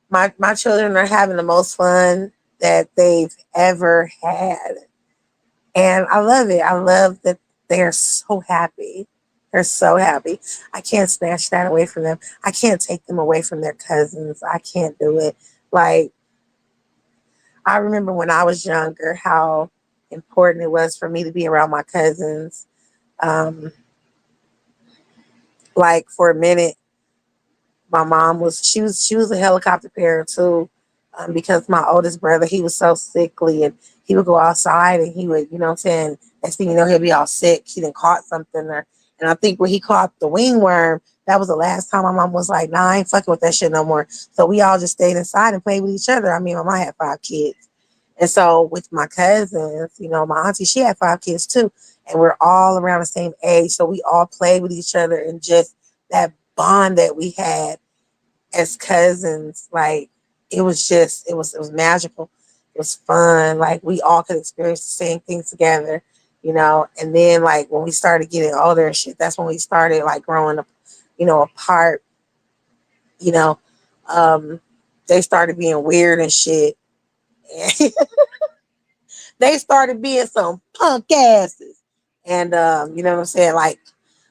My children are having the most fun that they've ever had. And I love it. I love that they're so happy. They're so happy. I can't snatch that away from them. I can't take them away from their cousins. I can't do it. Like, I remember when I was younger how important it was for me to be around my cousins. Um, like for a minute, my mom was she was a helicopter parent too, because my oldest brother, he was so sickly, and he would go outside and he would, you know what I'm saying, next thing you know, he'll be all sick. He didn't caught something, or and I think when he caught the wingworm, that was the last time my mom was like, nah, I ain't fucking with that shit no more. So we all just stayed inside and played with each other. I mean, my mom had 5 kids. And so with my cousins, you know, my auntie, she had 5 kids too. And we're all around the same age. So we all played with each other, and just that bond that we had as cousins, like it was magical. It was fun. Like we all could experience the same things together, you know. And then like when we started getting older and shit, that's when we started like growing up, you know, apart, you know. Um, they started being weird and shit. They started being some punk asses. And you know what I'm saying? Like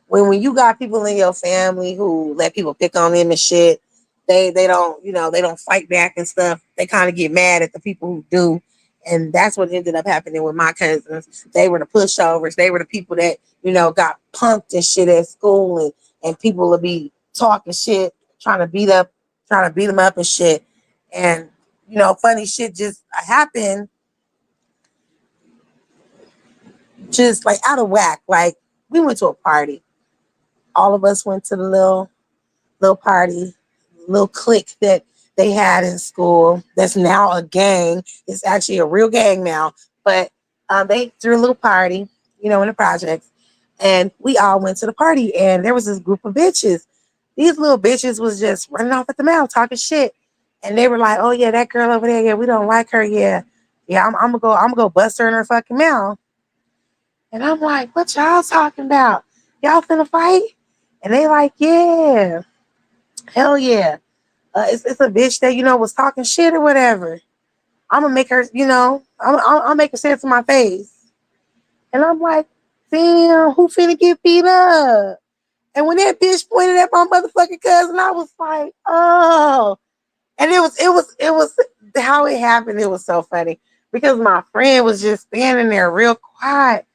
when you got people in your family who let people pick on them and shit, they don't, you know, they don't fight back and stuff. They kind of get mad at the people who do. And that's what ended up happening with my cousins. They were the pushovers. They were the people that, you know, got punked and shit at school, and people would be talking shit, trying to beat them up and shit. And, you know, funny shit just happened, just like out of whack. Like we went to a party. All of us went to the little party, little clique that they had in school. That's now a gang. It's actually a real gang now. But they threw a little party, you know, in the projects, and we all went to the party. And there was this group of bitches. These little bitches was just running off at the mouth, talking shit. And they were like, "Oh yeah, that girl over there. Yeah, we don't like her. Yeah, yeah, I'm gonna go bust her in her fucking mouth." And I'm like, "What y'all talking about? Y'all finna fight?" And they like, "Yeah, hell yeah." It's a bitch that, you know, was talking shit or whatever. I'm gonna make her, you know, I'll make her say it to my face. And I'm like, damn, who finna get beat up? And when that bitch pointed at my motherfucking cousin, I was like, oh. And it was how it happened. It was so funny because my friend was just standing there real quiet,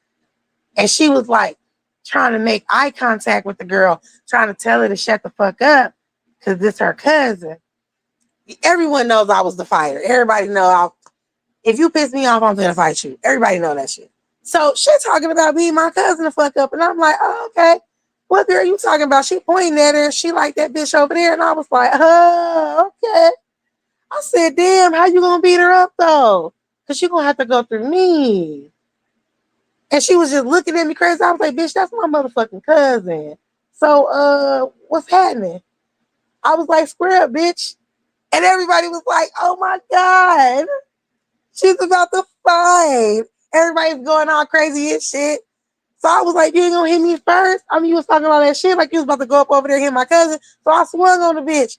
and she was like trying to make eye contact with the girl, trying to tell her to shut the fuck up because this her cousin. Everyone knows I was the fighter. Everybody know if you piss me off, I'm gonna fight you. Everybody know that shit. So she talking about being my cousin to fuck up, and I'm like, oh, okay. What girl you talking about? She pointing at her. She like that bitch over there, and I was like, oh, okay. I said, damn, how you gonna beat her up though? Cause she gonna have to go through me. And she was just looking at me crazy. I was like, bitch, that's my motherfucking cousin. So, what's happening? I was like, square up, bitch. And everybody was like, oh my God, she's about to fight. Everybody's going all crazy and shit. So I was like, you ain't gonna hit me first? I mean, you was talking all that shit like you was about to go up over there and hit my cousin. So I swung on the bitch.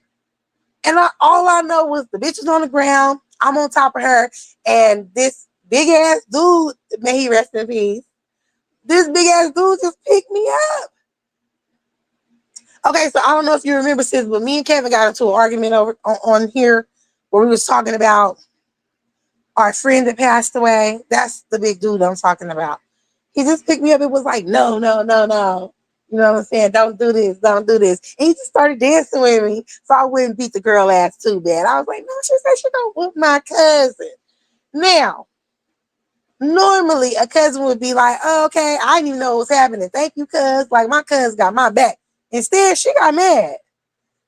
And all I know was the bitch is on the ground. I'm on top of her. And this big ass dude, may he rest in peace, this big ass dude just picked me up. Okay, so I don't know if you remember, sis, but me and Kevin got into an argument over on here where we was talking about our friend that passed away. That's the big dude I'm talking about. He just picked me up and was like, no, no, no, no. You know what I'm saying? Don't do this, don't do this. And he just started dancing with me so I wouldn't beat the girl ass too bad. I was like, no, she said she don't whoop my cousin. Now, normally a cousin would be like, oh, okay, I didn't even know what was happening. Thank you, cuz. Like, my cousin got my back. Instead, she got mad.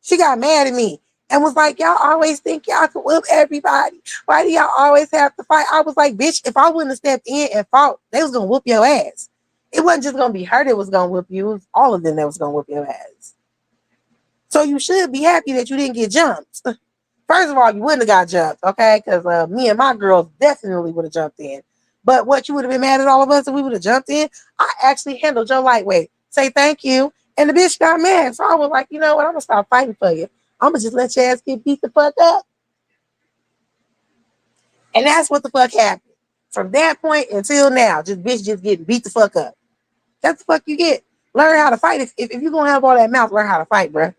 She got mad at me and was like, y'all always think y'all can whoop everybody. Why do y'all always have to fight? I was like, bitch, if I wouldn't have stepped in and fought, they was going to whoop your ass. It wasn't just going to be her that was going to whoop you. It was all of them that was going to whoop your ass. So you should be happy that you didn't get jumped. First of all, you wouldn't have got jumped, okay? Because me and my girls definitely would have jumped in. But what, you would have been mad at all of us if we would have jumped in? I actually handled your lightweight. Say thank you. And the bitch got mad. So I was like, you know what? I'm going to stop fighting for you. I'm going to just let your ass get beat the fuck up. And that's what the fuck happened. From that point until now, just bitch just getting beat the fuck up. That's the fuck you get. Learn how to fight. If you're going to have all that mouth, learn how to fight, bruh.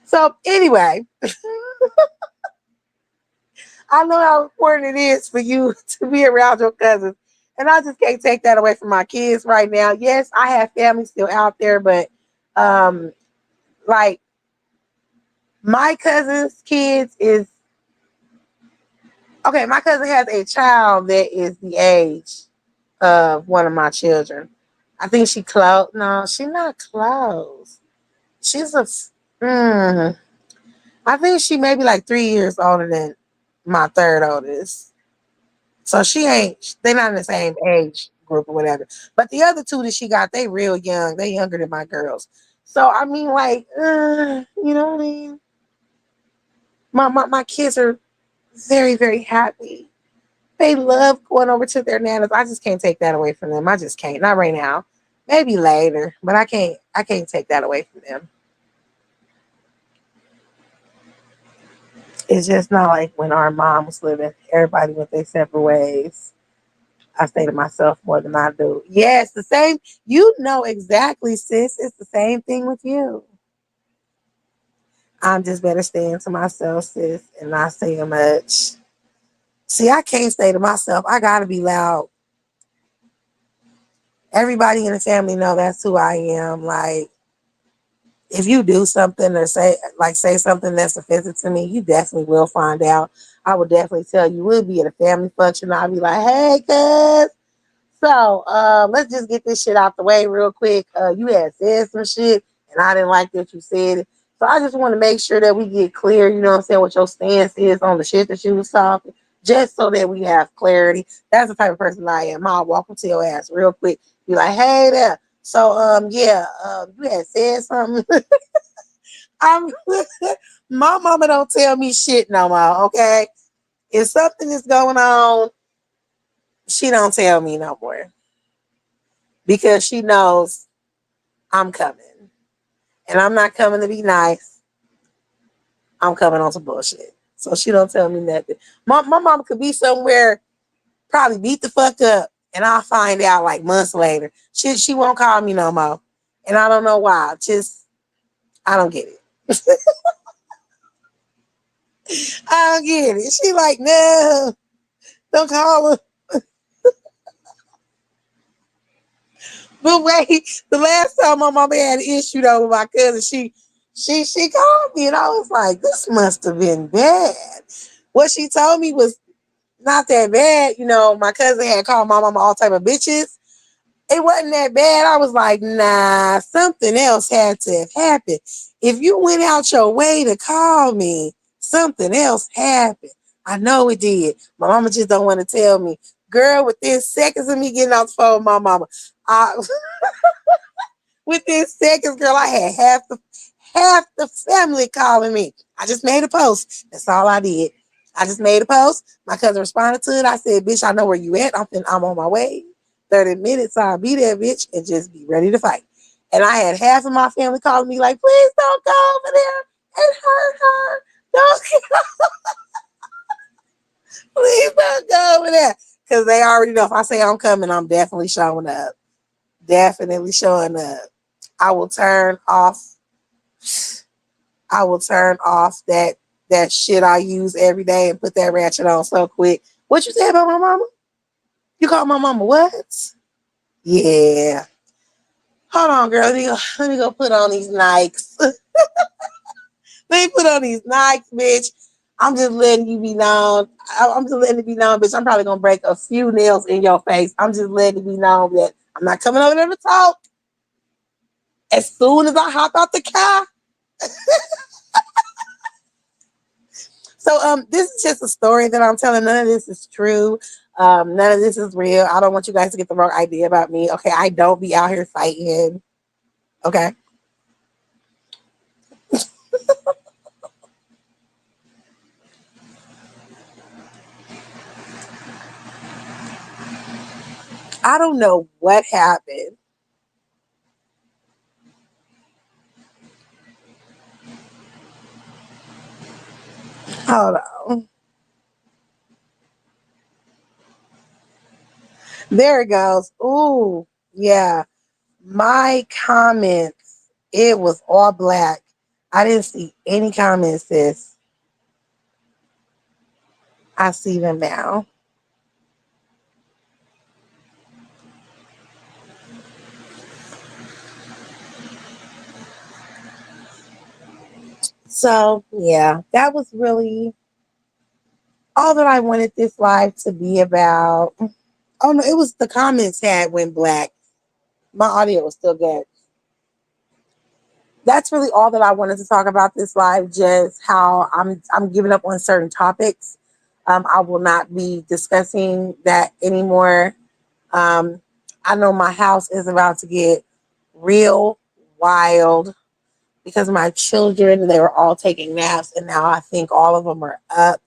So anyway, I know how important it is for you to be around your cousins. And I just can't take that away from my kids right now. Yes, I have family still out there, but um, like my cousin's kids is okay. My cousin has a child that is the age of one of my children. I think she close. No, she's not close. She's a. Mm, I think she may be like 3 years older than my third oldest. So she ain't, they not in the same age group or whatever. But the other two that she got, they real young. They younger than my girls. So I mean, like, you know what I mean? My kids are very, very happy. They love going over to their nanas. I just can't take that away from them. I just can't. Not right now. Maybe later, but I can't take that away from them. It's just not like when our mom was living. Everybody went their separate ways. I say to myself more than I do. Yes, the same. You know exactly, sis. It's the same thing with you. I'm just better staying to myself, sis, and not saying much. See, I can't stay to myself. I gotta be loud. Everybody in the family know that's who I am. Like, if you do something or say something that's offensive to me, you definitely will find out. I would definitely tell you. We'll be at a family function. I'll be like, hey, cuz. So let's just get this shit out the way real quick. You had said some shit, and I didn't like that you said it. So I just want to make sure that we get clear, you know what I'm saying, what your stance is on the shit that you was talking, just so that we have clarity. That's the type of person I am. I'll walk up to your ass real quick, be like, hey there. So yeah, you had said something. I'm my mama don't tell me shit no more, okay? If something is going on, she don't tell me no more because she knows I'm coming. And I'm not coming to be nice. I'm coming on some bullshit. So she don't tell me nothing. My mom could be somewhere, probably beat the fuck up, and I'll find out like months later. She won't call me no more. And I don't know why. Just I don't get it. I don't get it. She like, no, don't call her. But wait, the last time my mama had an issue though with my cousin, She called me and I was like, this must have been bad. What she told me was not that bad. You know, my cousin had called my mama all type of bitches. It wasn't that bad. I was like, nah, something else had to have happened. If you went out your way to call me, something else happened. I know it did. My mama just don't want to tell me. Girl, within seconds of me getting off the phone with my mama, I within seconds, girl, I had half the family calling me. I just made a post. That's all I did. I just made a post. My cousin responded to it. I said, bitch, I know where you at. I'm on my way. 30 minutes, I'll be there, bitch, and just be ready to fight. And I had half of my family calling me like, please don't go over there and hurt her. Don't please don't go over there. Because they already know if I say I'm coming, I'm definitely showing up. Definitely showing up. I will turn off that shit I use every day and put that ratchet on so quick. What you say about my mama? You call my mama what? Yeah. Hold on, girl. Let me go put on these Nikes. Let me put on these Nikes, bitch. I'm just letting you be known. I'm just letting it be known, bitch. I'm probably gonna break a few nails in your face. I'm just letting it be known that I'm not coming over there to talk. As soon as I hop out the car, so this is just a story that I'm telling. None of this is true. None of this is real. I don't want you guys to get the wrong idea about me. Okay, I don't be out here fighting. Okay. I don't know what happened. Hold on. There it goes. Ooh, yeah. My comments, it was all black. I didn't see any comments, sis. I see them now. So, yeah, that was really all that I wanted this live to be about. Oh no, it was the comments had went black. My audio was still good. That's really all that I wanted to talk about this live. Just how I'm giving up on certain topics. I will not be discussing that anymore. Um, I know my house is about to get real wild because my children, they were all taking naps, and now I think all of them are up.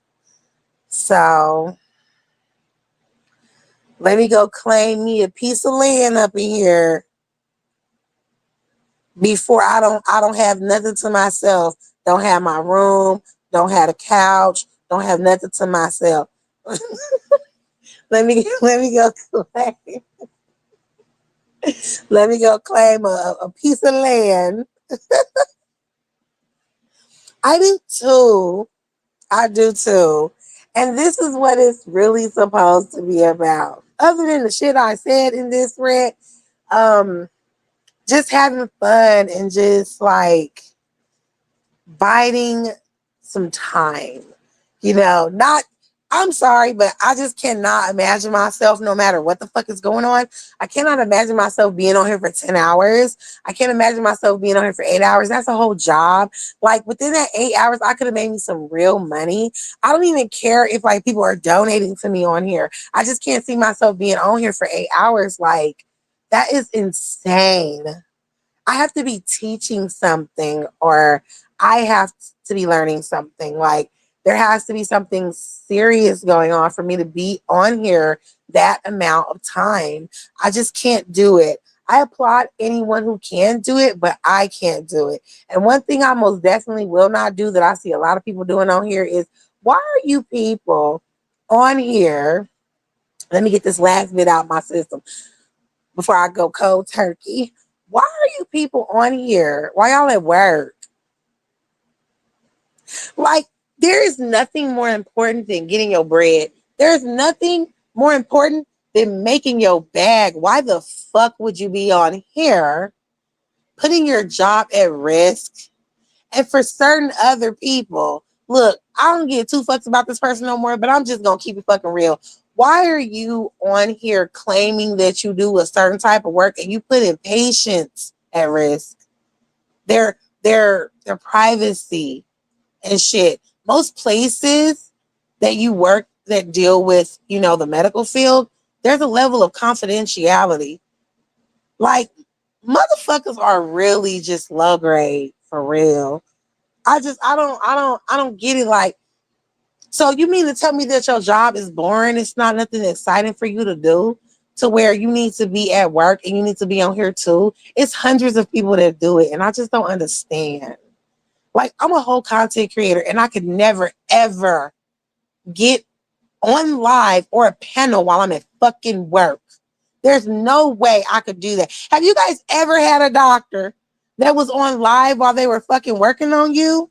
So let me go claim me a piece of land up in here before I don't have nothing to myself. Don't have my room, don't have a couch, don't have nothing to myself. let me go claim let me go claim a piece of land. I do too. I do too. And this is what it's really supposed to be about. Other than the shit I said in this rant, um, just having fun and just like biding some time. Not, I'm sorry, but I just cannot imagine myself, no matter what the fuck is going on. I cannot imagine myself being on here for 10 hours. I can't imagine myself being on here for 8 hours. That's a whole job. Like within that 8 hours, I could have made me some real money. I don't even care if like people are donating to me on here. I just can't see myself being on here for 8 hours. Like that is insane. I have to be teaching something or I have to be learning something. Like there has to be something serious going on for me to be on here that amount of time. I just can't do it. I applaud anyone who can do it, but I can't do it. And one thing I most definitely will not do that I see a lot of people doing on here is why are you people on here? Let me get this last bit out my system before I go cold turkey. Why are you people on here? Why y'all at work? Like, there is nothing more important than getting your bread. There's nothing more important than making your bag. Why the fuck would you be on here putting your job at risk And for certain other people, look, I don't give two fucks about this person no more, but I'm just gonna keep it fucking real. Why are you on here claiming that you do a certain type of work and you putting patients at risk? Their privacy and shit. Most places that you work that deal with, the medical field, there's a level of confidentiality. Like, motherfuckers are really just low grade for real. I don't get it. Like, so you mean to tell me that your job is boring? It's not nothing exciting for you to do to where you need to be at work and you need to be on here too? It's hundreds of people that do it, and I just don't understand. Like, I'm a whole content creator and I could never ever get on live or a panel while I'm at fucking work. There's no way I could do that. Have you guys ever had a doctor that was on live while they were fucking working on you?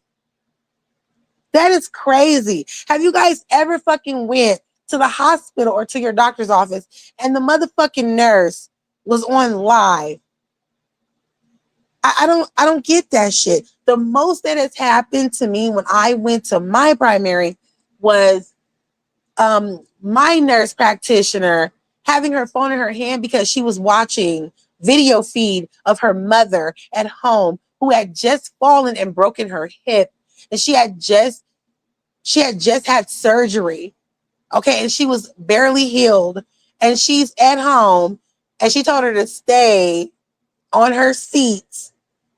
That is crazy. Have you guys ever fucking went to the hospital or to your doctor's office and the motherfucking nurse was on live? I don't get that shit. The most that has happened to me when I went to my primary was my nurse practitioner having her phone in her hand because she was watching video feed of her mother at home who had just fallen and broken her hip, and she had just had surgery. Okay, and she was barely healed, and she's at home, and she told her to stay on her seats,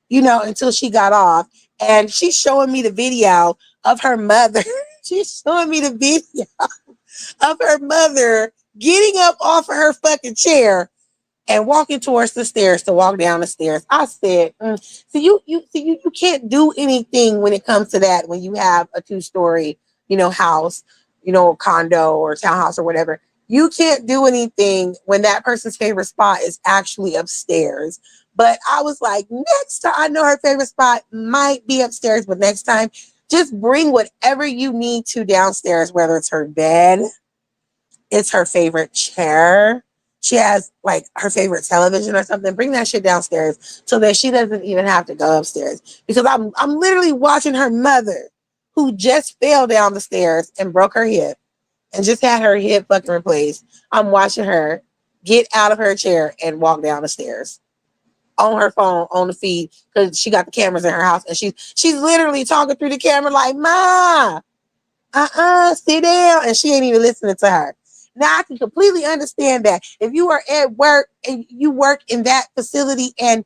until she got off. And she's showing me the video of her mother. She's showing me the video of her mother getting up off of her fucking chair and walking towards the stairs to walk down the stairs. I said, so you can't do anything when it comes to that when you have a 2-story, house, condo or townhouse or whatever. You can't do anything when that person's favorite spot is actually upstairs. But I was like, next time, I know her favorite spot might be upstairs, but next time, just bring whatever you need to downstairs, whether it's her bed, it's her favorite chair. She has like her favorite television or something. Bring that shit downstairs so that she doesn't even have to go upstairs. Because I'm literally watching her mother, who just fell down the stairs and broke her hip and just had her hip fucking replaced. I'm watching her get out of her chair and walk down the stairs on her phone on the feed because she got the cameras in her house, and she's literally talking through the camera like, "Ma, sit down," and she ain't even listening to her. Now I can completely understand that if you are at work and you work in that facility and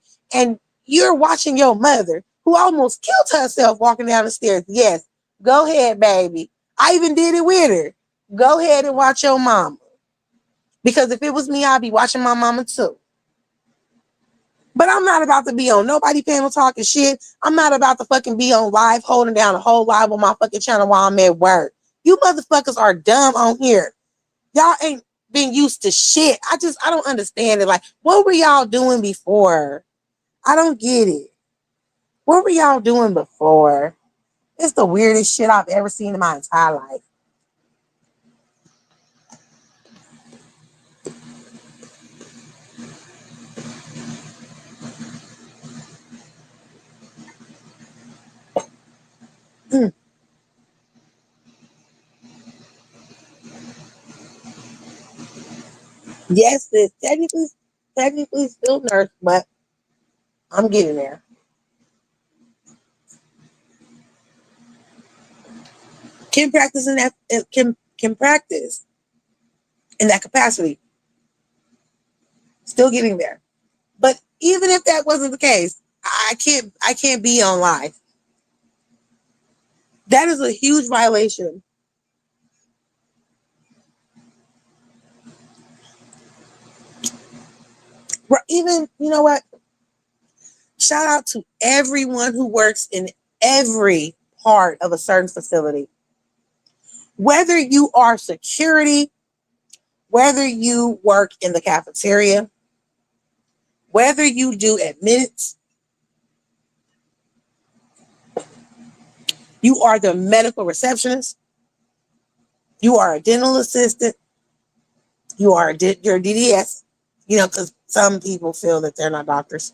you're watching your mother who almost killed herself walking down the stairs. Yes, go ahead, baby. I even did it with her. Go ahead and watch your mama. Because if it was me, I'd be watching my mama too. But I'm not about to be on nobody panel talking shit. I'm not about to fucking be on live holding down a whole live on my fucking channel while I'm at work. You motherfuckers are dumb on here. Y'all ain't been used to shit. I don't understand it. Like, what were y'all doing before? I don't get it. What were y'all doing before? It's the weirdest shit I've ever seen in my entire life. Mm. Yes, it's technically still nurse, but I'm getting there. Can practice in that can practice in that capacity. Still getting there. But even if that wasn't the case, I can't be on live. That is a huge violation. Even, you know what? Shout out to everyone who works in every part of a certain facility. Whether you are security, whether you work in the cafeteria, whether you do admittance, you are the medical receptionist, you are a dental assistant, you're a DDS, because some people feel that they're not doctors.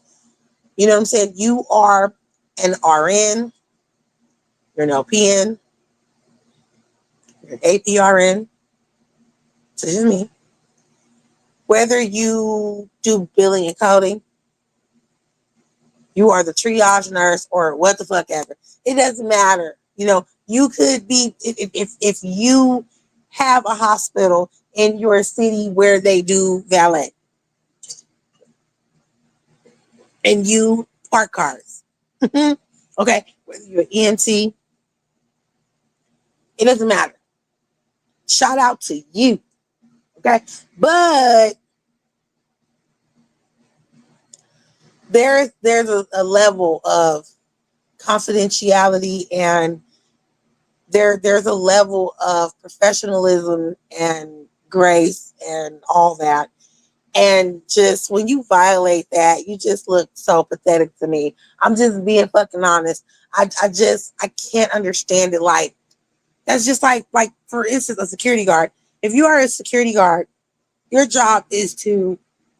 You know what I'm saying? You are an RN, You're an LPN, you're an APRN, so this is me. Whether you do billing and coding, you are the triage nurse or what the fuck ever. It doesn't matter. You could be if you have a hospital in your city where they do valet and you park cars. Okay, whether you're an EMT, it doesn't matter. Shout out to you. Okay, but there's a level of confidentiality, and there's a level of professionalism and grace and all that. And just when you violate that, you just look so pathetic to me. I'm just being fucking honest. I can't understand it. Like, that's just like for instance, a security guard. If you are a security guard, your job is to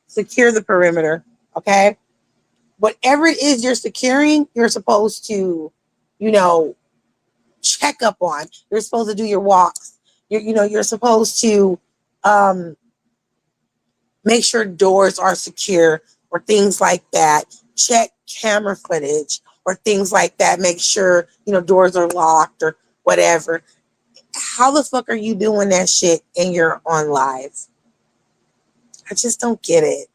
secure the perimeter. Okay. Whatever it is you're securing, you're supposed to, you know, check up on. You're supposed to do your walks. You're supposed to make sure doors are secure or things like that. Check camera footage or things like that. Make sure, doors are locked or whatever. How the fuck are you doing that shit and you're on live? I just don't get it.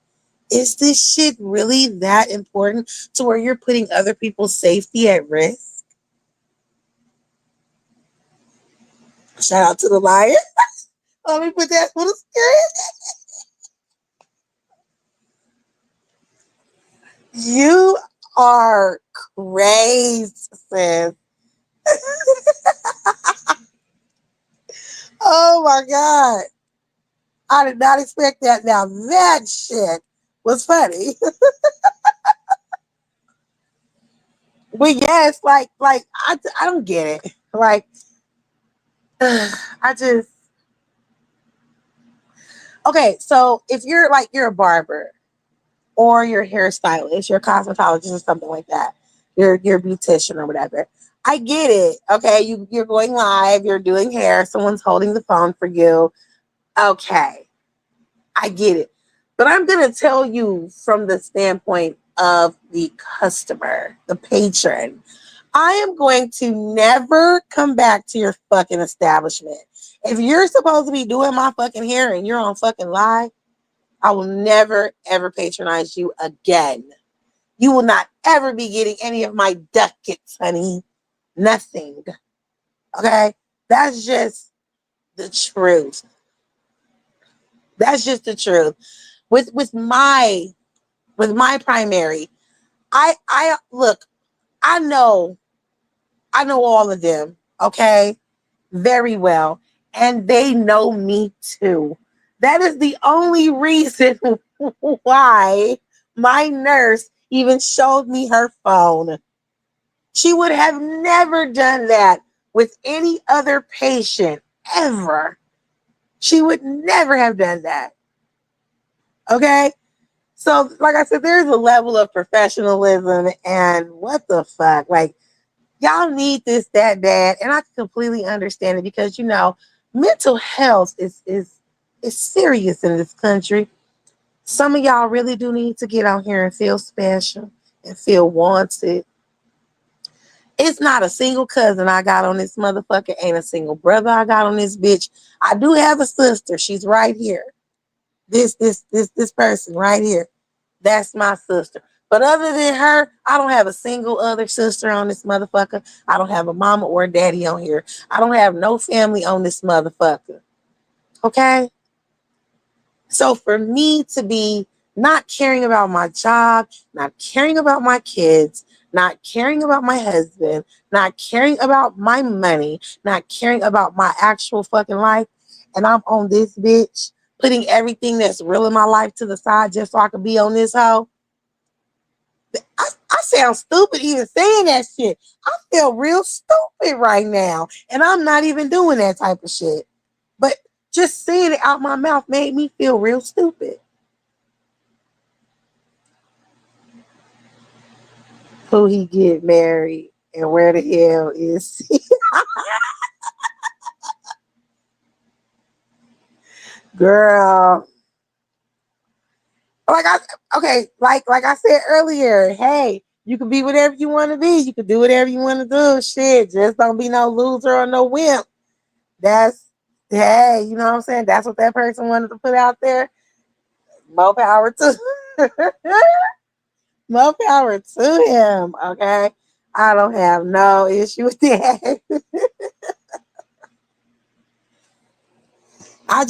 Is this shit really that important to where you're putting other people's safety at risk? Shout out to the liar. Let me put that on the screen. You are crazy, sis. Oh my God. I did not expect that. Now that shit was funny. But yes, I don't get it. Like, I just, okay, so if you're a barber or you're a hairstylist, you're a cosmetologist or something like that, you're a beautician or whatever. I get it. Okay, you're going live, you're doing hair, someone's holding the phone for you. Okay, I get it. But I'm gonna tell you from the standpoint of the customer, the patron. I am going to never come back to your fucking establishment. If you're supposed to be doing my fucking hair and you're on fucking live, I will never, ever patronize you again. You will not ever be getting any of my ducats, honey. Nothing. Okay? That's just the truth. That's just the truth. With my primary, I look, I know all of them, okay? Very well. And they know me too. That is the only reason why my nurse even showed me her phone. She would have never done that with any other patient ever. She would never have done that. Okay? So, like I said, there's a level of professionalism and what the fuck? Like, y'all need this that bad, and I completely understand it because mental health is serious in this country. Some of y'all really do need to get out here and feel special and feel wanted. It's not a single cousin I got on this motherfucker, ain't a single brother I got on this bitch. I do have a sister. She's right here. This person right here. That's my sister. But other than her, I don't have a single other sister on this motherfucker. I don't have a mama or a daddy on here. I don't have no family on this motherfucker. Okay? So for me to be not caring about my job, not caring about my kids, not caring about my husband, not caring about my money, not caring about my actual fucking life, and I'm on this bitch, putting everything that's real in my life to the side just so I can be on this hoe. I sound stupid even saying that shit. I feel real stupid right now. And I'm not even doing that type of shit. But just saying it out my mouth made me feel real stupid. Who he get married And where the hell is girl? Like I okay, like I said earlier, hey, you can be whatever you want to be. You can do whatever you want to do. Shit, just don't be no loser or no wimp. That's hey, you know what I'm saying? That's what that person wanted to put out there. More power to more power to him. Okay. I don't have no issue with that. I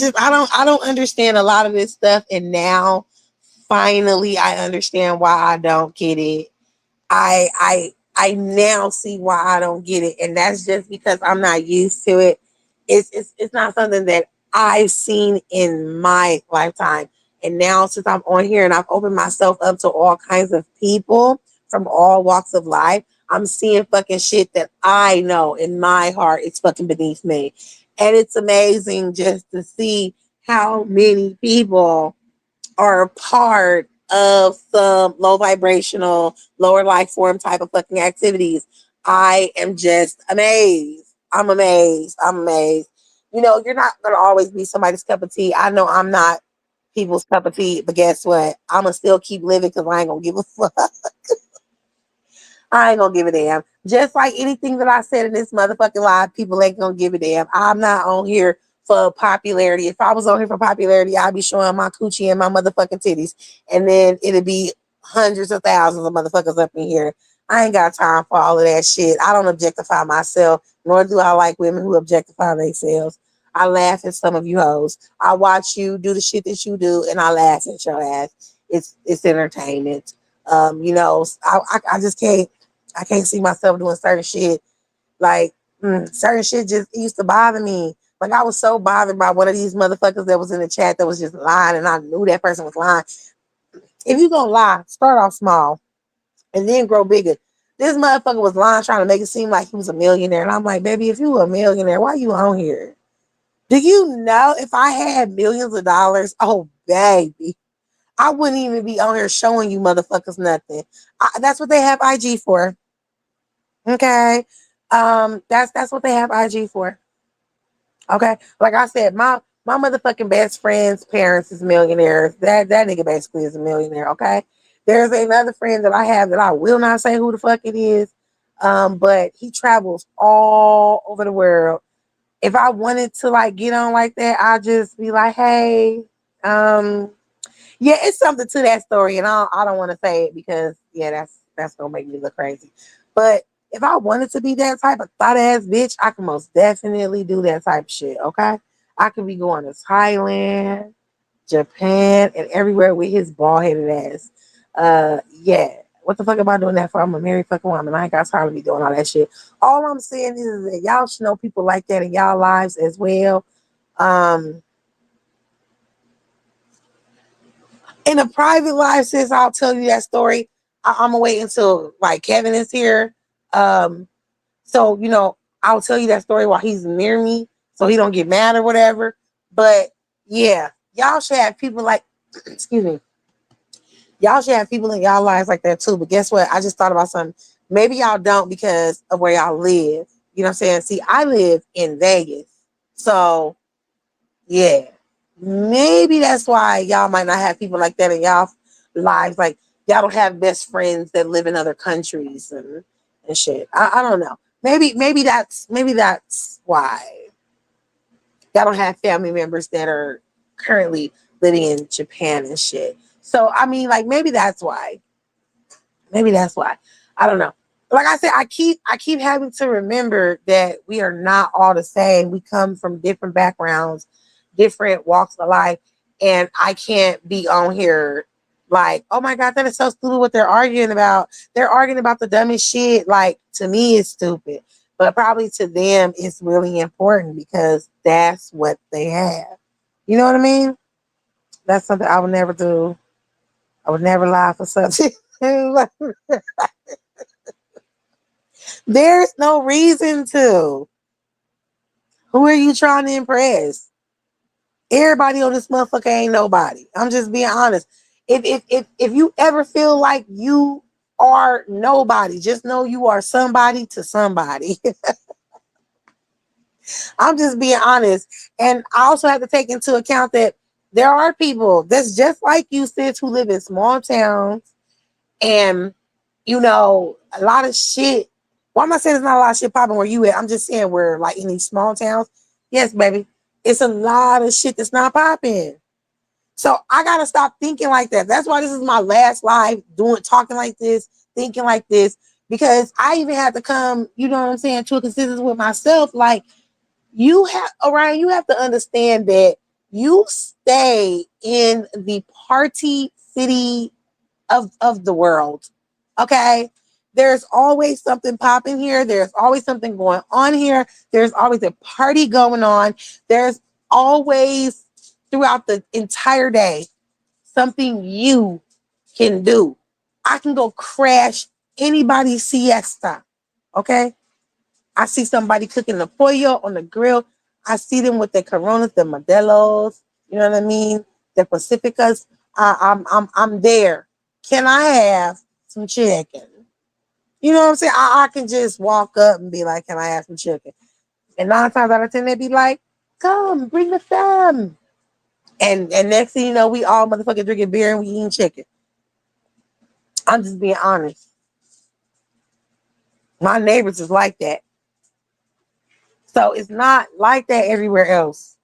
don't understand a lot of this stuff. And now finally I understand why I don't get it. I now see why I don't get it, and that's just because I'm not used to it. It's not something that I've seen in my lifetime. And now since I'm on here and I've opened myself up to all kinds of people from all walks of life, I'm seeing fucking shit that I know in my heart it's fucking beneath me. And it's amazing just to see how many people are a part of some low vibrational, lower life form type of fucking activities. I am just amazed. I'm amazed. I'm amazed. You know, you're not gonna always be somebody's cup of tea. I know I'm not people's cup of tea, but guess what? I'ma still keep living because I ain't gonna give a fuck. I ain't gonna give a damn. Just like anything that I said in this motherfucking live, people ain't gonna give a damn. I'm not on here for popularity. If I was on here for popularity, I'd be showing my coochie and my motherfucking titties. And then it'd be hundreds of thousands of motherfuckers up in here. I ain't got time for all of that shit. I don't objectify myself, nor do I like women who objectify themselves. I laugh at some of you hoes. I watch you do the shit that you do, and I laugh at your ass. It's entertainment. You know, I just can't. I can't see myself doing certain shit. Like, certain shit just used to bother me. Like, I was so bothered by one of these motherfuckers that was in the chat that was just lying, and I knew that person was lying. If you gonna lie, start off small and then grow bigger. This motherfucker was lying, trying to make it seem like he was a millionaire. And I'm like, baby, if you were a millionaire, why you on here? Do you know if I had millions of dollars? Oh, baby. I wouldn't even be on here showing you motherfuckers nothing. That's what they have IG for. Okay. That's what they have IG for. Okay. Like I said, my motherfucking best friend's parents is millionaires. That nigga basically is a millionaire. Okay. There's another friend that I have that I will not say who the fuck it is. But he travels all over the world. If I wanted to like get on like that, I'd just be like, hey, um, yeah, it's something to that story, and I don't want to say it because yeah, that's gonna make me look crazy. But if I wanted to be that type of thought ass bitch, I can most definitely do that type of shit. Okay, I could be going to Thailand, Japan, and everywhere with his bald headed ass. Yeah. What the fuck am I doing that for? I'm a married fucking woman. I ain't got time to be doing all that shit. All I'm saying is that y'all should know people like that in y'all lives as well. Um, in a private life, sis, I'll tell you that story. I'm gonna wait until like Kevin is here. Um, so I'll tell you that story while he's near me, so he don't get mad or whatever. But yeah, y'all should have people like, excuse me, y'all should have people in y'all lives like that too. But guess what? I just thought about something. Maybe y'all don't because of where y'all live. You know what I'm saying? See, I live in Vegas, so yeah, maybe that's why y'all might not have people like that in y'all lives. Like y'all don't have best friends that live in other countries and shit. I don't know. Maybe that's why y'all don't have family members that are currently living in Japan and shit. So I mean, like maybe that's why. Maybe that's why. I don't know. Like I said, I keep having to remember that we are not all the same. We come from different backgrounds, different walks of life, and I can't be on here like, oh my god, that is so stupid what they're arguing about. They're arguing about the dumbest shit. Like to me, it's stupid, but probably to them, it's really important because that's what they have. You know what I mean? That's something I would never do. I would never lie for something. There's no reason to. Who are you trying to impress? Everybody on this motherfucker ain't nobody. I'm just being honest. If you ever feel like you are nobody. Just know you are somebody to somebody. I'm just being honest. And I also have to take into account that there are people that's just like you, sis, who live in small towns and, a lot of shit. Well, I'm not saying there's not a lot of shit popping where you at. I'm just saying where, like, in these small towns, yes, baby, it's a lot of shit that's not popping. So I gotta stop thinking like that. That's why this is my last live talking like this, thinking like this, because I even had to come, you know what I'm saying, to a consistency with myself. Like, Orion, you have to understand that you stay in the party city of the world. Okay. There's always something popping here. There's always something going on here. There's always a party going on. There's always throughout the entire day something you can do. I can go crash anybody's siesta. Okay. I see somebody cooking the pollo on the grill. I see them with the Coronas, the Modelos. You know what I mean? The Pacificas. I'm there. Can I have some chicken? You know what I'm saying? I can just walk up and be like, "Can I have some chicken?" And 9 times out of 10, they be like, "Come, bring the fam." And next thing you know, we all motherfucking drinking beer and we eating chicken. I'm just being honest. My neighbors is like that. So it's not like that everywhere else.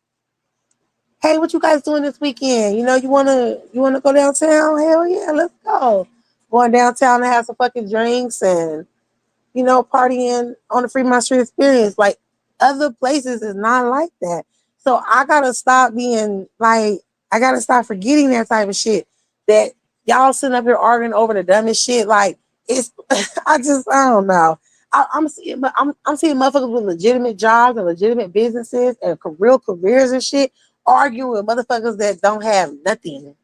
Hey, what you guys doing this weekend? You wanna go downtown? Hell yeah, let's go. Going downtown to have some fucking drinks and partying on the Fremont Street Experience. Like, other places is not like that. So I gotta stop being like, I gotta stop forgetting that type of shit. That y'all sitting up here arguing over the dumbest shit. Like, it's, I don't know. I'm seeing motherfuckers with legitimate jobs and legitimate businesses and real careers and shit arguing with motherfuckers that don't have nothing.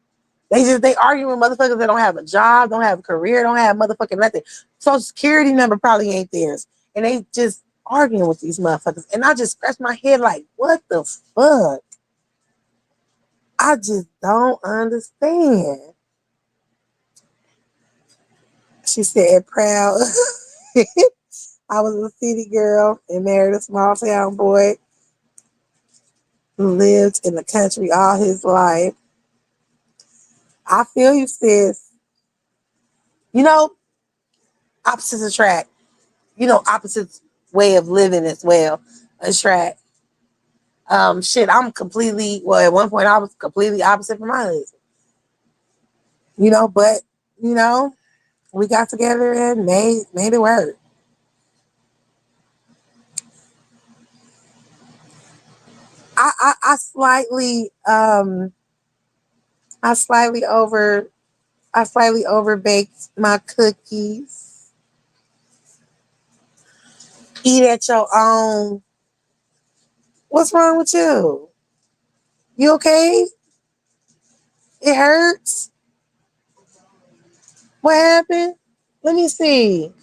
They arguing with motherfuckers that don't have a job, don't have a career, don't have motherfucking nothing. Social security number probably ain't theirs. And they just arguing with these motherfuckers. And I just scratch my head like, what the fuck? I just don't understand. She said, proud. I was a city girl and married a small town boy who lived in the country all his life. I feel you, sis. You know, opposites attract. Opposites way of living as well attract. Shit, I'm completely, well, at one point I was completely opposite from my husband. But you know, we got together and made it work. I slightly I slightly over I slightly over baked my cookies. Eat at your own. What's wrong with you? You okay? It hurts. What happened? Let me see.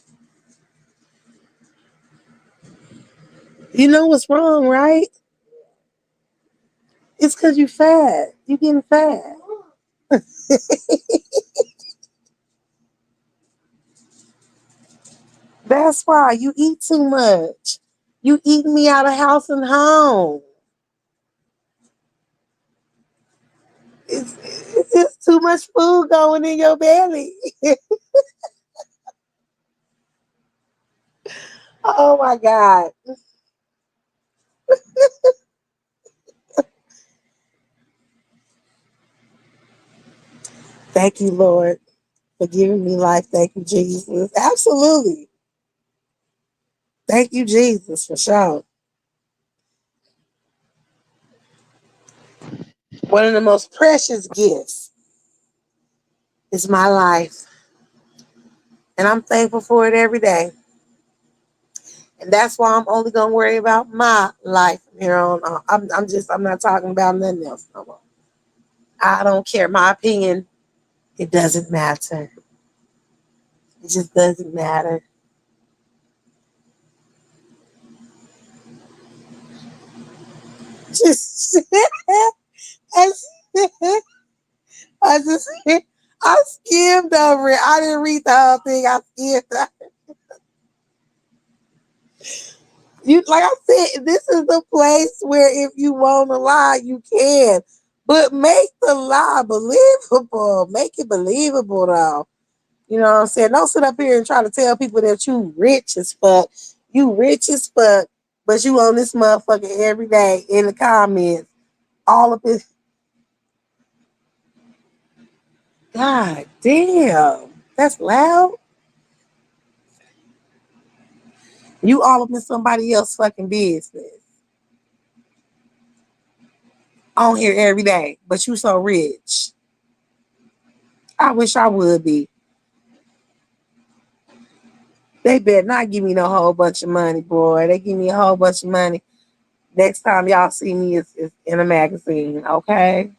You know what's wrong, right? It's because you fat. You getting fat. That's why you eat too much. You eat me out of house and home. It's just too much food going in your belly. Oh my God. Thank you, Lord, for giving me life. Thank you, Jesus. Absolutely. Thank you, Jesus, for sure. One of the most precious gifts is my life. And I'm thankful for it every day. And that's why I'm only gonna worry about my life from here on. I'm not talking about nothing else no more. I don't care. My opinion, it doesn't matter. It just doesn't matter. Just I, I just I skimmed over it. I didn't read the whole thing. I skipped. You like I said, this is the place where if you want to lie, you can. But make the lie believable. Make it believable though. You know what I'm saying? Don't sit up here and try to tell people that you rich as fuck. You rich as fuck, but you on this motherfucker every day in the comments. All of this. God damn. That's loud. You all up in somebody else fucking business. On here every day, but you so rich. I wish I would be. They better not give me no whole bunch of money, boy. They give me a whole bunch of money. Next time y'all see me is in a magazine, okay?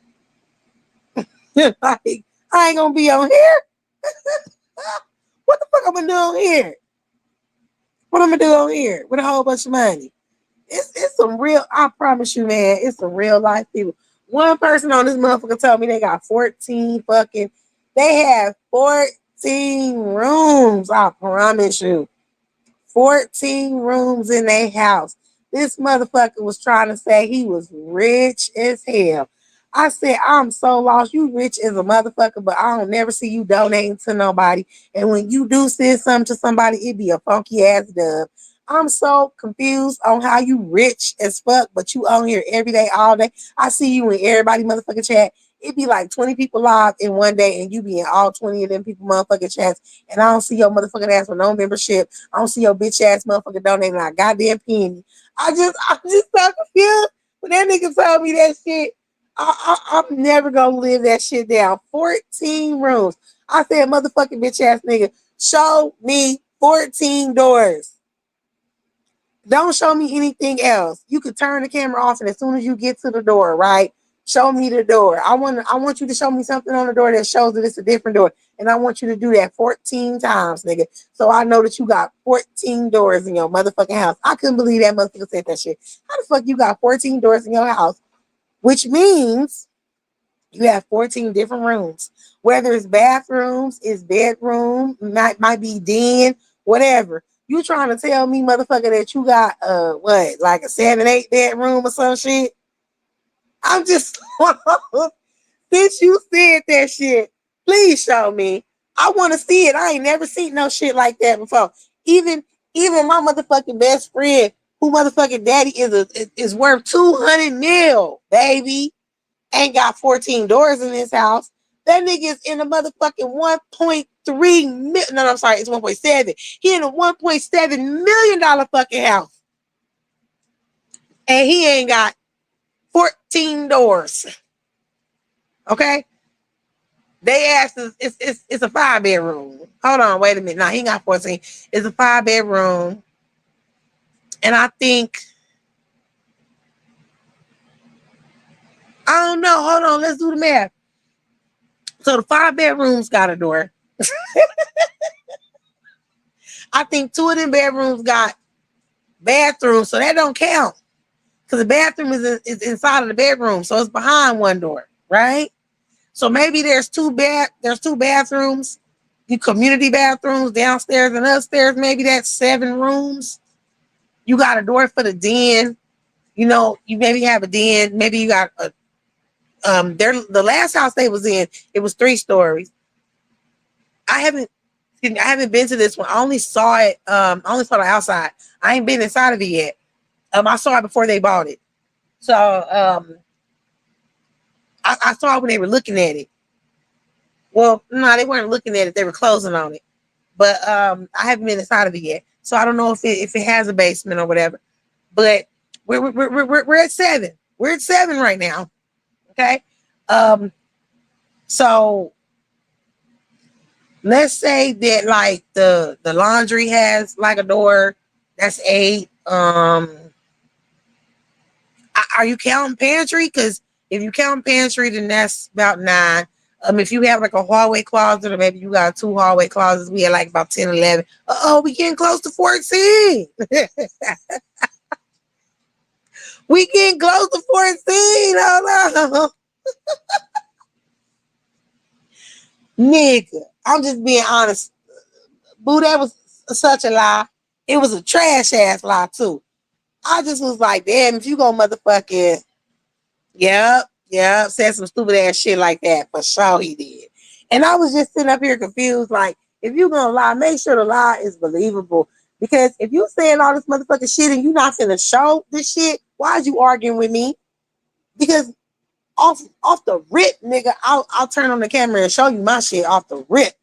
Like, I ain't gonna be on here. What the fuck I'm gonna do on here? What I'm gonna do on here with a whole bunch of money? It's some real, I promise you, man, it's some real life people. One person on this motherfucker told me they got 14 fucking, they have 14 rooms, I promise you. 14 rooms in their house. This motherfucker was trying to say he was rich as hell. I said, I'm so lost. You rich as a motherfucker, but I don't never see you donating to nobody. And when you do send something to somebody, it be a funky ass dub. I'm so confused on how you rich as fuck, but you on here every day, all day. I see you in everybody motherfucking chat. It be like 20 people live in one day, and you be in all 20 of them people motherfucking chats. And I don't see your motherfucking ass with no membership. I don't see your bitch ass motherfucker donating a goddamn penny. I'm just so confused. When that nigga told me that shit, I'm never gonna live that shit down. 14 rooms. I said, motherfucking bitch ass nigga, show me 14 doors. Don't show me anything else. You could turn the camera off, and as soon as you get to the door, right? Show me the door. I want you to show me something on the door that shows that it's a different door. And I want you to do that 14 times, nigga. So I know that you got 14 doors in your motherfucking house. I couldn't believe that motherfucker said that shit. How the fuck you got 14 doors in your house? Which means you have 14 different rooms. Whether it's bathrooms, it's bedroom, might be den, whatever. You trying to tell me, motherfucker, that you got what, like a 7-8 bedroom or some shit? I'm just since you said that shit, please show me. I want to see it. I ain't never seen no shit like that before. Even my motherfucking best friend, who motherfucking daddy is worth 200 mil, baby, ain't got 14 doors in his house. That nigga is in a motherfucking 1.3 million. No, I'm sorry, it's 1.7. He in a $1.7 million fucking house. And he ain't got 14 doors. Okay? They asked us, it's a 5-bedroom. Hold on, wait a minute. No, he got 14. It's a 5-bedroom. And I think, I don't know. Hold on, let's do the math. So the 5 bedrooms got a door. I think 2 of them bedrooms got bathrooms, so that don't count. Because the bathroom is inside of the bedroom, so it's behind one door, right? So maybe there's two bathrooms, the community bathrooms downstairs and upstairs. Maybe that's 7 rooms. You got a door for the den. You know, you maybe have a den. Maybe you got a the last house they was in, it was 3 stories. I haven't been to this one. I only saw it. I only saw the outside. I ain't been inside of it yet. I saw it before they bought it. So I saw it when they were looking at it. Well, no, they weren't looking at it. They were closing on it. But I haven't been inside of it yet. So I don't know if it has a basement or whatever. But we're at 7. We're at 7 right now. Okay. So let's say that like the laundry has like a door. That's 8. Are you counting pantry? Because if you count pantry, then that's about 9. If you have like a hallway closet, or maybe you got 2 hallway closets, we had like about 10, 11. We getting close to 14. We getting close to 14. Hold on. Nigga, I'm just being honest. Boo, that was such a lie. It was a trash ass lie too. I just was like, damn, if you gonna motherfucking, yep, said some stupid ass shit like that. For sure he did. And I was just sitting up here confused, like, if you gonna lie, make sure the lie is believable. Because if you saying all this motherfucking shit and you not finna show this shit, why is you arguing with me? Because off the rip, nigga, I'll turn on the camera and show you my shit off the rip.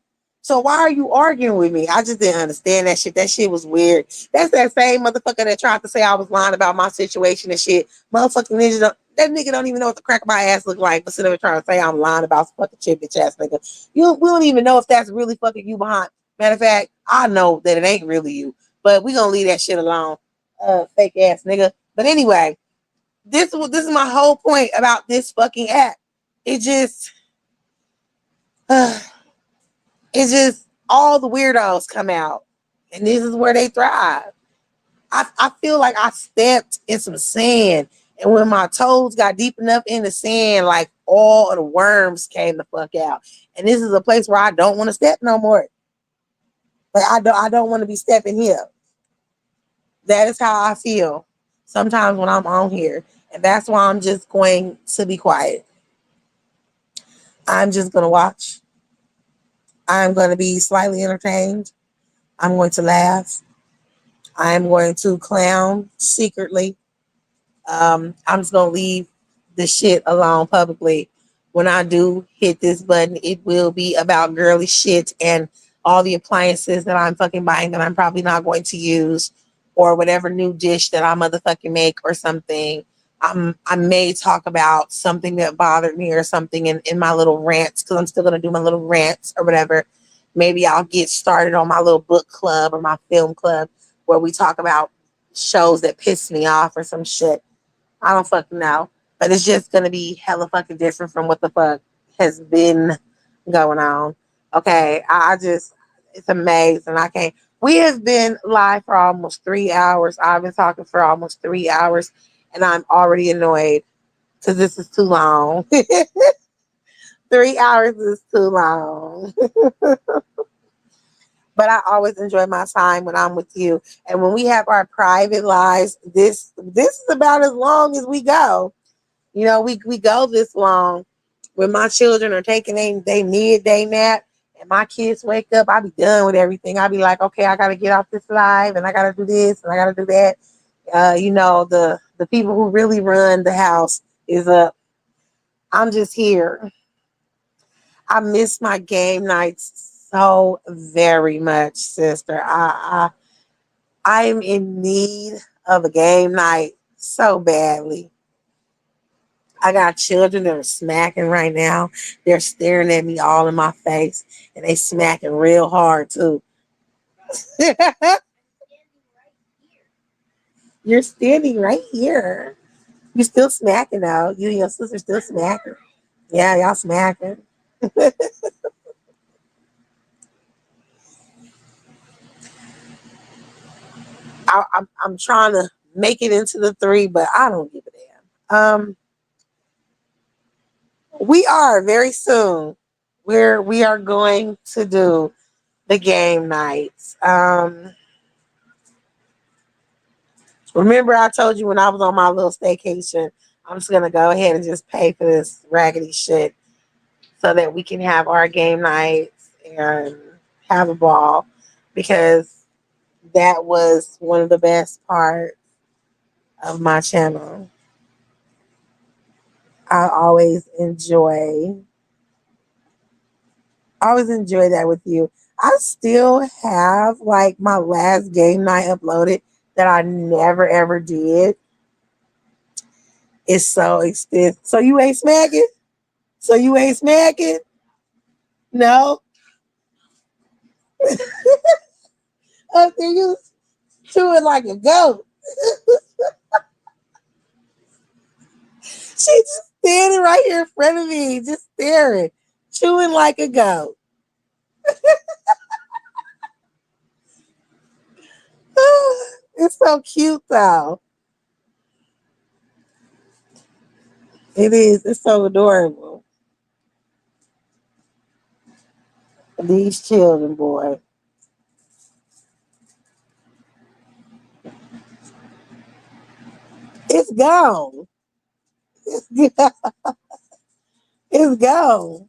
So why are you arguing with me? I just didn't understand that shit. That shit was weird. That's that same motherfucker that tried to say I was lying about my situation and shit. Motherfucking ninja, that nigga don't even know what the crack of my ass look like, but sitting there trying to say I'm lying about some fucking shit, bitch ass nigga. We don't even know if that's really fucking you behind. Matter of fact, I know that it ain't really you, but we gonna leave that shit alone. Fake ass nigga. But anyway, this is my whole point about this fucking app. It just uh, it's just all the weirdos come out, and this is where they thrive. I feel like I stepped in some sand, and when my toes got deep enough in the sand, like all of the worms came the fuck out. And this is a place where I don't want to step no more. Like I don't want to be stepping here. That is how I feel sometimes when I'm on here, and that's why I'm just going to be quiet. I'm just gonna watch. I'm going to be slightly entertained. I'm going to laugh. I'm going to clown secretly. I'm just going to leave the shit alone publicly. When I do hit this button, it will be about girly shit and all the appliances that I'm fucking buying that I'm probably not going to use, or whatever new dish that I motherfucking make or something. I may talk about something that bothered me or something in my little rants, because I'm still going to do my little rants or whatever. Maybe I'll get started on my little book club or my film club where we talk about shows that piss me off or some shit. I don't fucking know. But it's just gonna be hella fucking different from what the fuck has been going on. Okay. I just it's amazing. I can't We have been live for almost 3 hours. I've been talking for almost 3 hours, and I'm already annoyed because this is too long. 3 hours is too long. But I always enjoy my time when I'm with you. And when we have our private lives, this is about as long as we go. You know, we go this long. When my children are taking they midday nap and my kids wake up, I be done with everything. I be like, okay, I gotta get off this live and I gotta do this and I gotta do that. The people who really run the house is up. I'm just here. I miss my game nights so very much, sister. I'm in need of a game night so badly. I got children that are smacking right now. They're staring at me all in my face, and they smacking real hard too. You're standing right here. You still smacking though. You and your sister still smacking. Yeah, y'all smacking. I'm trying to make it into the three, but I don't give a damn. We are very soon where we are going to do the game nights. Remember, I told you when I was on my little staycation, I'm just gonna go ahead and just pay for this raggedy shit so that we can have our game nights and have a ball, because that was one of the best parts of my channel. I always enjoy that with you. I still have like my last game night uploaded that I never ever did. It's so expensive. So you ain't smacking? So you ain't smacking? No? Up there you chewing like a goat. She just standing right here in front of me, just staring, chewing like a goat. It's so cute though. It is. It's so adorable. These children, boy, it's gone. It's gone.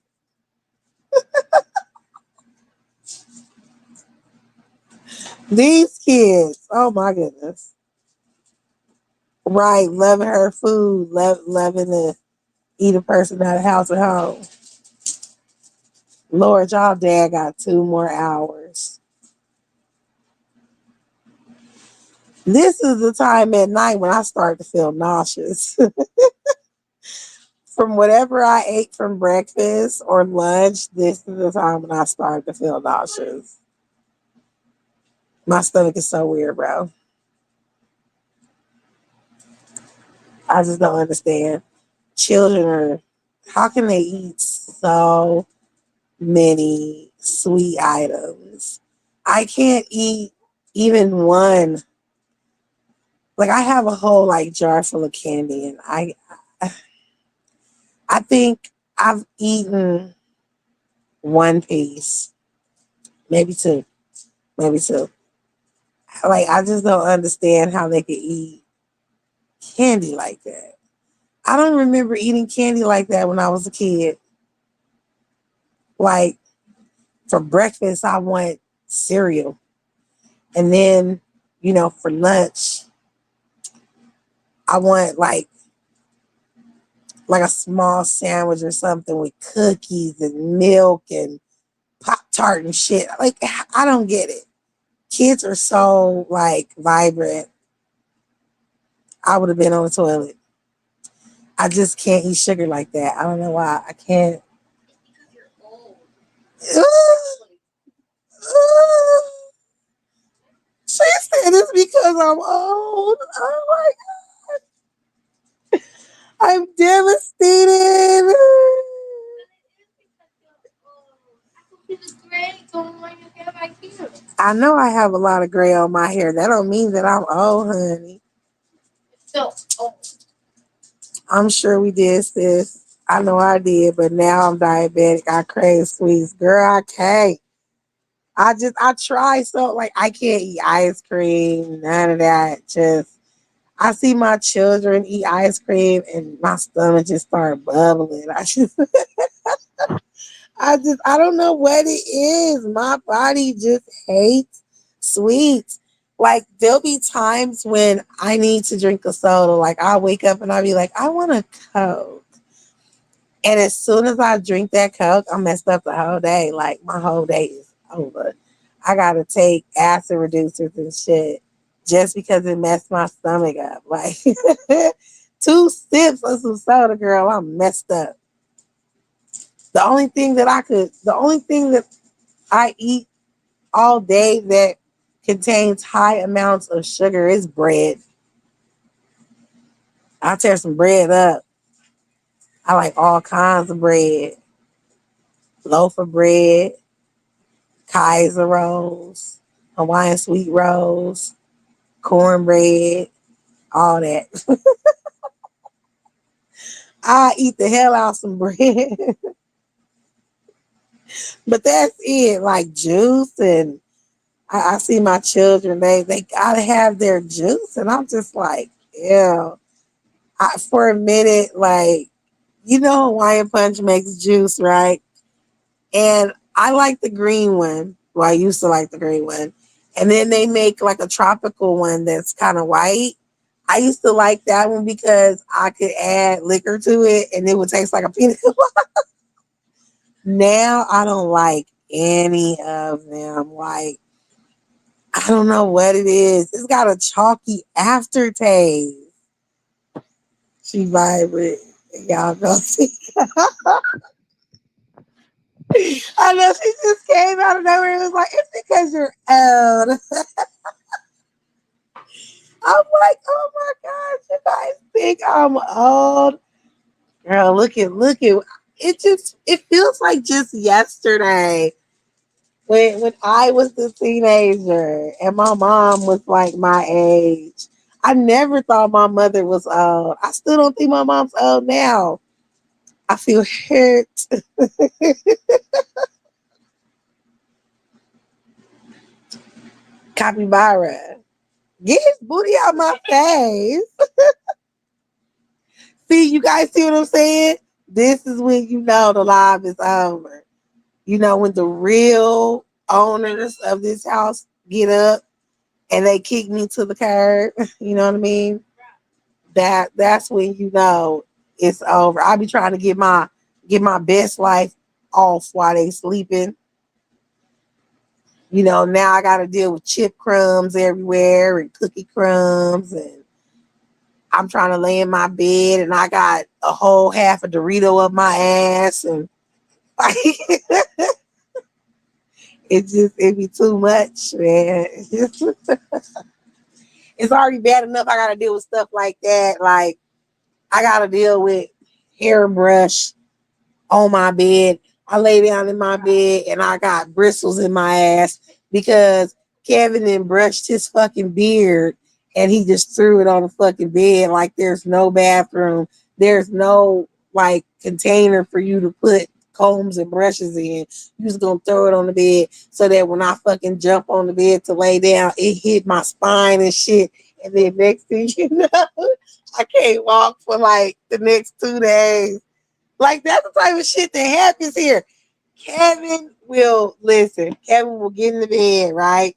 These kids, oh my goodness. Right, loving her food, loving to eat a person out of house at home. Lord, y'all dad got 2 more hours. This is the time at night when I start to feel nauseous. From whatever I ate from breakfast or lunch, this is the time when I start to feel nauseous. My stomach is so weird, bro. I just don't understand. Children are, how can they eat so many sweet items? I can't eat even one. Like I have a whole like jar full of candy, and I think I've eaten one piece, maybe two, maybe two. Like I just don't understand how they could eat candy like that. I don't remember eating candy like that when I was a kid. Like for breakfast, I want cereal, and then for lunch, I want like a small sandwich or something with cookies and milk and Pop Tart and shit. Like I don't get it. Kids are so like vibrant. I would have been on the toilet. I just can't eat sugar like that. I don't know why. I can't. She said it's because I'm old. Oh my God. I'm devastated. I know I have a lot of gray on my hair. That don't mean that I'm old, honey. I'm sure we did, sis. I know I did, but now I'm diabetic. I crave sweets. Girl, I can't. I try so like I can't eat ice cream, none of that. Just I see my children eat ice cream and my stomach just start bubbling. I don't know what it is. My body just hates sweets. Like there'll be times when I need to drink a soda. Like I'll wake up and I'll be like, I want a Coke. And as soon as I drink that Coke, I'm messed up the whole day. Like my whole day is over. I gotta take acid reducers and shit just because it messed my stomach up. Like 2 sips of some soda, girl, I'm messed up. The only thing that I eat all day that contains high amounts of sugar is bread. I tear some bread up. I like all kinds of bread. Loaf of bread, Kaiser rolls, Hawaiian sweet rolls, cornbread, all that. I eat the hell out of some bread. But that's it. Like juice and I see my children, they gotta have their juice. And I'm just like, yeah. For a minute, like, Hawaiian Punch makes juice, right? And I like the green one. Well, I used to like the green one. And then they make like a tropical one that's kind of white. I used to like that one because I could add liquor to it and it would taste like a peanut. Now I don't like any of them. Like, I don't know what it is. It's got a chalky aftertaste. She vibrant. Y'all go see. I know she just came out of nowhere and was like, it's because you're old. I'm like, oh my gosh, you guys think I'm old. Girl, look at it feels like just yesterday when I was the teenager and my mom was like my age. I never thought my mother was old. I still don't think my mom's old now. I feel hurt. Capybara. Get his booty out my face. See, you guys see what I'm saying? This is when you know the live is over. You know, when the real owners of this house get up and they kick me to the curb, you know what I mean? That's when you know it's over. I be trying to get my best life off while they sleeping. You know, now I gotta deal with chip crumbs everywhere and cookie crumbs, and I'm trying to lay in my bed and I got a whole half a Dorito up my ass, and like it be too much, man. It's already bad enough I gotta deal with stuff like that. Like I gotta deal with hairbrush on my bed. I lay down in my bed and I got bristles in my ass because Kevin then brushed his fucking beard and he just threw it on the fucking bed like there's no bathroom. There's no like container for you to put combs and brushes in. You just gonna throw it on the bed so that when I fucking jump on the bed to lay down, it hit my spine and shit. And then next thing you know, I can't walk for like the next 2 days. Like that's the type of shit that happens here. Kevin will listen. Kevin will get in the bed, right?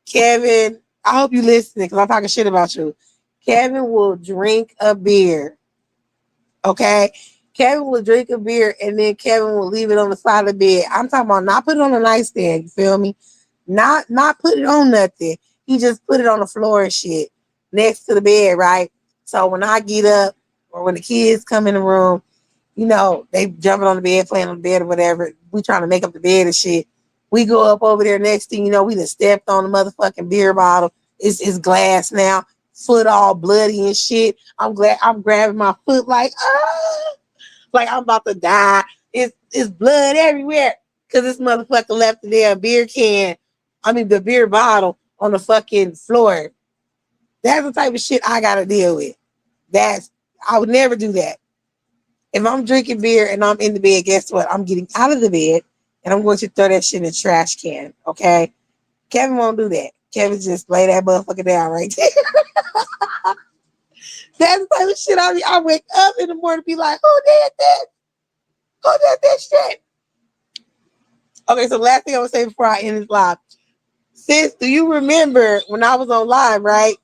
Kevin, I hope you listening because I'm talking shit about you. Kevin will drink a beer. Okay. Kevin will drink a beer and then Kevin will leave it on the side of the bed. I'm talking about not put it on the nightstand, you feel me? Not put it on nothing. He just put it on the floor and shit next to the bed, right? So when I get up or when the kids come in the room, you know, they jumping on the bed, playing on the bed or whatever. We trying to make up the bed and shit. We go up over there. Next thing you know, we just stepped on the motherfucking beer bottle. It's glass now, foot all bloody and shit. I'm grabbing my foot like I'm about to die. It's blood everywhere because this motherfucker left the damn beer can. I mean the beer bottle on the fucking floor. That's the type of shit I gotta deal with. I would never do that. If I'm drinking beer and I'm in the bed, guess what? I'm getting out of the bed and I'm going to throw that shit in the trash can. Okay. Kevin won't do that. Kevin just lay that motherfucker down right there. That's the type of shit I wake up in the morning and be like, who did that? Who did that shit? Okay, so last thing I want to say before I end this live. Sis, do you remember when I was on live, right?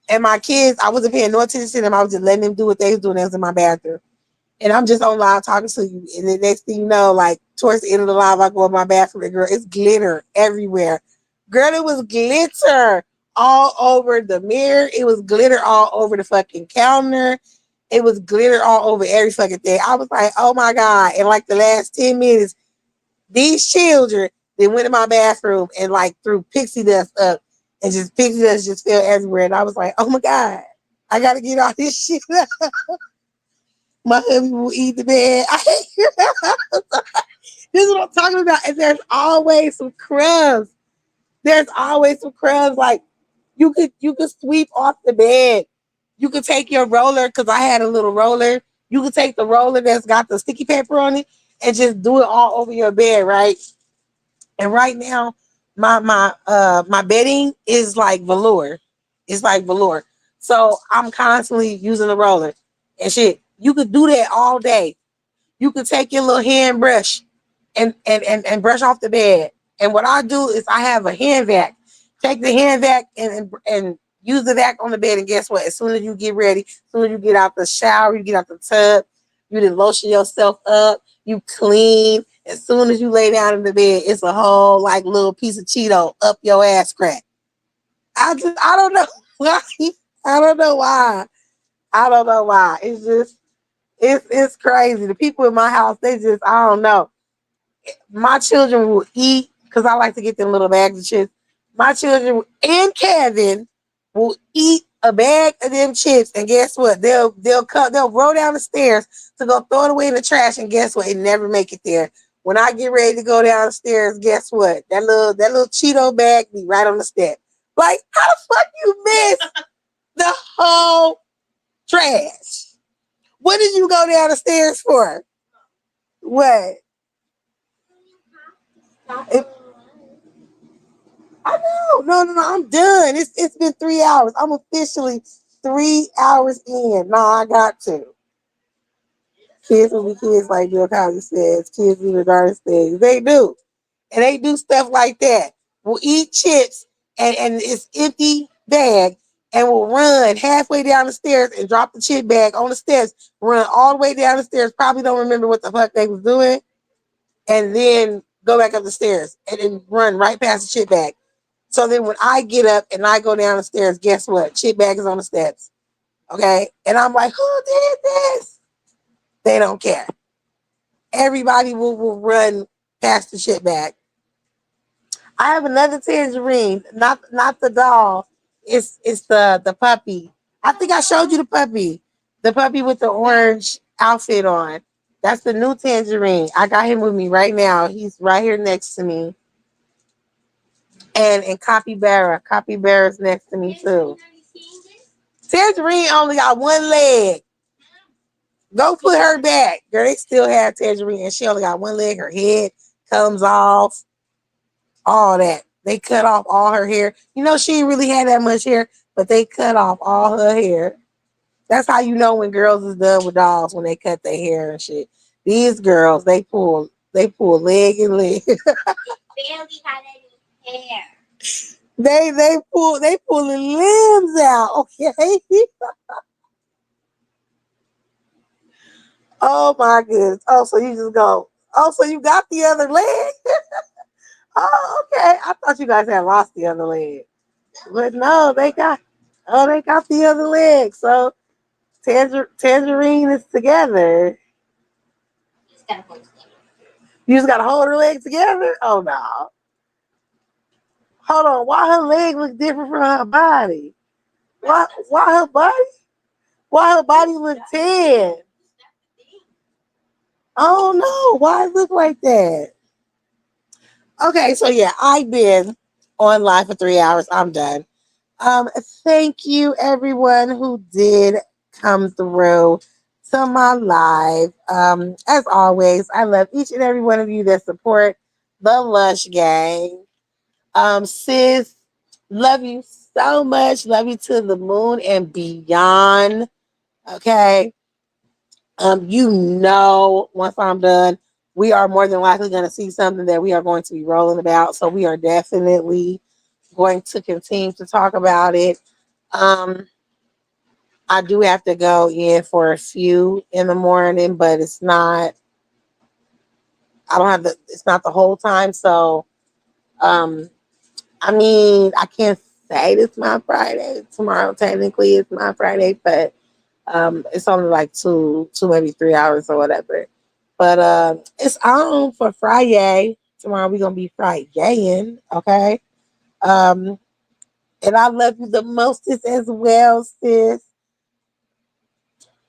And my kids, I wasn't paying no attention to them. I was just letting them do what they was doing. They was in my bathroom. And I'm just on live talking to you. And the next thing you know, like towards the end of the live, I go in my bathroom and girl, it's glitter everywhere. Girl, it was glitter all over the mirror. It was glitter all over the fucking counter. It was glitter all over every fucking thing. I was like, oh my God. And like the last 10 minutes, these children, they went in my bathroom and like threw pixie dust up and just pixie dust just fell everywhere. And I was like, oh my God, I got to get all this shit out. My hubby will eat the bed. This is what I'm talking about. And there's always some crumbs. There's always some crumbs. Like you could sweep off the bed. You could take your roller, because I had a little roller. You could take the roller that's got the sticky paper on it and just do it all over your bed, right? And right now, my bedding is like velour. It's like velour. So I'm constantly using the roller and shit. You could do that all day. You could take your little hand brush and brush off the bed. And what I do is I have a hand vac. Take the hand vac and use the vac on the bed. And guess what? As soon as you get ready, as soon as you get out the shower, you get out the tub, you just lotion yourself up, you clean. As soon as you lay down in the bed, it's a whole like little piece of Cheeto up your ass crack. I don't know why. I don't know why. I don't know why. It's crazy. The people in my house, they just, I don't know. My children will eat because I like to get them little bags of chips. My children and Kevin will eat a bag of them chips, and guess what? They'll roll down the stairs to go throw it away in the trash, and guess what? It never make it there. When I get ready to go downstairs, guess what? That little Cheeto bag be right on the step. Like, how the fuck you miss the whole trash? What did you go down the stairs for? What? It, I know. No. I'm done. It's been 3 hours. I'm officially 3 hours in. No, I got to. Kids will be kids, like Bill Cosby says. Kids do the darndest things. They do. And they do stuff like that. We'll eat chips and it's empty bag and we'll run halfway down the stairs and drop the chip bag on the steps, run all the way down the stairs, probably don't remember what the fuck they was doing, and then go back up the stairs and then run right past the chip bag. So then when I get up and I go down the stairs, guess what? Chip bag is on the steps. Okay. And I'm like, who did this? They don't care. Everybody will run past the chip bag. I have another tangerine, not the doll. It's the puppy. I think I showed you the puppy. The puppy with the orange outfit on. That's the new tangerine. I got him with me right now. He's right here next to me. And Capybara. Capybara's next to me too. Tangerine only got one leg. Go put her back. Girl, they still have Tangerine and she only got one leg. Her head comes off. All that. They cut off all her hair. You know, she didn't really had that much hair, but they cut off all her hair. That's how you know when girls is done with dolls, when they cut their hair and shit. These girls, they pull leg and leg. Barely had any hair. They pulling limbs out, okay? Oh my goodness. Oh, so you just go. Oh, so you got the other leg? Oh, okay. I thought you guys had lost the other leg. But no, they got the other leg. So Tangerine is together. You just gotta hold her legs together? Oh no. Hold on. Why her leg look different from her body? Why her body? Why her body look tan? Oh no, why it look like that? Okay, so yeah, I've been on live for 3 hours. I'm done. Thank you everyone who did come through to my live. As always, I love each and every one of you that support the Lush Gang. Sis, love you so much. Love you to the moon and beyond. Okay. Once I'm done, we are more than likely going to see something that we are going to be rolling about. So we are definitely going to continue to talk about it. Um, I do have to go in for a few in the morning, but I don't have it's not the whole time. So, um, I mean, I can't say it's my Friday. Tomorrow technically is my Friday, but it's only like two, maybe 3 hours or whatever. But it's on for Friday. Tomorrow we're gonna be Fridaying, okay? Um, and I love you the mostest as well, sis.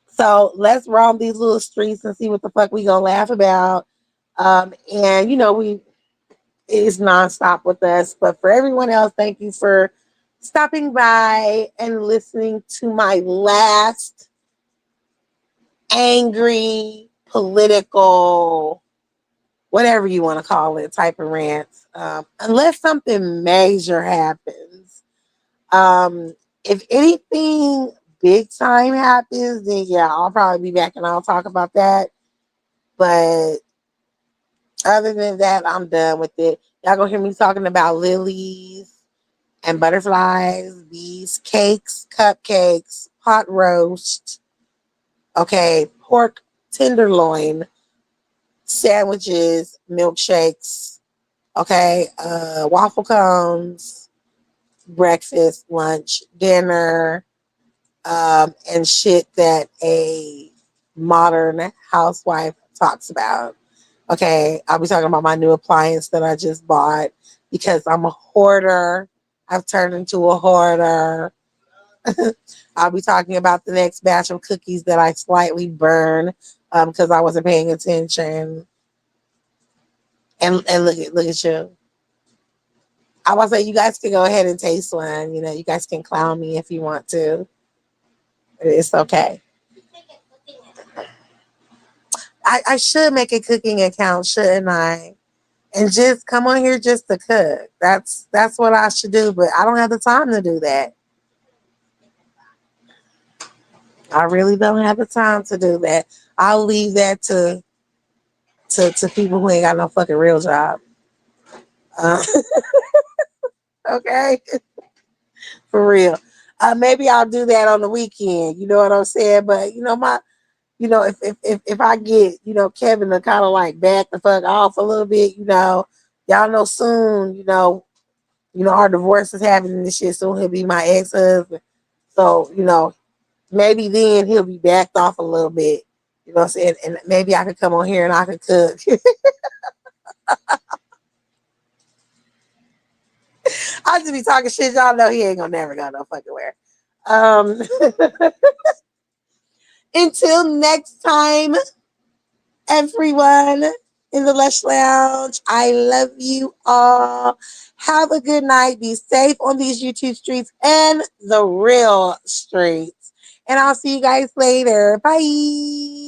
So let's roam these little streets and see what the fuck we gonna laugh about. And we is nonstop with us. But for everyone else, thank you for stopping by and listening to my last angry political, whatever you want to call it, type of rants. Unless something major happens. If anything big time happens, then yeah, I'll probably be back and I'll talk about that. But other than that, I'm done with it. Y'all gonna hear me talking about lilies and butterflies, bees, cakes, cupcakes, pot roast, okay, pork tenderloin, sandwiches, milkshakes, okay, waffle cones, breakfast, lunch, dinner, and shit that a modern housewife talks about. Okay, I'll be talking about my new appliance that I just bought because I'm a hoarder. I've turned into a hoarder. I'll be talking about the next batch of cookies that I slightly burn because I wasn't paying attention. And look at you. I was say you guys can go ahead and taste one. You guys can clown me if you want to. It's okay. I should make a cooking account, shouldn't I? and just come on here just to cook. That's what I should do, but I don't have the time to do that. I really don't have the time to do that. I'll leave that to people who ain't got no fucking real job. Uh, okay, for real. Maybe I'll do that on the weekend. You know what I'm saying? But if I get Kevin to kind of like back the fuck off a little bit, y'all know soon, our divorce is happening and shit. Soon he'll be my ex husband. So maybe then he'll be backed off a little bit. You know what I'm saying? And maybe I could come on here and I could cook. I just be talking shit. Y'all know he ain't gonna never go no fucking where. Um, until next time, everyone in the Lush Lounge, I love you all. Have a good night. Be safe on these YouTube streets and the real streets. And I'll see you guys later. Bye.